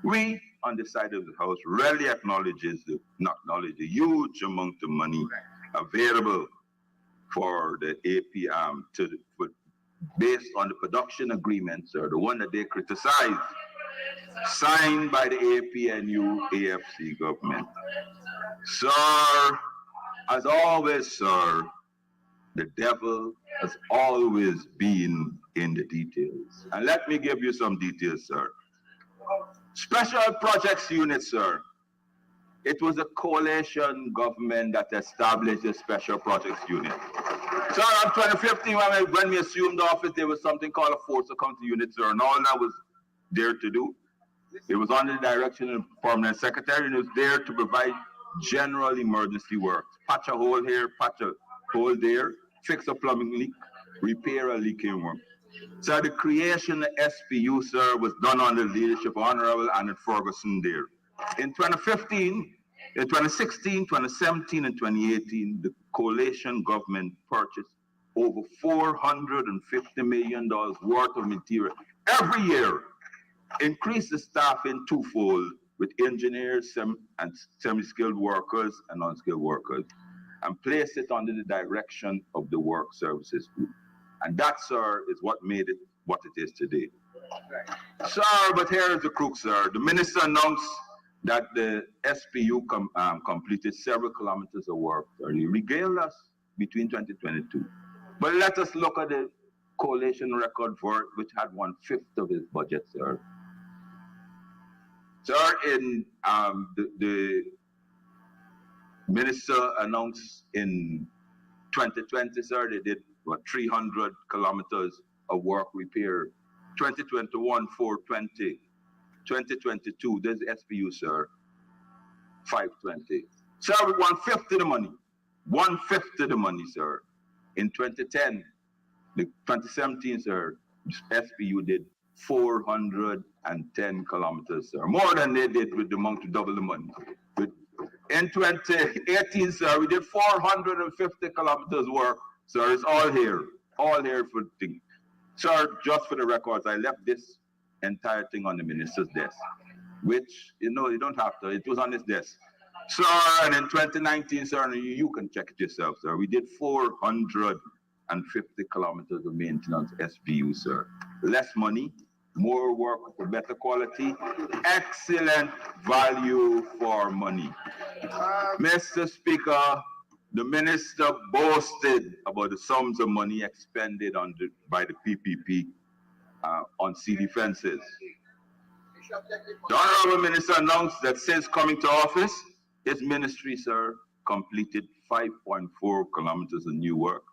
We, on the side of the House, rarely acknowledge the huge amount of money available for the APM based on the production agreements, or the one that they criticize. signed by the APNU AFC government. Sir, as always, sir, the devil has always been in the details. And let me give you some details, sir. Special Projects Unit, sir. It was a coalition government that established the Special Projects Unit. Sir, in 2015, when we assumed office, there was something called a Force Accounting Unit, sir, and all that was there to do. It was under the direction of the Permanent Secretary, and it was there to provide general emergency work. Patch a hole here, patch a hole there, fix a plumbing leak, repair a leaking room. So the creation of SPU, sir, was done under the leadership of Honorable Annette Ferguson there. In 2015, in 2016, 2017, and 2018, the coalition government purchased over $450 million worth of material every year, increased the staffing twofold with engineers and semi-skilled workers and unskilled workers, and placed it under the direction of the Work Services Group. And that, sir, is what made it what it is today. Sir, but here is the crook, sir. The minister announced that the SPU completed several kilometers of work. Sir. He regaled us between 2022. But let us look at the coalition record for it, which had 1/5 of his budget, sir. Sir, in the minister announced in 2020, sir, they did 300 kilometers of work repair. 2021, 420. 2022, there's SPU, sir, 520. Sir, 1/5 of the money. 1/5 of the money, sir. In 2010, 2017, sir, SPU did 410 kilometers, sir. More than they did with the amount to double the money. In 2018, sir, we did 450 kilometers work. Sir, it's all here for the thing. Sir, just for the records, I left this entire thing on the minister's desk, which, you know, you don't have to, it was on his desk. Sir, and in 2019, sir, you can check it yourself, sir, we did 450 kilometers of maintenance SPU, sir. Less money, more work for better quality, excellent value for money. Mr. Speaker, the minister boasted about the sums of money expended by the PPP on CD fences. The Honorable Minister announced that since coming to office, his ministry, sir, completed 5.4 kilometers of new work,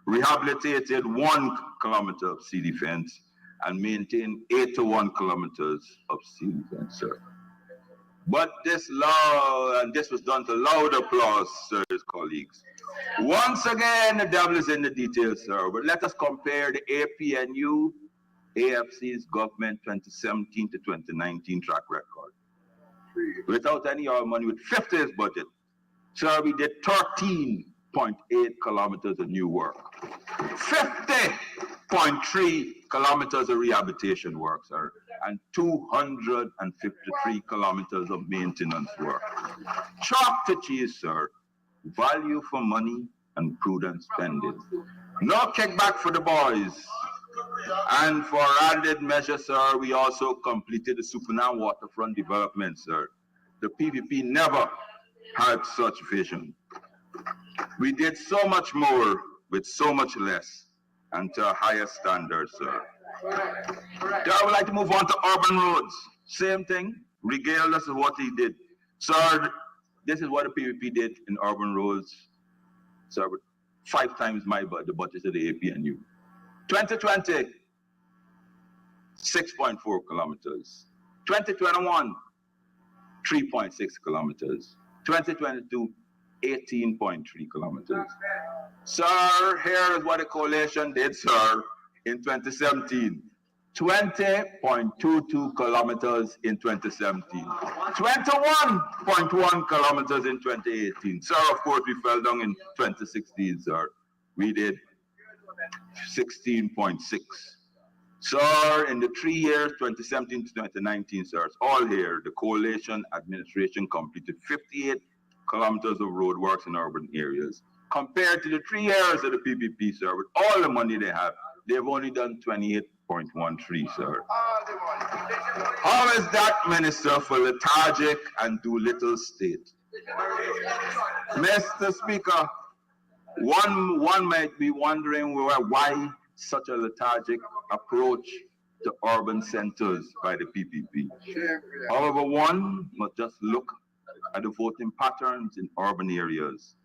rehabilitated 1 kilometer of CD fence, and maintained 81 kilometers of CD fence, sir. But this was done to loud applause, sir, his colleagues. Once again, the devil is in the details, sir. But let us compare the APNU, AFC's government 2017 to 2019 track record. Without any of our money, with 50th budget, sir, we did 13.8 kilometers of new work, 50.3 kilometers of rehabilitation work, sir, and 253 kilometers of maintenance work. Chalk to cheese, sir. Value for money and prudent spending. No kickback for the boys. And for added measure, sir, we also completed the Supernal waterfront development, sir. The PPP never had such vision. We did so much more with so much less and to a higher standard, sir. I would like to move on to urban roads. Same thing, regale us of what he did. Sir, this is what the PPP did in urban roads, sir, 5 times the budget of the APNU. 2020, 6.4 kilometers. 2021, 3.6 kilometers. 2022, 18.3 kilometers. Sir, here is what the coalition did, sir, in 2017. 20.22 kilometers in 2017. 21.1 kilometers in 2018. Sir, of course, we fell down in 2016, sir. We did 16.6. Sir, in the 3 years, 2017 to 2019, sir, it's all here. The coalition administration completed 58 kilometers of roadworks in urban areas. Compared to the 3 years of the PPP, sir, with all the money they have, they've only done 28 8.13, sir. How is that, Minister, for lethargic and do little state? Mr. Speaker, one might be wondering why such a lethargic approach to urban centers by the PPP. However, one must just look at the voting patterns in urban areas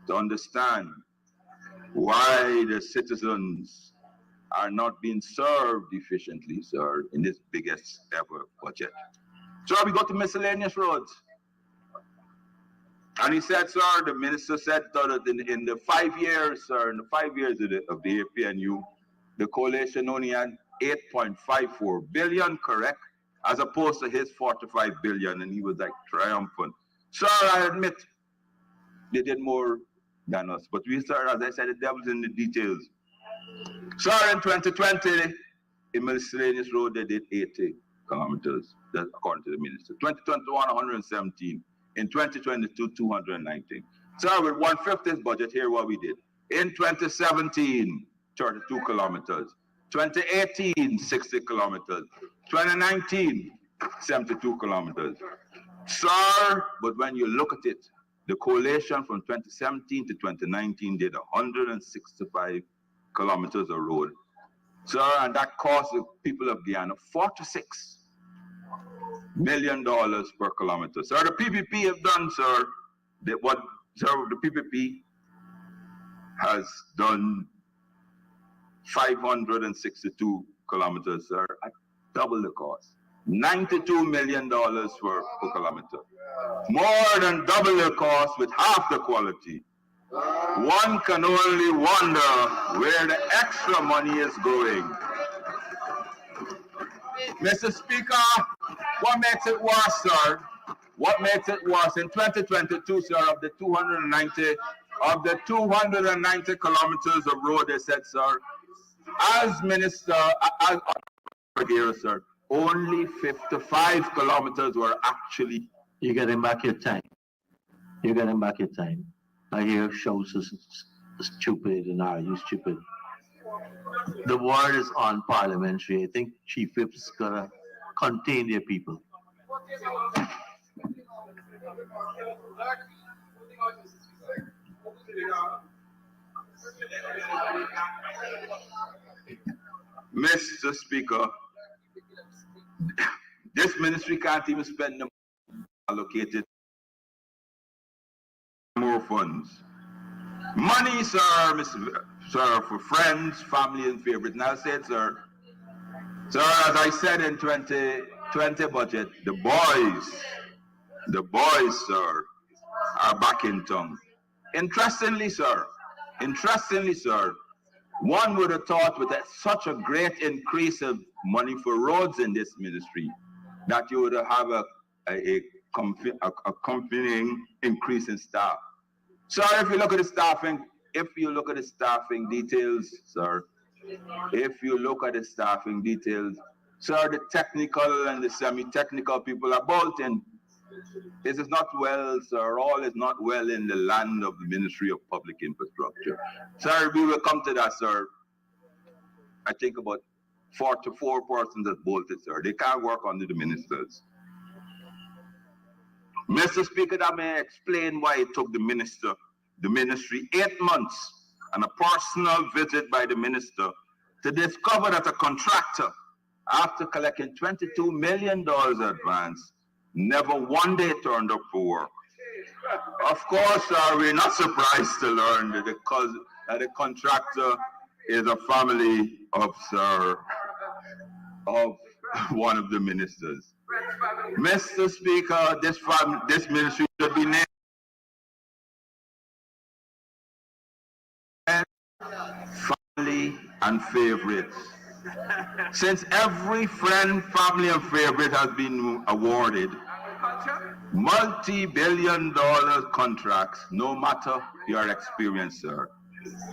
to understand why the citizens are not being served efficiently, sir, in this biggest ever budget. So we go to miscellaneous roads. And he said, sir, the minister said that in the 5 years, sir, in the 5 years of the APNU, the coalition only had 8.54 billion, correct? As opposed to his 45 billion, and he was like triumphant. Sir, I admit, they did more than us. But we, sir, as I said, the devil's in the details. Sir, in 2020, in miscellaneous road, they did 80 kilometers, that's according to the minister. 2021, 117. In 2022, 219. Sir, with 1/5 budget, here what we did. In 2017, 32 kilometers. 2018, 60 kilometers. 2019, 72 kilometers. Sir, but when you look at it, the coalition from 2017 to 2019 did 165 kilometers of road. Sir, and that cost the people of Guyana $46 million per kilometer. Sir, the PPP have done, sir, the PPP has done 562 kilometers, sir, at double the cost. $92 million per kilometer. More than double the cost with half the quality. One can only wonder where the extra money is going. Mr. Speaker, what makes it worse, sir? What makes it worse? In 2022, sir, of the 290 kilometers of road, they said, sir, as minister, here, sir, only 55 kilometers were actually. You're getting back your time. You're getting back your time. I hear shows us stupid and are you stupid? The word is on parliamentary. I think Chief Whip's gonna contain their people. Mr. Speaker, this ministry can't even spend the allocated more funds. Money, sir, sir, for friends, family, and favorites. Now, I said, sir, as I said in 2020 budget, the boys, sir, are back in town. Interestingly, sir, one would have thought with such a great increase of money for roads in this ministry that you would have a accompanying increase in staff. Sir, if you look at the staffing details, sir, sir, the technical and the semi-technical people are both in. This is not well, sir. All is not well in the land of the Ministry of Public Infrastructure. Sir, we will come to that, sir. I think about 44 persons that bolted, sir. They can't work under the ministers. Mr. Speaker, that may explain why it took the ministry 8 months and a personal visit by the minister to discover that a contractor, after collecting $22 million advance, never one day turned up for work. Of course, we're not surprised to learn that the contractor is a family of, sir, of one of the ministers. Mr. Speaker, this ministry should be named family and favorites. Since every friend, family, and favorite has been awarded multi-billion-dollar contracts, no matter your experience, sir.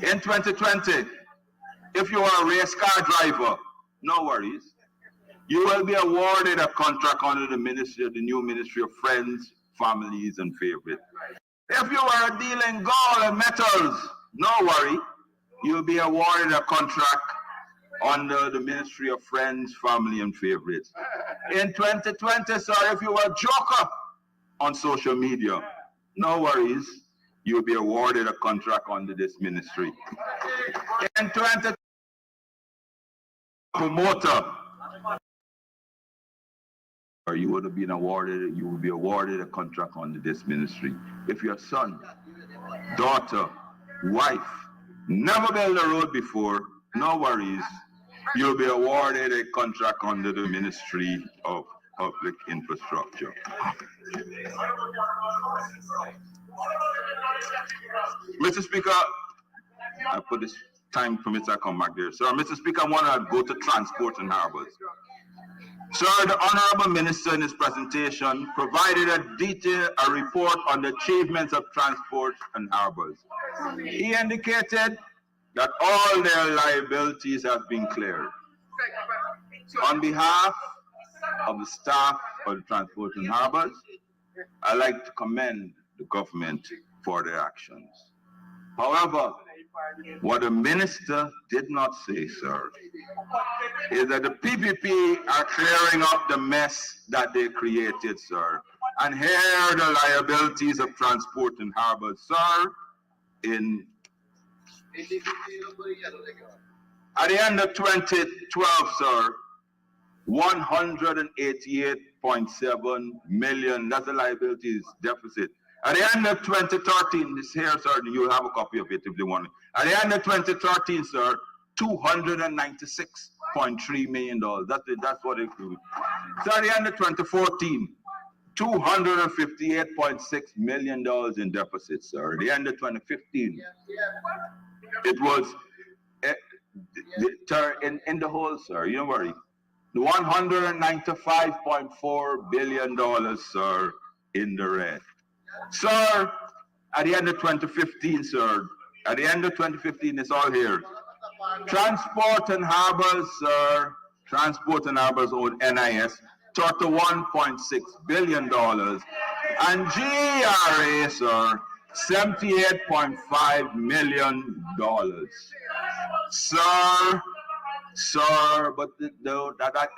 In 2020, if you are a race car driver, no worries. You will be awarded a contract under the new Ministry of Friends, Families, and Favorites. If you are a dealer in gold and metals, no worry. You'll be awarded a contract under the Ministry of Friends, Family, and Favorites. In 2020, sir, if you were a joker on social media, no worries, you'll be awarded a contract under this ministry. In 2020, promoter, or you would have been awarded, you will be awarded a contract under this ministry. If your son, daughter, wife, never built a road before, no worries, you'll be awarded a contract under the Ministry of Public Infrastructure. Mr. Speaker, I put this time permits, I come back there. Sir, Mr. Speaker, I want to go to transport and harbors. Sir, the Honorable Minister in his presentation provided a report on the achievements of transport and harbors. He indicated that all their liabilities have been cleared. On behalf of the staff of the Transport and Harbors, I'd like to commend the government for their actions. However, what the minister did not say, sir, is that the PPP are clearing up the mess that they created, sir. And here are the liabilities of Transport and Harbors, sir. At the end of 2012, sir, 188.7 million, that's the liabilities deficit. At the end of 2013, this here, sir, you'll have a copy of it if you want it. At the end of 2013, sir, $296.3 million. That's what it includes. So at the end of 2014, $258.6 million in deficit, sir. At the end of 2015, it was in the whole, sir, you don't worry, $195.4 billion, sir, in the red. Sir, at the end of 2015, sir, at the end of 2015, it's all here. Transport and Harbors, sir, Transport and Harbors own NIS, $31.6 billion. And GRA, sir, $78.5 million. Sir, but it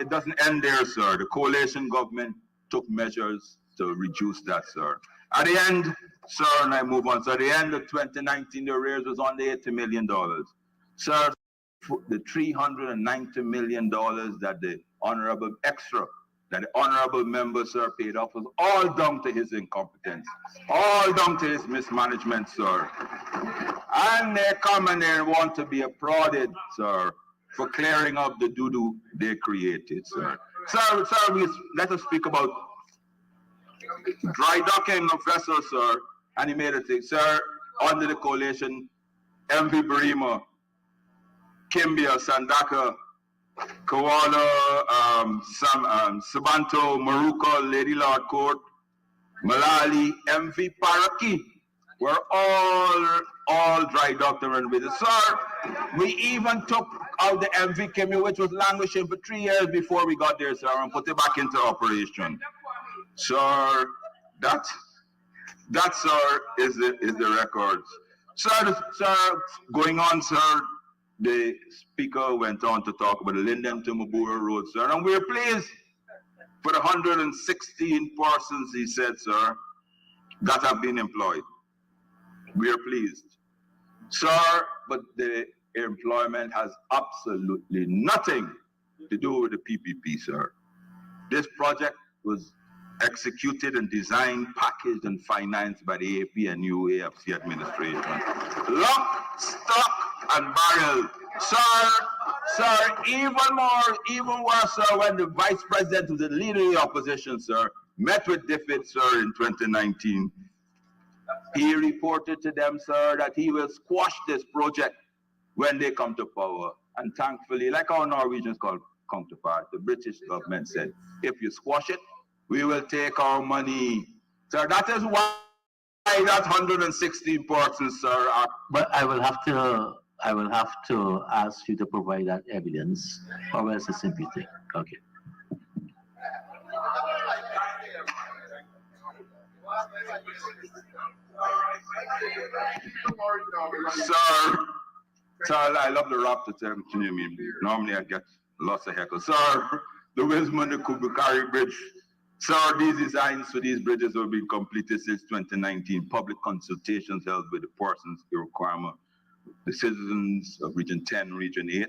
doesn't end there, sir. The coalition government took measures to reduce that, sir. At the end, sir, and I move on. So at the end of 2019, the arrears was only $80 million. Sir, the $390 million that the honorable member, sir, paid off was all down to his incompetence, all down to his mismanagement, sir. And they come and they want to be applauded, sir, for clearing up the doo-doo they created, sir. Sir, let us speak about dry docking of vessels, sir. And he made a thing, sir, under the coalition, MV Barima, Kimbia, Sandaka, Koala, Sabanto, Maruka, Lady Lord Court, Malali, MV Paraki were all dry docked and renovated. Sir, we even took out the MV Kimbia, which was languishing for 3 years before we got there, sir, and put it back into operation. Sir, that sir is the records. Sir, going on, sir, the speaker went on to talk about the Linden to Mabura Road, sir, and we're pleased for the 116 persons, he said, sir, that have been employed. We are pleased. Sir, but the employment has absolutely nothing to do with the PPP, sir. This project was executed and designed, packaged, and financed by the APNU AFC administration. Lock, stock, and barrel. Sir, even worse, sir, when the vice president, the leader of the opposition, sir, met with DFID, sir, in 2019, he reported to them, sir, that he will squash this project when they come to power. And thankfully, like our Norwegians called counterpart, the British government said, if you squash it, we will take our money. Sir, that is why that 116 persons, sir, are... But I will have to ask you to provide that evidence, or else it's imputing. Okay. Sir, I love the rap to continue me. Normally I get lots of heckles. Sir, the Wismond, the Kubukari Bridge. Sir, these designs for these bridges have been completed since 2019. Public consultations held with the persons requirement, the citizens of Region 10, Region 8,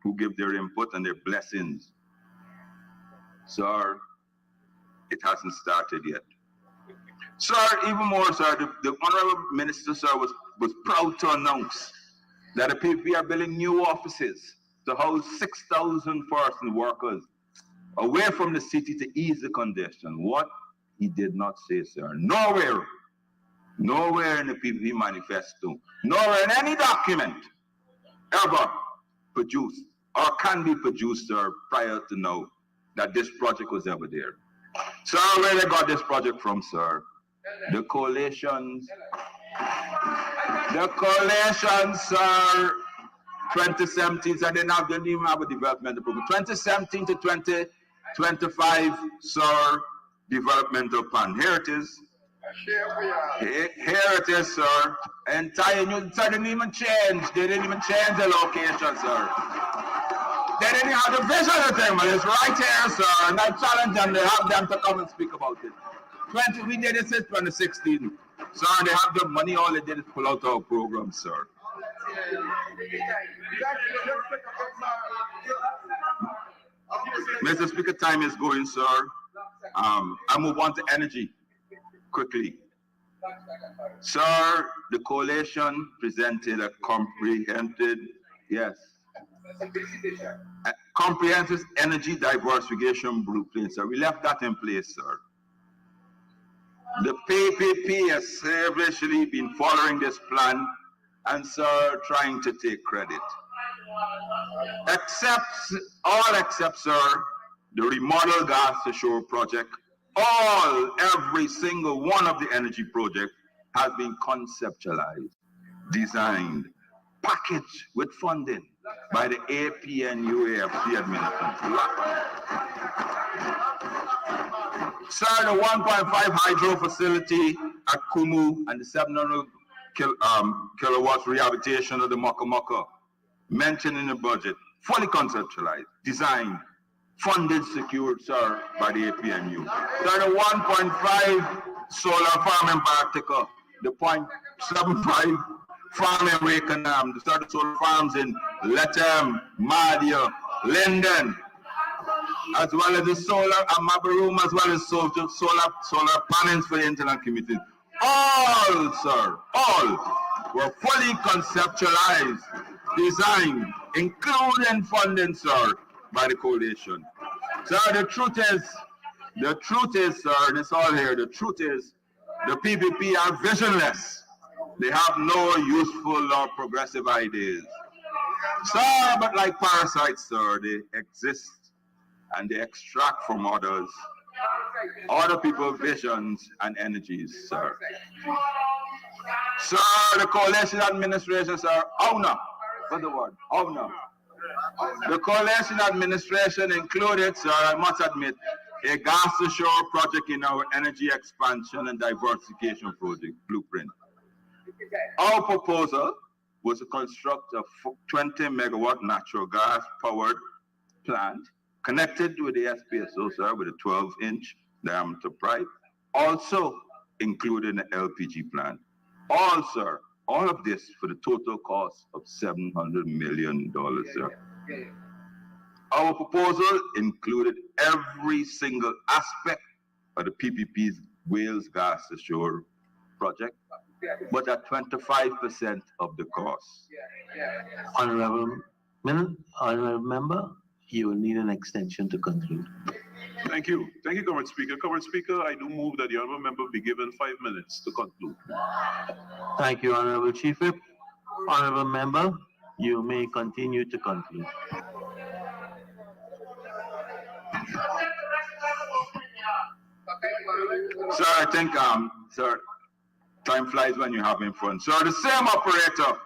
who give their input and their blessings. Sir, it hasn't started yet. Sir, even more, sir, the Honorable Minister, sir, was proud to announce that the PPP are building new offices to house 6,000 foreign workers away from the city to ease the congestion. What he did not say, sir. Nowhere in the PPP manifesto, nowhere in any document ever produced or can be produced, sir, prior to now, that this project was ever there. Sir, where they got this project from, sir? The coalitions, sir, 2017, so they didn't even have a developmental program. 2017 to 2025, sir, developmental plan. Here it is. Here it is, sir. Entire new, sir, didn't even change. They didn't even change the location, sir. They didn't have the vision of the thing, but it's right here, sir. And I challenge them, they have them to come and speak about it. We did it since 2016. Sir, they have the money, all they did is pull out our program, sir. Mr. Speaker, time is going, sir. I move on to energy quickly. Sir, the coalition presented a comprehensive energy diversification blueprint, sir. We left that in place, sir. The PPP has seriously been following this plan and, sir, trying to take credit. Except, sir, the remodel gas to shore project, every single one of the energy projects has been conceptualized, designed, packaged with funding by the APNUAFC administration. Sir, the 1.5 hydro facility at Kumu and the 700 kilowatts rehabilitation of the Mokomoko, mentioned in the budget, fully conceptualized, designed, funded, secured, sir, by the APNU. Sir, the 1.5 solar farm in Bartica, the 0.75 farm in Wakenham, the started solar farms in Lethem, Madia, Linden, as well as the solar at Mabaroom, as well as solar panels for the internet community. All, sir, all were fully conceptualized, designed, including funding, sir, by the coalition. Sir, the truth is, sir, and it's all here, the truth is, the PPP are visionless. They have no useful or progressive ideas. Sir, but like parasites, sir, they exist and they extract from others, other people's visions and energies, sir. Sir, the coalition administration, sir, owner, what's the word? Owner. The coalition administration included, sir, I must admit, a gas to shore project in our energy expansion and diversification project blueprint. Our proposal was to construct a 20 megawatt natural gas powered plant connected with the SPSO, sir, with a 12-inch diameter pipe, also including an LPG plant. All, sir, all of this for the total cost of $700 million, sir. Our proposal included every single aspect of the PPP's Wales Gas to Shore project, but at 25% of the cost. Honorable member, you will need an extension to conclude. Thank you. Thank you, Comrade Speaker. Comrade Speaker, I do move that the honorable member be given 5 minutes to conclude. Thank you, Honorable Chief Whip. Honorable member, you may continue to conclude. Sir, I think, sir, time flies when you're having fun. Sir, the same operator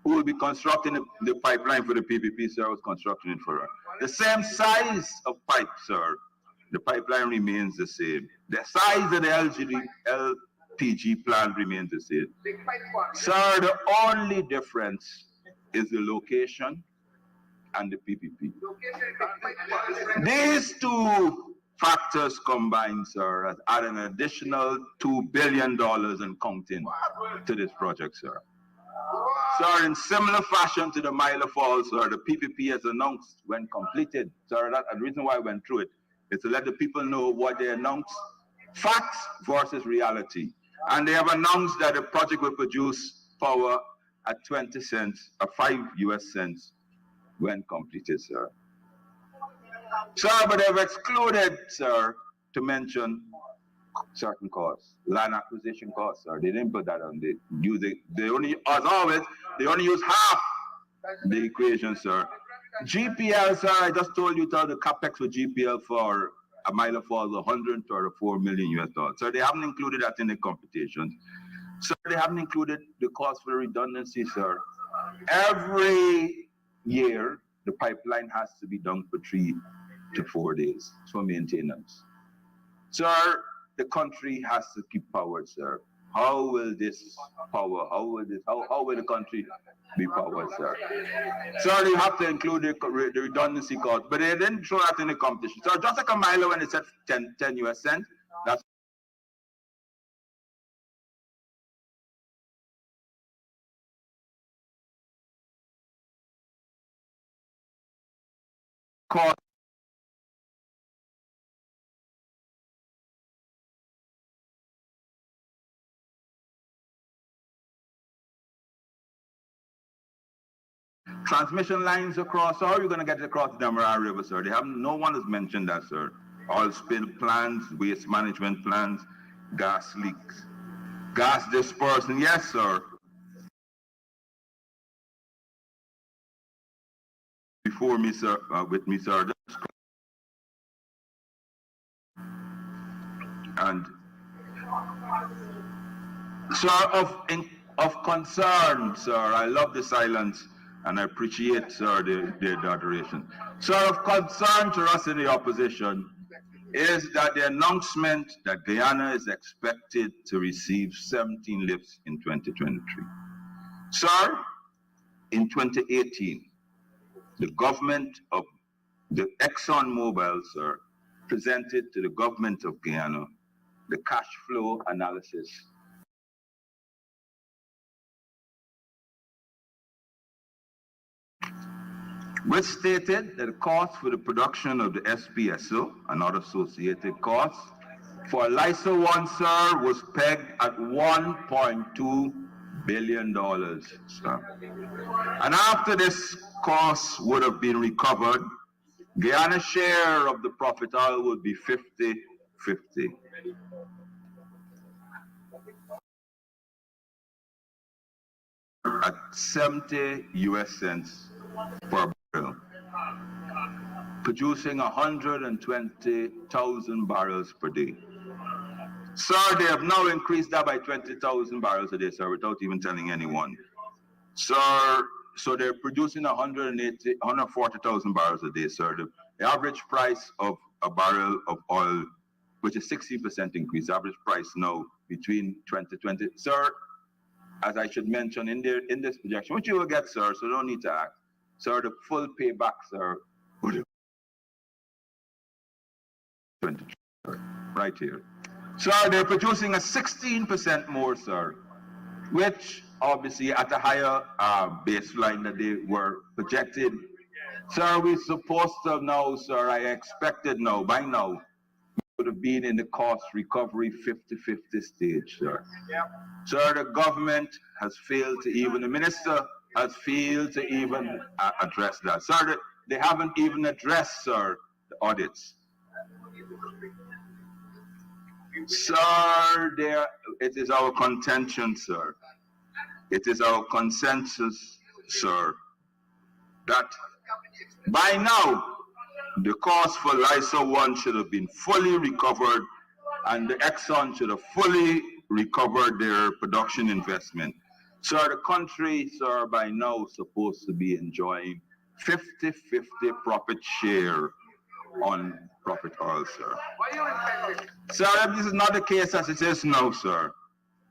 who will be constructing the pipeline for the PPP, sir, was constructing it for us. The same size of pipe, sir. The pipeline remains the same. The size of the LPG plant remains the same. Sir, the only difference is the location and the PPP. These two factors combined, sir, has added an additional $2 billion and counting to this project, sir. Sir, in similar fashion to the Myla Falls, sir, the PPP has announced when completed, sir, that the reason why I went through it is to let the people know what they announced, facts versus reality. And they have announced that the project will produce power at 20 cents, or 5 US cents when completed, sir. Sir, but they've excluded, sir, to mention certain costs, land acquisition costs, sir. They didn't put that on the music. They only, as always, they only use half the equation, sir. GPL, sir, I just told you the capex for GPL for a Myla Falls, 134 million US dollars. So they haven't included that in the computations. Sir, they haven't included the cost for redundancy, sir. Every year, the pipeline has to be done for 3 to 4 days for maintenance. Sir, the country has to keep powered, sir. How will this power, how will the country be powered, sir? Sir, you have to include the redundancy cost, but they didn't show that in the competition. So just like a Myla when it said 10 US cents, that's cost. Transmission lines across, how are you going to get it across the Demerara River, sir? They haven't, no one has mentioned that, sir. Oil spill plans, waste management plans, gas leaks, gas dispersal, yes, sir. Before me, sir, with me, sir. And, sir, of concern, sir, I love the silence. And I appreciate, sir, the adoration. So of concern to us in the opposition is that the announcement that Guyana is expected to receive 17 lifts in 2023. Sir, in 2018, the government of the ExxonMobil, sir, presented to the government of Guyana the cash flow analysis which stated that the cost for the production of the SPSO and other associated costs for LISA 1, sir, was pegged at $1.2 billion, sir. And after this cost would have been recovered, Guyana's share of the profit oil would be 50-50. At 70 US cents per barrel, producing 120,000 barrels per day. Sir, they have now increased that by 20,000 barrels a day, sir, without even telling anyone. Sir, so they're producing 140,000 barrels a day, sir. The average price of a barrel of oil, which is 60% increase, average price now between 2020. Sir, as I should mention in this projection, which you will get, sir, so don't need to act. Sir, the full payback, sir, right here. Sir, they're producing a 16% more, sir, which obviously at a higher baseline that they were projected. Sir, we're supposed to now, sir, I expected now, by now, would have been in the cost recovery 50-50 stage, sir. Yep. Sir, the government has failed to even, the minister has failed to even address that. Sir, they haven't even addressed, sir, the audits. Sir, it is our contention, sir. It is our consensus, sir, that by now, the cost for LISA 1 should have been fully recovered and the Exxon should have fully recovered their production investment. Sir, the country, sir, by now supposed to be enjoying 50-50 profit share on profit oil, sir. Sir, if this is not the case as it is now, sir,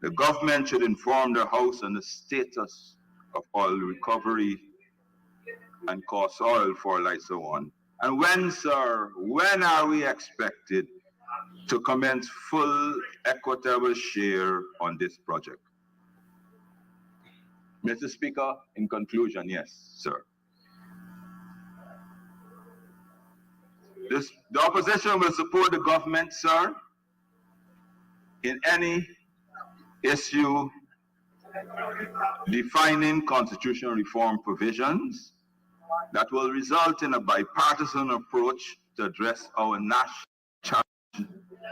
the government should inform the House on the status of oil recovery and cost oil for LISA 1? And when, sir, when are we expected to commence full equitable share on this project? Mr. Speaker, in conclusion, yes, sir. The opposition will support the government, sir, in any issue defining constitutional reform provisions that will result in a bipartisan approach to address our national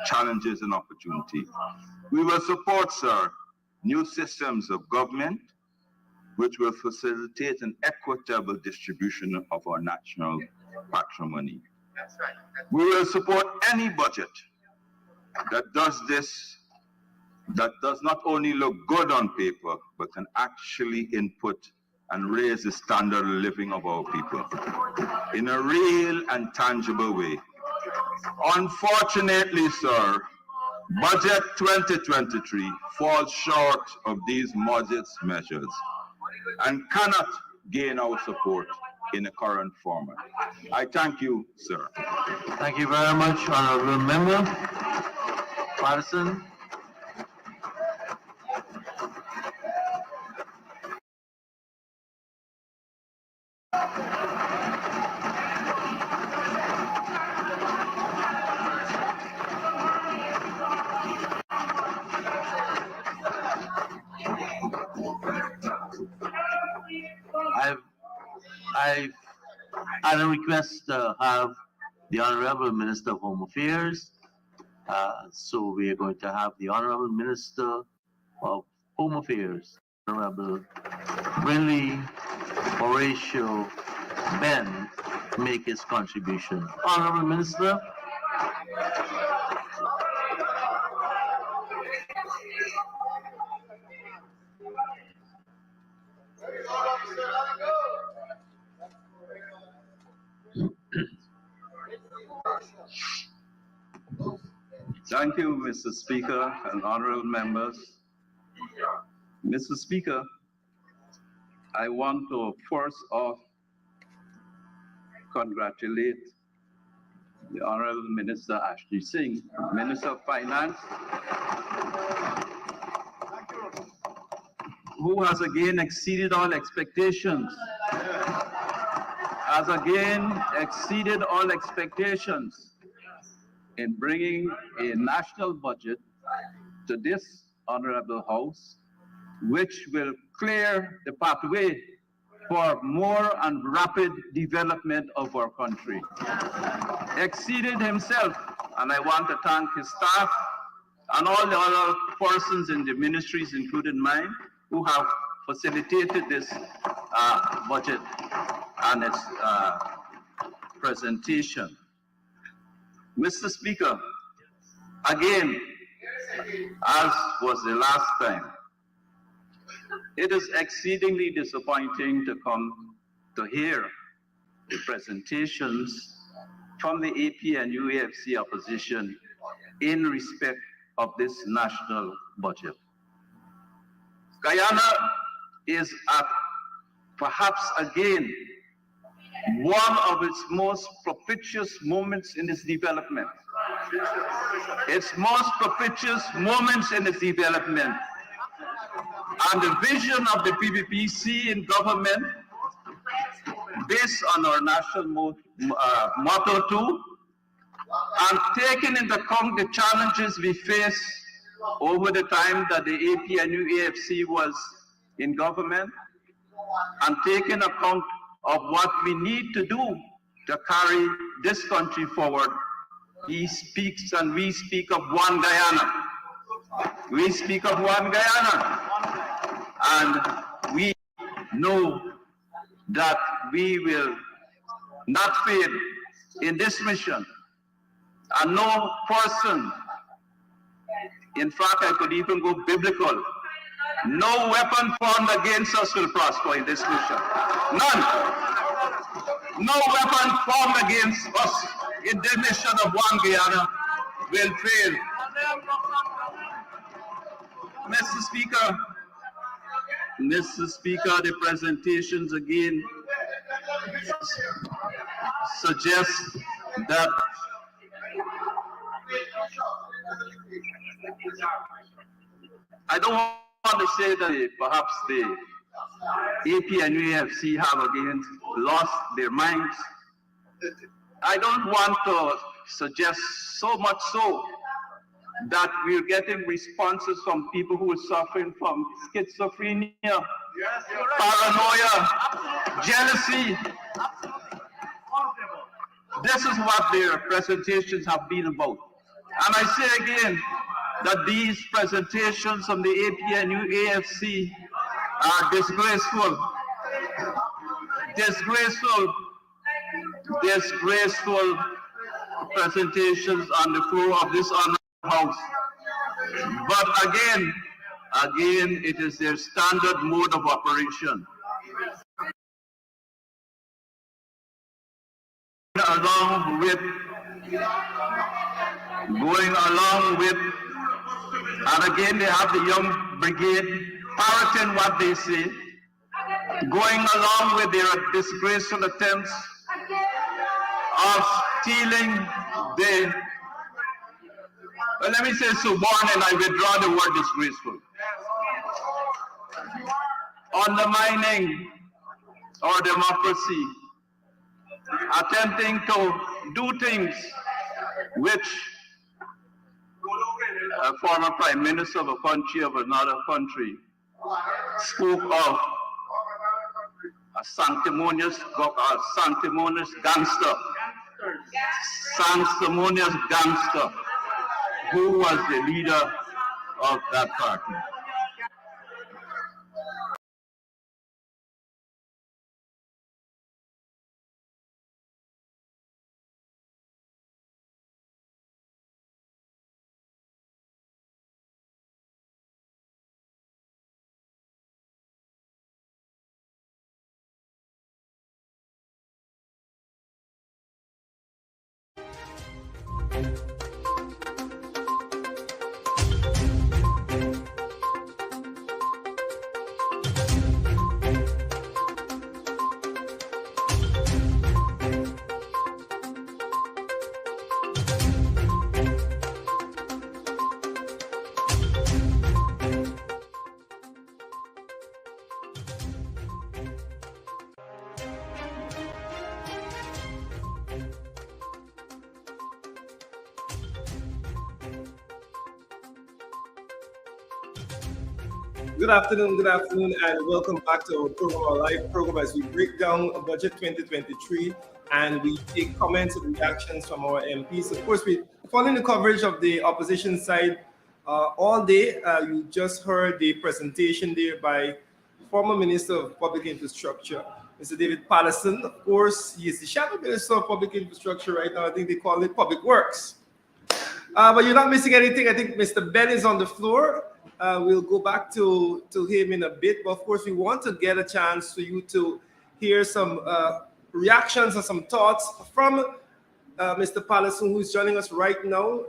challenges and opportunities. We will support, sir, new systems of government which will facilitate an equitable distribution of our national patrimony. We will support any budget that does this, that does not only look good on paper, but can actually input and raise the standard of living of our people in a real and tangible way. Unfortunately, sir, Budget 2023 falls short of these modest measures and cannot gain our support in the current format. I thank you, sir. Thank you very much, Honorable Member Patterson. I've had a request to have the Honorable Minister of Home Affairs. So we are going to have the Honorable Minister of Home Affairs, Honorable Brinley Horatio Ben, make his contribution. Honorable Minister. Thank you, Mr. Speaker and honorable members. Mr. Speaker, I want to first off congratulate the Honorable Minister Ashley Singh, Minister of Finance, who has again exceeded all expectations, in bringing a national budget to this honorable house, which will clear the pathway for more and rapid development of our country. Exceeded himself, and I want to thank his staff and all the other persons in the ministries, including mine, who have facilitated this budget and its presentation. Mr. Speaker, again, as was the last time, it is exceedingly disappointing to come to hear the presentations from the AP and UAFC opposition in respect of this national budget. Guyana is at perhaps again one of its most propitious moments in its development. Its most propitious moments in its development. And the vision of the PPPC in government, based on our national motto too, and taking into account the challenges we face over the time that the AP and UAFC was in government, and taking account of what we need to do to carry this country forward. He speaks and we speak of one Guyana. We speak of one Guyana. And we know that we will not fail in this mission. And no person, in fact, I could even go biblical, no weapon formed against us will prosper in this mission. None. No weapon formed against us in the mission of one Guyana will fail. Mr. Speaker, the presentations again suggest that I don't want to say that perhaps the AP and UAFC have again lost their minds. I don't want to suggest so much so that we're getting responses from people who are suffering from schizophrenia, paranoia, jealousy. This is what their presentations have been about. And I say again that these presentations from the AP and UAFC are disgraceful. Disgraceful presentations on the floor of this honorable house. But again, it is their standard mode of operation. Going along with, and again they have the young brigade parroting what they say, going along with their disgraceful attempts of stealing the, well, let me say suborn, I withdraw the word disgraceful, undermining our democracy, attempting to do things which a former prime minister of a country, of another country, spoke of a sanctimonious gangster, who was the leader of that party. Good afternoon, and welcome back to our program, our live program, as we break down Budget 2023 and we take comments and reactions from our MPs. Of course, we're following the coverage of the opposition side all day. You just heard the presentation there by former Minister of Public Infrastructure, Mr. David Paterson. Of course, he is the Shadow Minister of Public Infrastructure right now. I think they call it Public Works. But you're not missing anything. I think Mr. Ben is on the floor. We'll go back to him in a bit. But of course, we want to get a chance for you to hear some reactions or some thoughts from Mr. Paterson, who's joining us right now.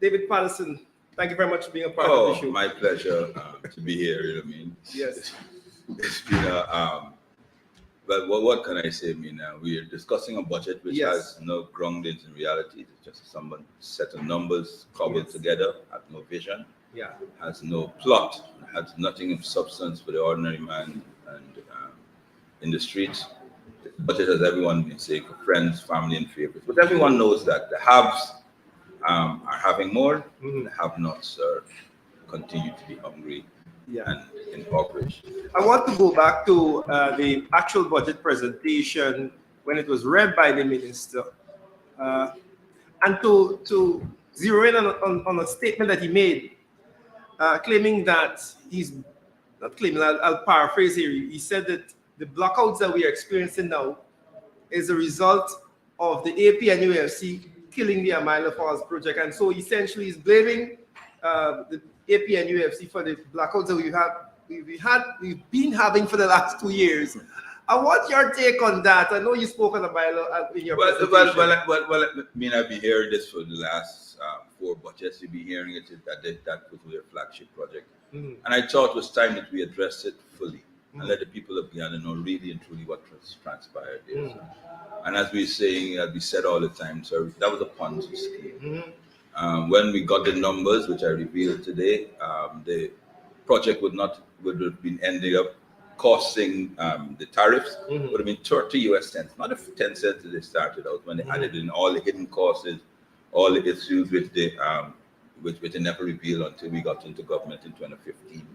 David Paterson, thank you very much for being a part of the show. My pleasure to be here. You know what I mean? Yes. It's been a, well, what can I say? I mean, we are discussing a budget which has no groundings in reality. It's just some set of numbers cobbled together, has no vision, has no plot, has nothing of substance for the ordinary man and in the streets. The budget, as everyone been saying, for friends, family, and favorites. But everyone knows that the haves are having more, the have-nots continue to be hungry and impoverished. I want to go back to the actual budget presentation when it was read by the minister, and to zero in on a statement that he made, claiming that he's not claiming. I'll paraphrase here. He said that the blackouts that we are experiencing now is a result of the AP and UFC killing the Amaila Falls project, and so essentially he's blaming the AP and UFC for the blackouts that we've been having for the last 2 years. I want your take on that. I know you spoke on the Amaila in your presentation. Well, I mean, I've been hearing this for the last 4 budgets. You've been hearing it that was their flagship project, and I thought it was time that we addressed it fully. and let the people of Guyana know really and truly what transpired there. Sir. And as we said all the time, sir, that was a Ponzi scheme. When we got the numbers, which I revealed today, the project would have been ending up costing the tariffs would have been 30 US cents, not the 10 cents that they started out when they added in all the hidden costs, all the issues which they never revealed until we got into government in 2015.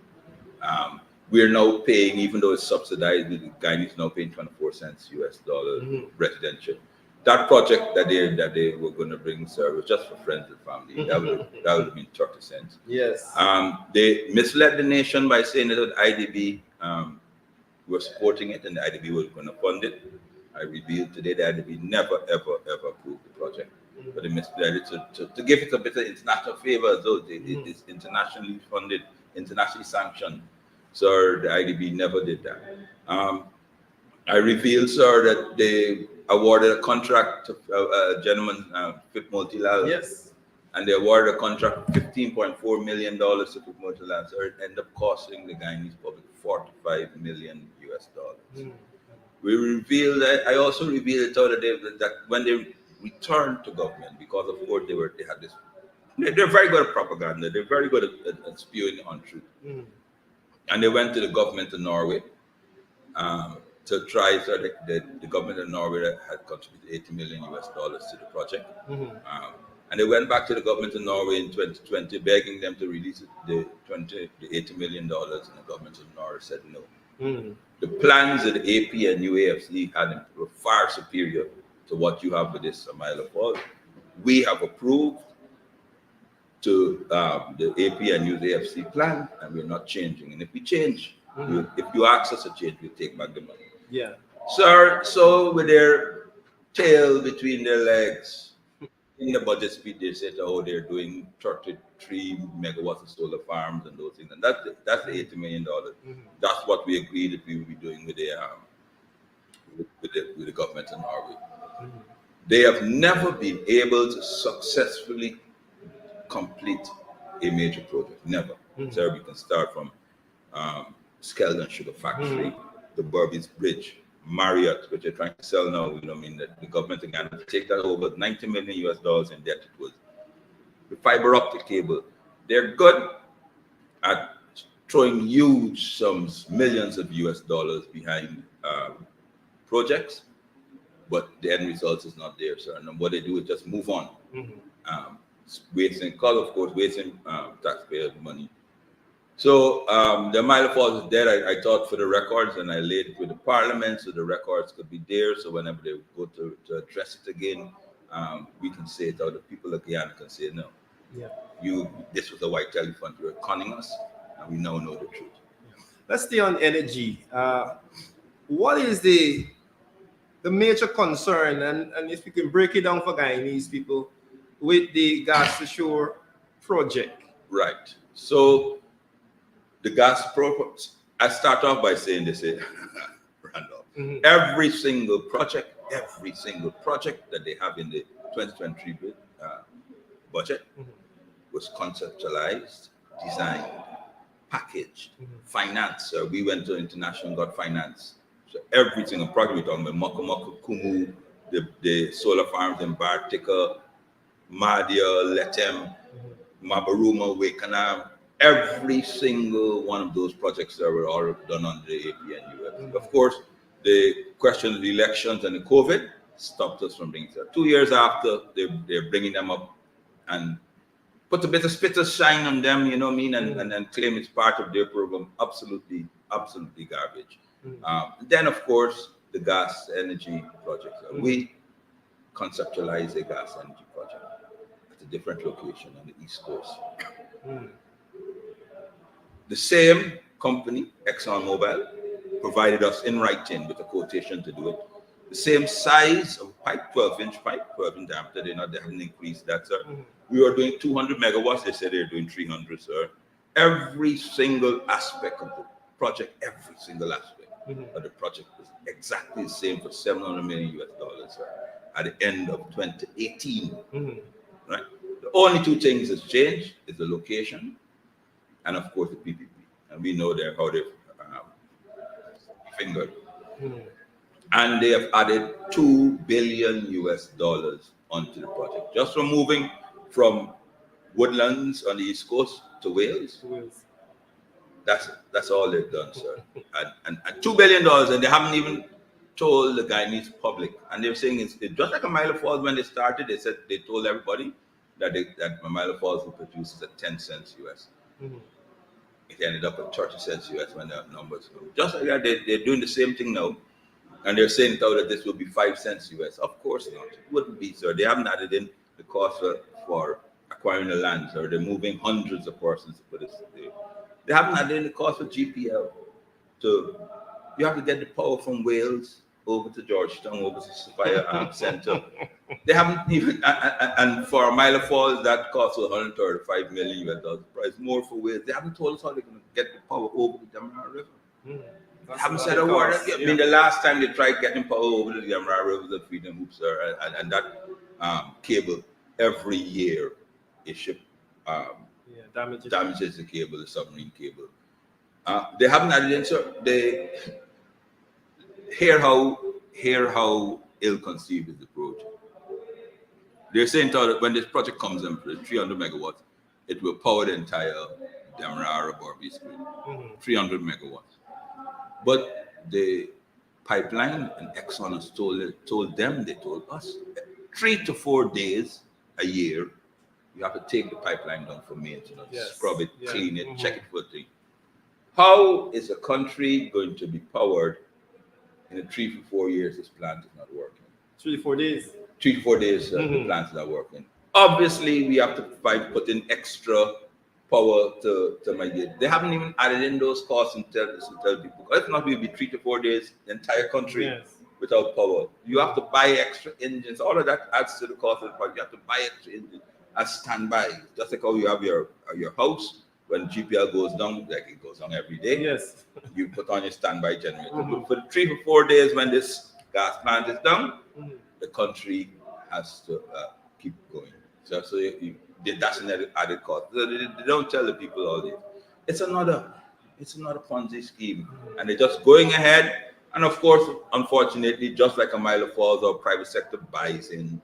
We're now paying, even though it's subsidized, the Guyanese now paying 24 cents US dollar residential. That project that they were going to bring service just for friends and family, that would have been 30 cents. Yes. They misled the nation by saying that the IDB were supporting it and the IDB was going to fund it. I revealed today that the IDB never, ever, ever approved the project. But they misled it to give it a bit of international favor, as though it's internationally funded, internationally sanctioned. So the IDB never did that. I revealed, sir, that they awarded a contract to a gentleman, Phip Multilal. Yes. And they awarded a contract of $15.4 million to Phip Multilal. So it ended up costing the Guyanese public $45 million US. We revealed that. I also revealed that when they returned to government, because of course they had this. They're very good at propaganda. They're very good at spewing untruth. And they went to the government of Norway to try. So the government of Norway had contributed $80 million US to the project. And they went back to the government of Norway in 2020, begging them to release the $80 million, and the government of Norway said no. The plans that the AP and UAFC had were far superior to what you have with this Isle Falls. We have approved to the AP and UAFC plan, and we're not changing. And if we change, if you ask us to change, we'll take back the money. Yeah. Sir, so with their tail between their legs, in the budget speech, they said, oh, they're doing 33 megawatts of solar farms and those things. And that's the $80 million. That's what we agreed that we would be doing with the government of Norway. They have never been able to successfully complete a major project. Never. So we can start from Skeldon Sugar Factory, the Burbage Bridge, Marriott, which they're trying to sell now. You know, I mean, that the government again to take that over $90 million US in debt. It was the fiber optic cable. They're good at throwing huge sums, millions of US dollars behind projects, but the end result is not there, sir. And what they do is just move on, wasting taxpayer money. So the Isle Falls is dead. I thought for the records, and I laid it with the parliament so the records could be there. So whenever they go to address it again, we can say it, or the people of Guyana can say, no, this was a white elephant. You were conning us, and we now know the truth. Let's stay on energy. What is the major concern, and if you can break it down for Guyanese people, with the gas to shore project? Right. So the gas project, I start off by saying this, Randolph. Every single project that they have in the 2023 budget was conceptualized, designed, packaged, financed. So we went to international and got finance. So every single project we're talking about, Mokomoko, Kumu, the solar farms in Bartica, Madia, Letem, Mabaruma, Wakenham, every single one of those projects that were all done under the AP and UF. Of course, the question of the elections and the COVID stopped us from bringing that. 2 years after, they're bringing them up and put a bit of spit of shine on them, you know what I mean, and claim it's part of their program. Absolutely garbage. Then, of course, the gas energy project. We conceptualized a gas energy project at a different location on the East Coast. The same company, ExxonMobil, provided us in writing with a quotation to do it. The same size of pipe, 12-inch pipe, 12-inch diameter. They haven't increased that, sir. We were doing 200 megawatts. They said they're doing 300, sir. Every single aspect of the project, every single aspect of the project was exactly the same for $700 million US, sir, at the end of 2018. Right? The only two things that's changed is the location and, of course, the PPP. And we know how they've fingered. And they have added $2 billion onto the project, just from moving from Woodlands on the East Coast to Wales. That's all they've done, sir. And $2 billion, and they haven't even told the Guyanese public. And they're saying it's just like Milo Falls when they started. They told everybody that Milo Falls would produce at 10 cents US. It ended up at 30 cents US when the numbers go. Just like that, they're doing the same thing now. And they're saying now that this will be 5 cents US. Of course not. It wouldn't be, sir. They haven't added in the cost for acquiring the lands, or they're moving hundreds of persons to put this. They haven't added in the cost for GPL. So you have to get the power from Wales over to Georgetown, over to Sophia Center. They haven't even, and for Milo Falls, that cost was $135 million US. Price more for Wales. They haven't told us how they're going to get the power over the Demerara River. They haven't said a word. I mean, the last time they tried getting power over the Demerara River was the Freedom Hoops, and that cable every year is shipped. Damages the cable, the submarine cable. They haven't added in, so they hear how ill-conceived is the project. They're saying that when this project comes in for 300 megawatts, it will power the entire Demerara Berbice grid, 300 megawatts. But the pipeline and Exxon has told us 3 to 4 days a year. You have to take the pipeline down for maintenance, scrub it, clean it, check it for things. How is a country going to be powered in 3 to 4 years? This plant is not working. 3 to 4 days. 3 to 4 days, the plant is not working. Obviously, we have to put in extra power to make it. They haven't even added in those costs and tell people. If not, we'll be 3 to 4 days, the entire country without power. You have to buy extra engines. All of that adds to the cost of the project. You have to buy extra engines as standby. Just like how you have your house, when GPL goes down, like it goes down every day. Yes. You put on your standby generator. But for the 3 to 4 days when this gas plant is down, the country has to keep going. So that's an added cost. They don't tell the people all this. It's another Ponzi scheme, and they're just going ahead. And of course, unfortunately, just like a Milo Falls, our private sector buys in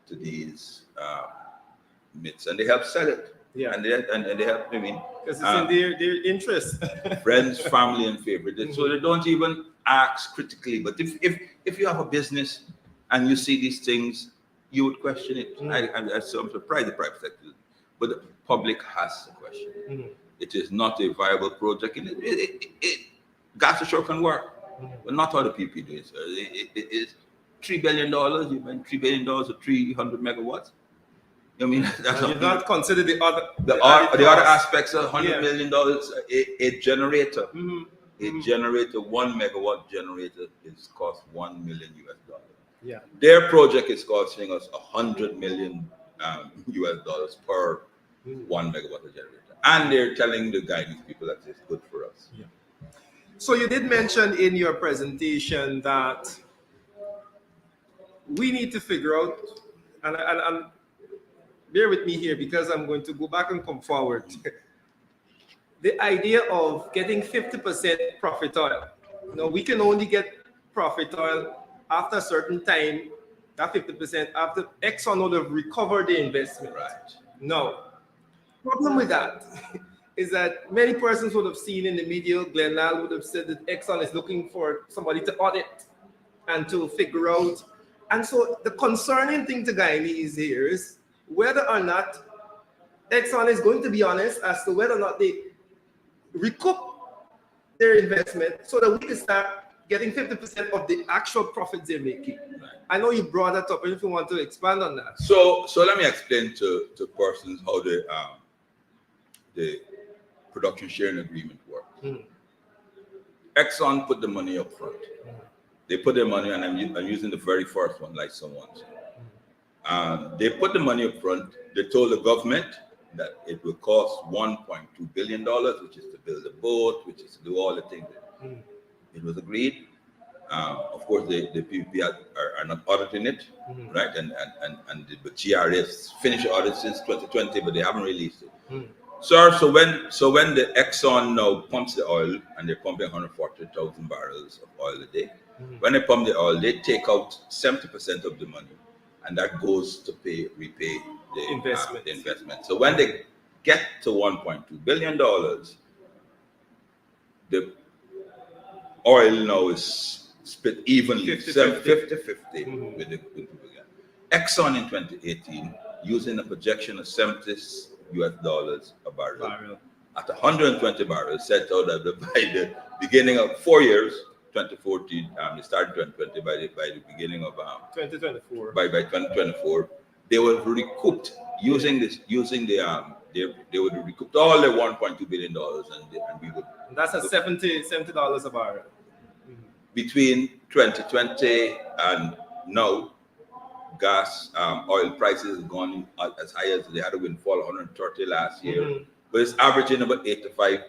to these myths, and they help sell it. Yeah, and they help. I mean, because it's in their interest. Friends, family, and favorite. So they don't even ask critically. But if you have a business and you see these things, you would question it. I'm surprised the private sector, but the public has to question. It is not a viable project. Gas sure can work, but not other people do it. So it is $3 billion. You spend $3 billion for 300 megawatts. I mean, that's you not consider the other aspects of $100 million. A generator, a generator, 1 megawatt generator is cost $1 million US. Yeah, their project is costing us $100 million US per 1 megawatt of generator, and they're telling the Guyanese people that it's good for us. Yeah. So you did mention in your presentation that we need to figure out, and bear with me here because I'm going to go back and come forward. The idea of getting 50% profit oil. No, we can only get profit oil after a certain time, that 50%, after Exxon would have recovered the investment. Right. No. Problem with that is that many persons would have seen in the media, Glenn Lal would have said that Exxon is looking for somebody to audit and to figure out. And so the concerning thing to Guyanese here is whether or not Exxon is going to be honest as to whether or not they recoup their investment so that we can start getting 50% of the actual profits they're making. Right. I know you brought that up, and if you want to expand on that. So let me explain to persons how the production sharing agreement works. Exxon put the money up front. They put their money, and I'm using the very first one, like someone said. They put the money up front. They told the government that it will cost $1.2 billion, which is to build a boat, which is to do all the things. It was agreed. Of course, the PPP are not auditing it, right? And the GRS finished audit since 2020, but they haven't released it. Sir, so when the Exxon now pumps the oil and they're pumping 140,000 barrels of oil a day, when they pump the oil, they take out 70% of the money, and that goes to repay the investment. So when they get to $1.2 billion, the oil now is split evenly, 50-50 with the people. Exxon in 2018, using a projection of $70 a barrel. At 120 barrels, set out that by the beginning of 4 years, 2014, they started 2020, by the beginning of 2024. By 2024, they were recouped using the they would recoup all the $1.2 billion, and we would. And that's at $70 a barrel. Between 2020 and now, gas, oil prices have gone as high as they had a windfall 130 last year, but it's averaging about $85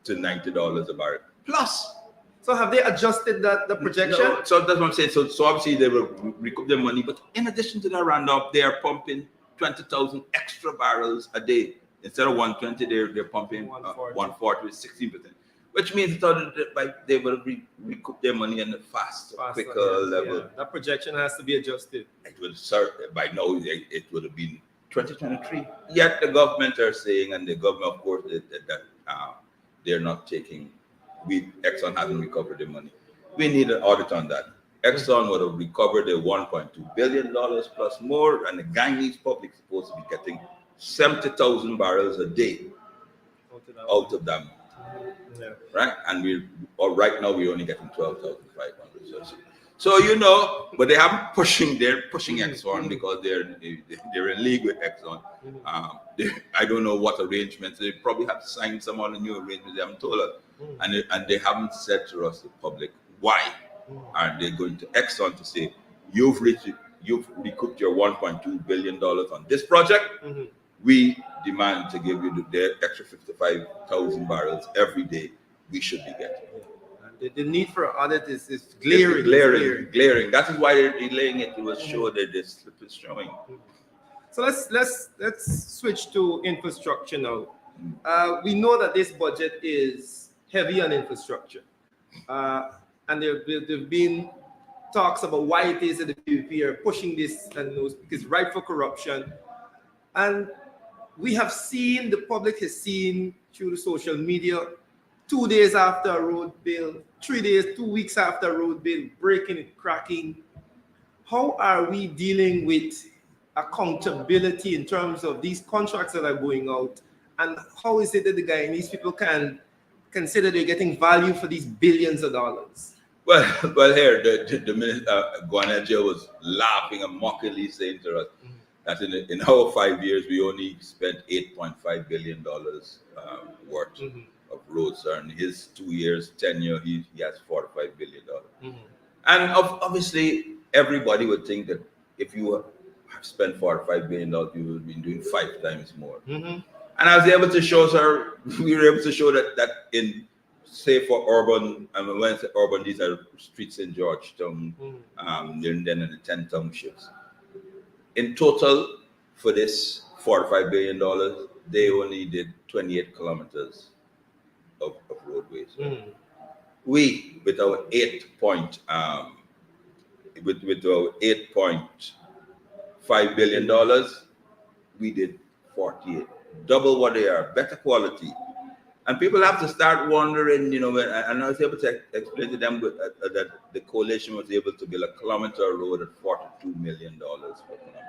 to $90 a barrel plus. So have they adjusted the projection? No, so that's what I'm saying. So obviously they will recoup their money, but in addition to that roundup, they are pumping 20,000 extra barrels a day. Instead of 120, they're pumping 140 with 16%, which means that they will recoup their money in a faster, quicker level. Yeah. That projection has to be adjusted. It will by now it would have been 2023. Yet the government are saying, and the government, of course, that they're not taking. Exxon hasn't recovered the money. We need an audit on that. Exxon would have recovered the $1.2 billion plus more, and the Guyanese public is supposed to be getting 70,000 barrels a day out of them. Yeah. Right? And right now we're only getting 12,500. So but they're pushing Exxon because they're in league with Exxon. I don't know what arrangements. They probably have to sign some other new arrangements. They haven't told us. And they haven't said to us, the public, why are they going to Exxon to say, you've recouped your $1.2 billion on this project. We demand to give you the extra 55,000 barrels every day we should be getting. The need for audit is glaring. Glaring. That is why they're delaying it. It will show that the slip is showing. So let's switch to infrastructure now. We know that this budget is heavy on infrastructure, and there've been talks about why it is that the PPP are pushing this and those because ripe for corruption, and we have seen, the public has seen through the social media, 2 days after a road bill, 2 weeks after a road bill, breaking and cracking. How are we dealing with accountability in terms of these contracts that are going out? And how is it that the Guyanese people can consider they're getting value for these billions of dollars? Well, here, the Minister, Gwaneja was laughing and mockingly saying to us that in our 5 years, we only spent $8.5 billion worth of roads. And in his 2 years, tenure, he has $45 billion. And obviously, everybody would think that if you have spent $45 billion, you would have been doing 5 times more. And I was able to show we were able to show that in, say, for urban, and when I say urban, these are streets in Georgetown, then in the 10 townships. In total, for this $45 billion, they only did 28 kilometers of roadways. We, with our $8.5 billion, we did 48. Double what they are, better quality. And people have to start wondering, and I was able to explain to them that the coalition was able to build a kilometer road at $42 million per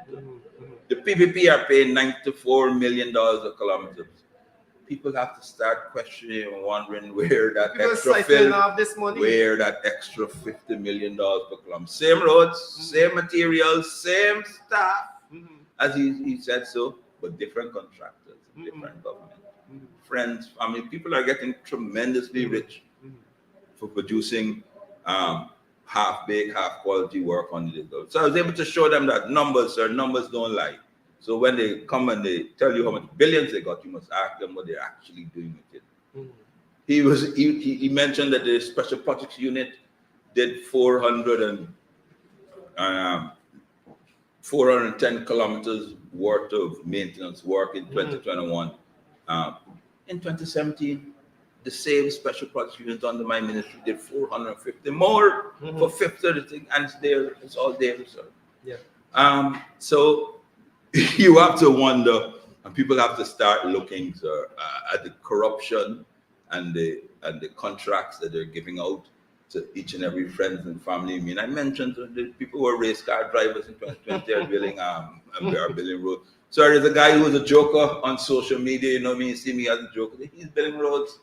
kilometer. The PPP are paying $94 million a kilometer. People have to start questioning and wondering where that where that extra $50 million per kilometer. Same roads, same materials, same staff, as he said so, but different contractors. Different government, friends, family. People are getting tremendously rich for producing half-baked, half-quality work on the go. So I was able to show them that numbers don't lie. So when they come and they tell you how much billions they got, you must ask them what they're actually doing with it. He mentioned that the Special Projects Unit did 410 kilometers worth of maintenance work in 2021. In 2017, the same special project unit under my ministry did 450 more for fifth of the thing, and it's there, it's all there. So, so you have to wonder, and people have to start looking at the corruption and the contracts that they're giving out to each and every friends and family. I mean, I mentioned the people who are race car drivers in 2020 are building are building roads. So there's a guy who's a joker on social media, you know what I mean? See me as a joker. He's building roads.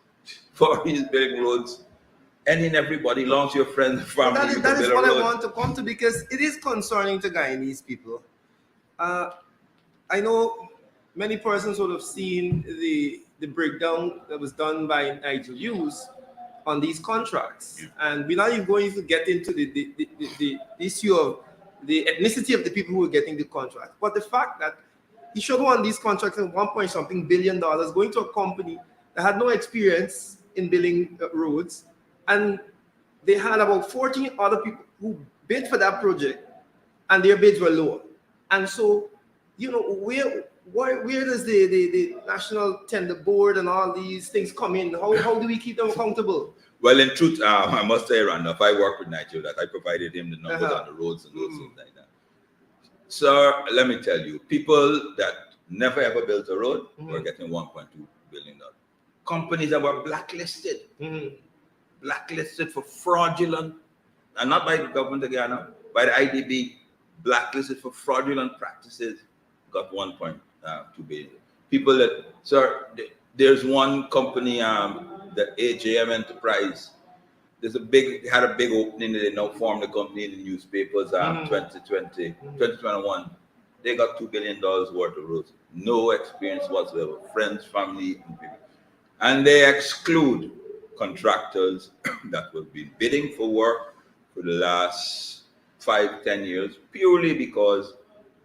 He's building roads. Any and everybody, long to your friends and family. That is what I want to come to, because it is concerning to Guyanese people. I know many persons would have seen the breakdown that was done by Nigel Hughes on these contracts. And we're not even going to get into the issue of the ethnicity of the people who are getting the contract. But the fact that he should have won these contracts at $1.something billion going to a company that had no experience in building roads, and they had about 14 other people who bid for that project, and their bids were lower. And so, you know, where does the National Tender Board and all these things come in? How do we keep them accountable? Well, in truth, I must say, Randolph, I work with Nigel, that I provided him the numbers on the roads and those things like that. Sir, let me tell you, people that never ever built a road were getting $1.2 billion. Companies that were blacklisted, blacklisted for fraudulent, and not by the government of Guyana, by the IDB, blacklisted for fraudulent practices, got 1.2 billion. People that, sir, there's one company, the AJM Enterprise. They had a big opening. They now formed the company in the newspapers. 2021. They got $2 billion worth of roads. No experience whatsoever. Friends, family, and people. And they exclude contractors that have been bidding for work for the last 5-10 years purely because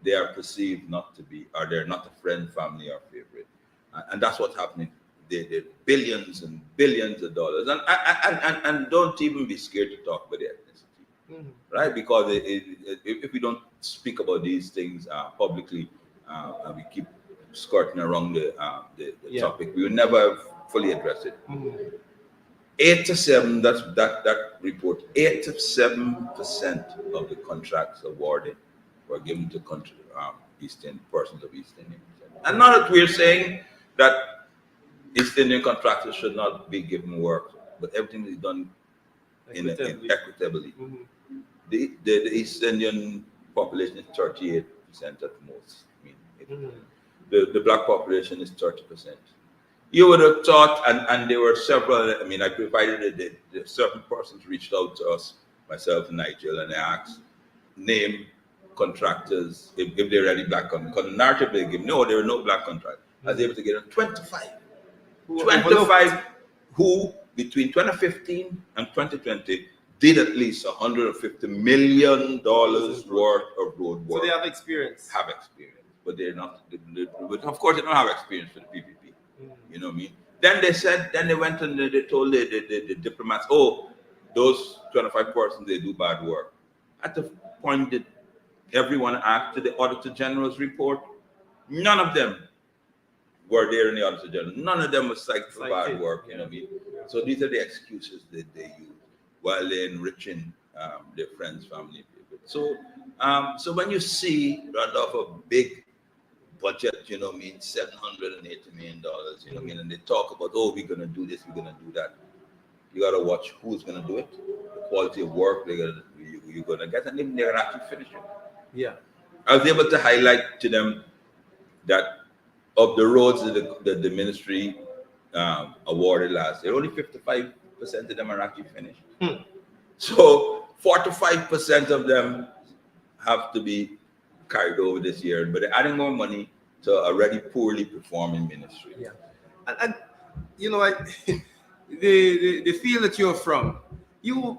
they are perceived not to be, or they're not a friend, family, or favorite. And that's what's happening. They're billions and billions of dollars. And don't even be scared to talk about the ethnicity, right? Because if we don't speak about these things publicly, and we keep skirting around the topic, we will never fully address it. 8 to 7, that report, 8 to 7% of the contracts awarded were given to persons of East Indian descent. And not that we're saying that East Indian contractors should not be given work, but everything is done equitably. The East Indian population is 38% at most. I mean, the black population is 30%. You would have thought, and there were several, I mean, I provided the certain persons reached out to us, myself and Nigel, and they asked, name contractors, if they're any black contractors. Because the narrative they give, no, there are no black contractors. I was able to get 25 who, between 2015 and 2020, did at least $150 million worth of road work. So they have experience. But they're not, of course, they don't have experience for the PPP. You know what I mean? Then they went and they told the diplomats, oh, those 25 persons, they do bad work. At the point that everyone after the Auditor General's report, none of them were there in the Auditor General. None of them was cited for bad work, you know what I mean? So these are the excuses that they use while they're enriching their friends, family, people. So when you see Randolph a big budget, you know what I mean, $780 million, you know what I mean, and they talk about, oh, we're gonna do this, we're gonna do that. You gotta watch who's gonna do it, the quality of work you're gonna get, and even they're gonna actually finish it. Yeah. I was able to highlight to them that of the roads that the ministry awarded last year, only 55% of them are actually finished. So 45% of them have to be carried over this year, but they're adding more money to a already poorly performing ministry. Yeah, and you know, the field that you're from, you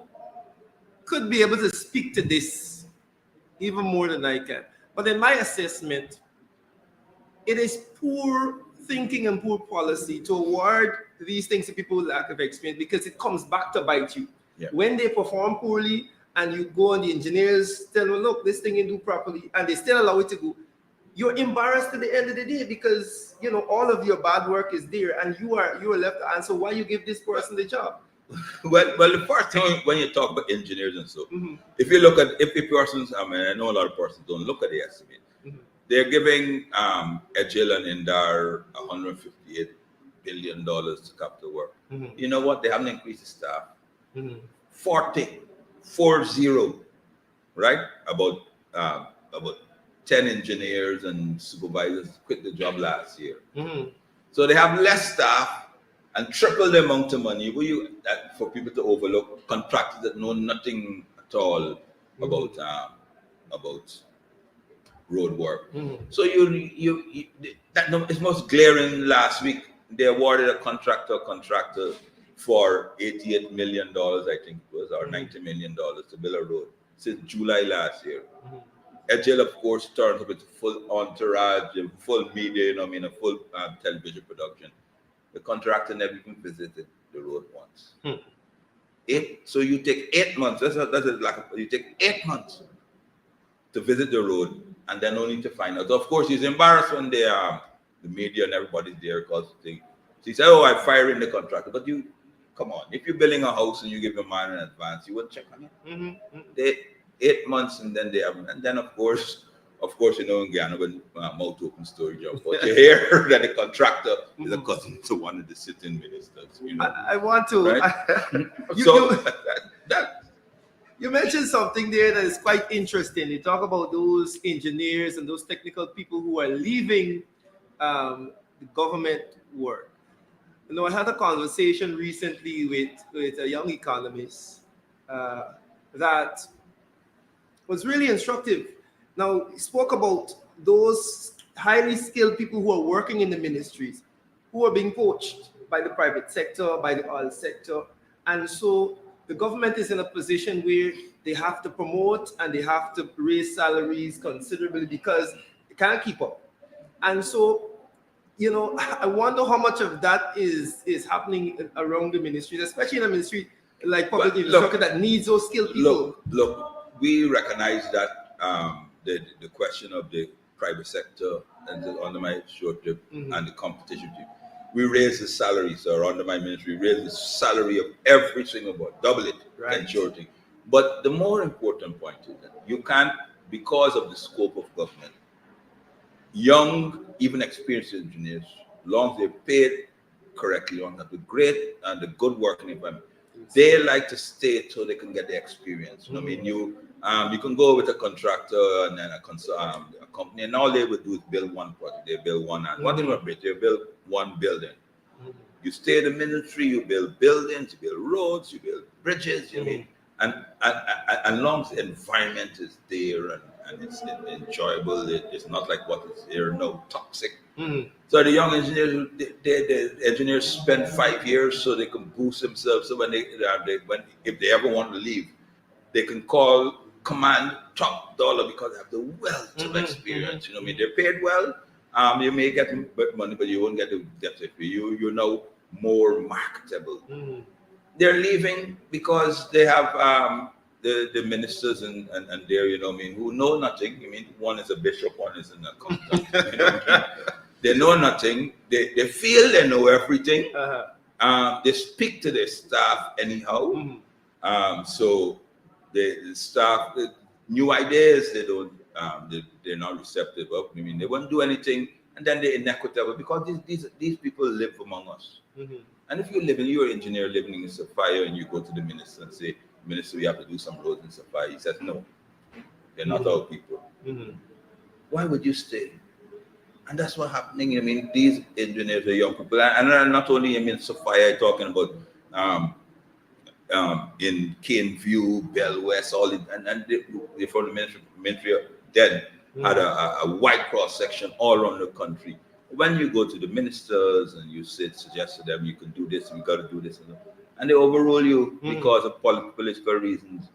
could be able to speak to this even more than I can. But in my assessment, it is poor thinking and poor policy to award these things to people with lack of experience, because it comes back to bite you. Yeah. When they perform poorly, and you go and the engineers tell them, look, this thing you do properly, and they still allow it to go, you're embarrassed at the end of the day because you know all of your bad work is there, and you are left to answer why you give this person the job. Well, the first thing when you talk about engineers and so, Mhm. if you look at if persons, I mean, I know a lot of persons don't look at the estimate. Mhm. They're giving Agile and Indar $158 billion to capital work. Mhm. You know what? They haven't increased the staff. Mhm. 40, right? About 10 engineers and supervisors quit the job last year. Mhm. So they have less staff and triple the amount of money for people to overlook contractors that know nothing at all about road work. Mhm. So it's most glaring. Last week they awarded a contractor for $88 million, I think it was, or $90 million to build a road since July last year. Agile, of course, turns up with full entourage and full media, a full television production. The contractor never even visited the road once. So you take 8 months. You take 8 months to visit the road, and then only to find out. So of course, he's embarrassed when the media and everybody's there because he said, "Oh, I'm firing the contractor." But you, come on, if you're building a house and you give a man in advance, you would check on it. Mm-hmm. They 8 months, and then they haven't. And then of course, in Guyana, when mouth open story job, but you hear that the contractor is a cousin to one of the sitting ministers. I want to. Right? You mentioned something there that is quite interesting. You talk about those engineers and those technical people who are leaving the government work. You know, I had a conversation recently with a young economist that was really instructive. Now, he spoke about those highly skilled people who are working in the ministries, who are being poached by the private sector, by the oil sector. And so the government is in a position where they have to promote and they have to raise salaries considerably because they can't keep up. And so, you know, I wonder how much of that is happening around the ministries, especially in a ministry like public infrastructure that needs those skilled people. Look, we recognize that the question of the private sector and under my short-term and the competition team. We raise the salary, so under my ministry, we raise the salary of every single board, double it, and shorting. But the more important point is that you can't, because of the scope of government, young, even experienced engineers, long as they're paid correctly, long as the great and the good working environment, they like to stay till they can get the experience. You know what I mean? You can go with a contractor and then a company, and all they would do is build one project. They build one, and what they build one building. You stay in the ministry, you build buildings, you build roads, you build bridges. You mean, and long as the environment is there and it's enjoyable, it's not like what is here, no toxic. So the young engineers, the engineers spend 5 years so they can boost themselves. So when if they ever want to leave, they can command top dollar because they have the wealth of experience. You know what I mean? They're paid well. You may get money, but you won't get the depth of it. You're now more marketable. They're leaving because they have the ministers and there, you know what I mean, who know nothing. I mean, one is a bishop, one is an accountant. You know what I mean? They know nothing. They feel they know everything. They speak to their staff anyhow. So the staff, new ideas, they don't. They're not receptive of. I mean, they won't do anything, and then they're inequitable because these people live among us. And if you're an engineer living in Sophia and you go to the minister and say, "Minister, we have to do some roads in Sophia," he says, "No, they're not our people." Why would you stay? And that's what's happening. I mean, these engineers are young people, and not only Sophia, talking about in Cane View, Bell West, all it, and they from the ministry then had a wide cross section all around the country. When you go to the ministers and you suggest to them, you can do this, we got to do this, and they overrule you because of political reasons.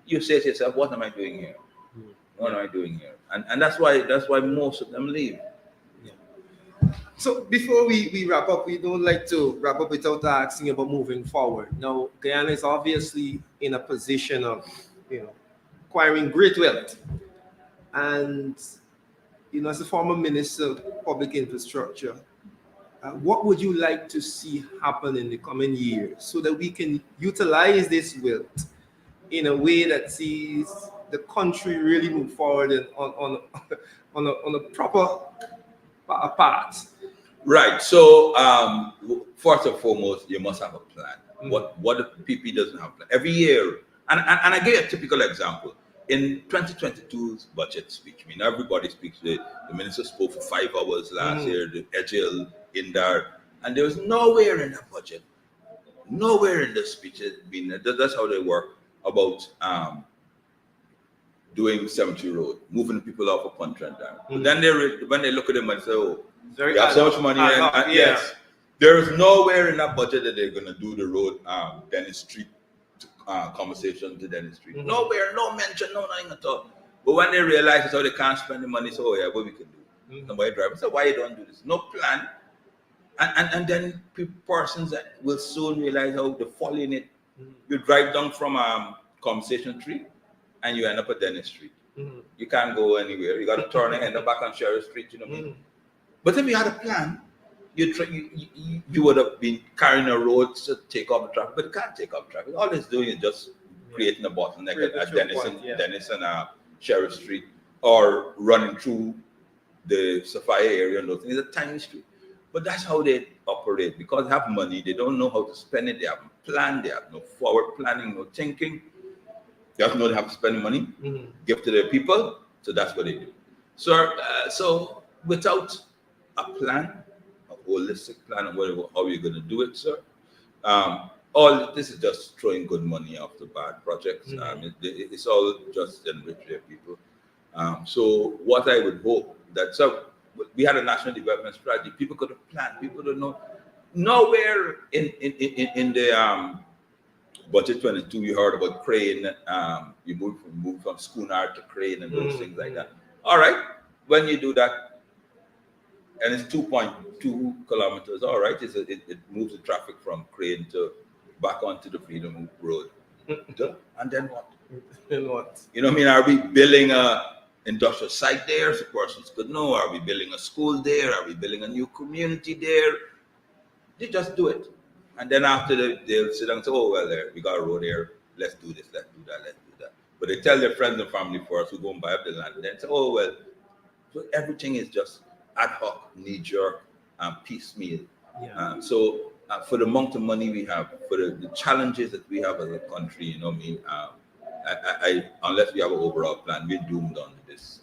You say to yourself, "What am I doing here? What am I doing here?" And that's why most of them leave. So before we wrap up, we don't like to wrap up without asking about moving forward. Now, Guyana is obviously in a position of, acquiring great wealth. And as a former minister of public infrastructure, what would you like to see happen in the coming years so that we can utilize this wealth in a way that sees the country really move forward and on a proper path? Right. So first and foremost, you must have a plan. Mm-hmm. What if PP doesn't have a plan? Every year, and I give you a typical example. In 2022's budget speech, I mean, everybody speaks. The minister spoke for 5 hours last year, the Ejil, Indar, and there was nowhere in the budget, nowhere in the speech. That's how they work about doing Cemetery Road, moving people off of Pontchartrain Dam. But then when they look at them and say, oh, we have so much money, and yes, there is nowhere in that budget that they're going to do the road, Dennis Street, conversation to Dennis Street. Nowhere, no mention, no nothing at all. But when they realize how they can't spend the money, so yeah, what we can do? Somebody drive. So why you don't do this? No plan. And then persons that will soon realize how they fall in it. You drive down from Conversation Tree and you end up at Dennis Street. You can't go anywhere. You got to turn and end up back on Sheriff Street. You know what I mean? But if you had a plan, you would have been carrying a road to take off the traffic, but you can't take off traffic. All it's doing is just creating a bottleneck at Dennis and Sheriff Street, or running through the Sophia area and those things. It's a tiny street. But that's how they operate, because they have money, they don't know how to spend it, they haven't planned, they have no forward planning, no thinking. They have to know they have to spend money, give to their people, so that's what they do. So without a plan, holistic plan of how you're going to do it, sir. All this is just throwing good money after bad projects. It's all just enrich their people. So what I would hope that we had a national development strategy. People could have planned. People don't know. Nowhere in the budget 22 you heard about crane. You move from schooner to crane and those things like that. All right, when you do that. And it's 2.2 kilometers. All right, it moves the traffic from crane to back onto the Freedom Road. And then what? Then what? You know what I mean? Are we building a industrial site there so persons could know? Are we building a school there? Are we building a new community there? They just do it. And then after they'll sit down and say, oh, well, we got a road here. Let's do this, let's do that, let's do that. But they tell their friends and family first who go and buy up the land. And then say, oh, well, so everything is just ad hoc, knee-jerk, piecemeal. So for the amount of money we have, for the challenges that we have as a country, you know what I mean? Unless we have an overall plan, we're doomed on this.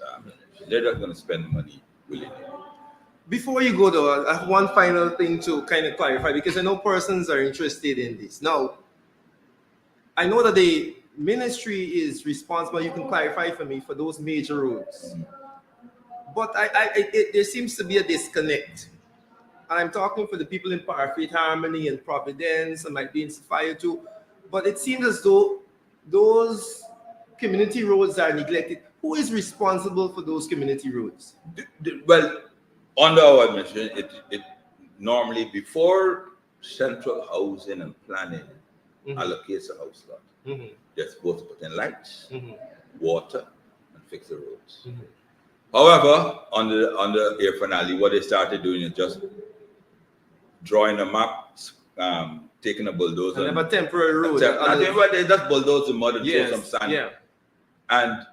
They're just going to spend money willingly. Before you go, though, I have one final thing to kind of clarify, because I know persons are interested in this. Now, I know that the ministry is responsible, you can clarify for me, for those major roads. But there seems to be a disconnect. And I'm talking for the people in Parfitt, Harmony, and Providence, and might be in Sophia too. But it seems as though those community roads are neglected. Who is responsible for those community roads? Well, under our administration, it normally, before central housing and planning allocates a house lot, they're supposed to put in lights, water, and fix the roads. However, on the Air Finale, what they started doing is just drawing a map, taking a bulldozer. And have a temporary road. They just bulldoze the mud and throw some sand. And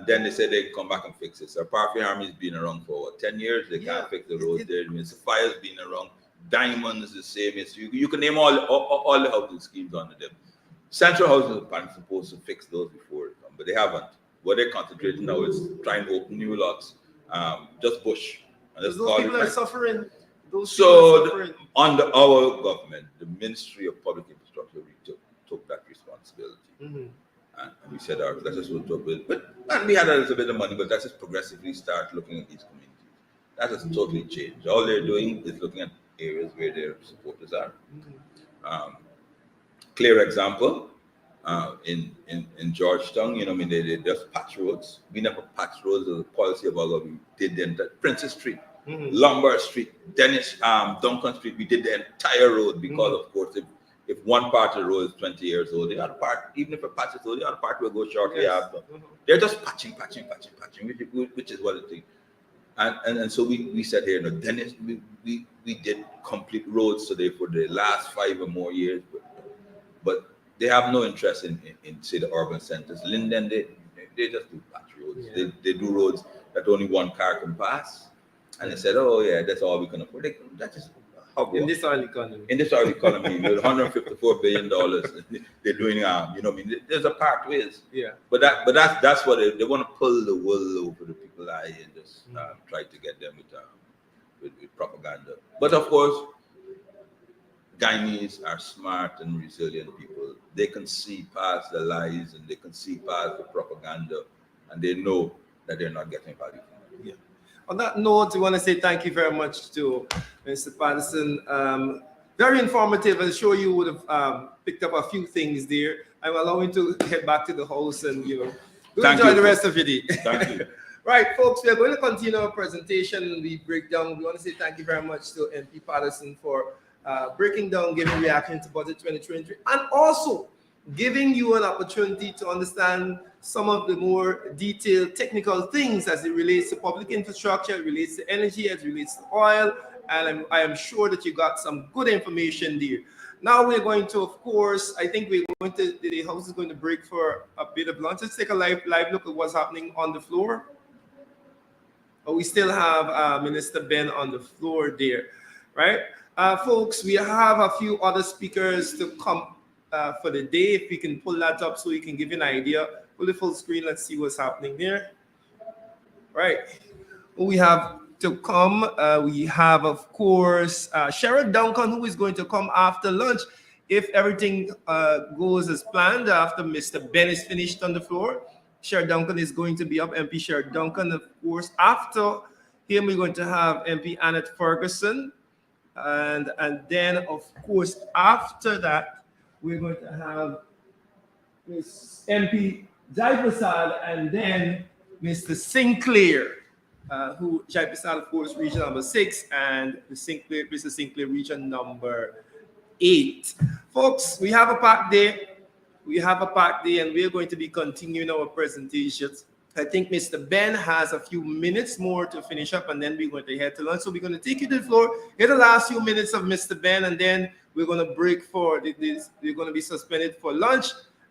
then they said they come back and fix it. So Parfitt Army's been around for 10 years. They can't fix the roads there. I mean, Sophia's been around. Diamond is the same. You can name all the housing schemes under them. Central Housing is supposed to fix those before it comes, but they haven't. What they're concentrating now is trying to open new lots, just bush. And those people are suffering. Under our government, the Ministry of Public Infrastructure, we took that responsibility. And we said, all right, let's just look up with it. And we had a little bit of money, but let's just progressively start looking at these communities. That has totally changed. All they're doing is looking at areas where their supporters are. Clear example, in Georgetown, you know, I mean, they just patch roads. We never patched roads as a policy of our we did the entire Princess Street, Lombard Street, Dennis, Duncan Street. We did the entire road because, of course, if one part of the road is 20 years old, the other part, even if a patch is old, the other part will go shortly after. They're just patching, which is what it is. And so we said here, no, Dennis, we did complete roads today for the last 5 or more years, but they have no interest in say the urban centers. Linden, they just do patch roads. Yeah. They do roads that only one car can pass. And they said, oh yeah, that's all we can afford. That is in this oil economy. In this oil economy, with $154 billion, they're doing, you know, what I mean, there's a pathways. Yeah. But that's what they want to pull the wool over the people's eye and just try to get them with propaganda. But of course, Guyanese are smart and resilient people. They can see past the lies and they can see past the propaganda, and they know that they're not getting value from it. Yeah. On that note, we want to say thank you very much to Mr. Patterson. Very informative. I'm sure you would have picked up a few things there. I'm allowing you to head back to the house and, you know, enjoy the rest of your day. Thank you. Right, folks, we are going to continue our presentation. We break down. We want to say thank you very much to MP Patterson for breaking down, giving reaction to Budget 2023, and also giving you an opportunity to understand some of the more detailed technical things as it relates to public infrastructure, it relates to energy, as it relates to oil, and I am sure that you got some good information there. Now we're going to, of course, I think we're going to, the house is going to break for a bit of lunch. Let's take a live look at what's happening on the floor. Oh, we still have Minister Ben on the floor there, right? Folks, we have a few other speakers to come for the day. If we can pull that up so we can give you an idea. Pull the full screen, let's see what's happening there. Right, we have to come. We have, of course, Cheryl Duncan, who is going to come after lunch if everything goes as planned after Mr. Ben is finished on the floor. Cheryl Duncan is going to be up, MP Cheryl Duncan, of course. After him, we're going to have MP Annette Ferguson. And then, of course, after that, we're going to have Ms. MP Jai Prasad and then Mr. Sinclair, who Jai Prasad, of course, region number 6, and Mr. Sinclair, region number 8. Folks, we have a packed day. We have a packed day, and we're going to be continuing our presentations. I think Mr. Ben has a few minutes more to finish up, and then we're going to head to lunch. So we're going to take you to the floor, get the last few minutes of Mr. Ben, and then we're going to break for this. We're going to be suspended for lunch,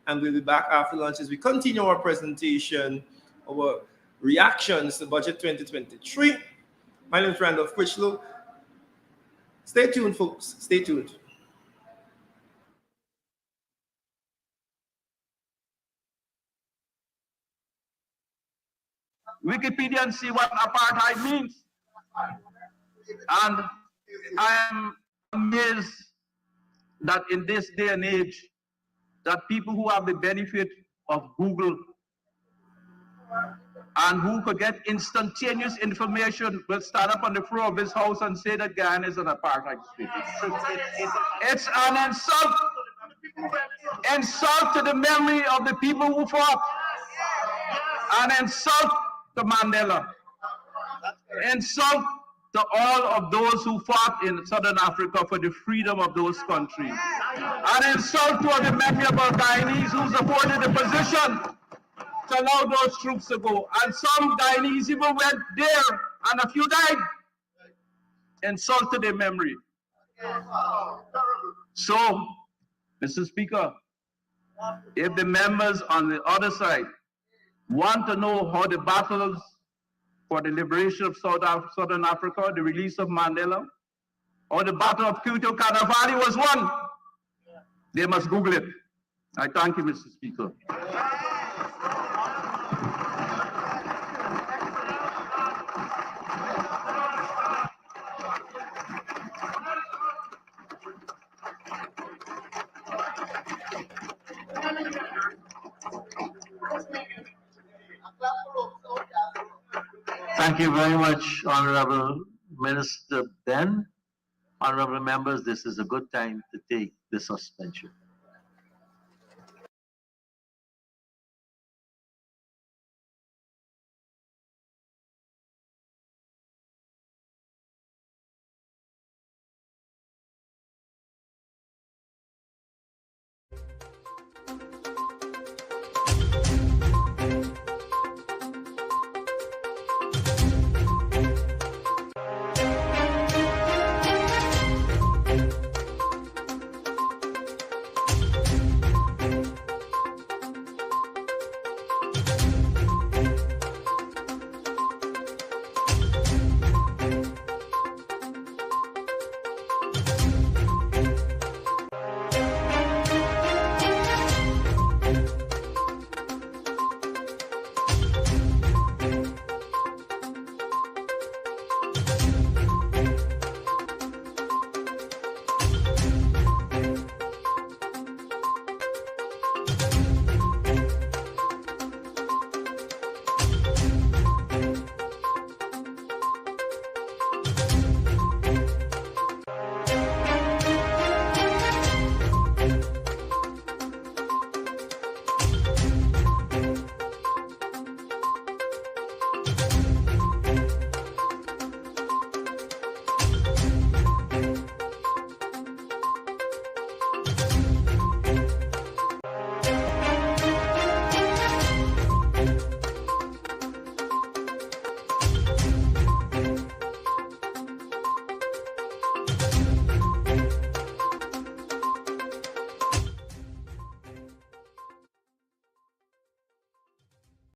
and we'll be back after lunch as we continue our presentation, our reactions to Budget 2023. My name is Randolph Critchlow. Stay tuned, folks. Stay tuned. Wikipedia and see what apartheid means. And I am amazed that in this day and age, that people who have the benefit of Google and who could get instantaneous information will stand up on the floor of this house and say that Guyana is an apartheid state. It's an insult to the memory of the people who fought, an insult to Mandela, insult to all of those who fought in Southern Africa for the freedom of those countries, an insult to the memory of our Guyanese who supported the position to allow those troops to go. And some Guyanese even went there and a few died. Insult to their memory. So, Mr. Speaker, if the members on the other side want to know how the battles for the liberation of Southern Africa, the release of Mandela, or the Battle of Cuito Caravali was won, they must Google it. I thank you, Mr. Speaker. Thank you very much, Honorable Minister Ben. Honorable members, this is a good time to take the suspension.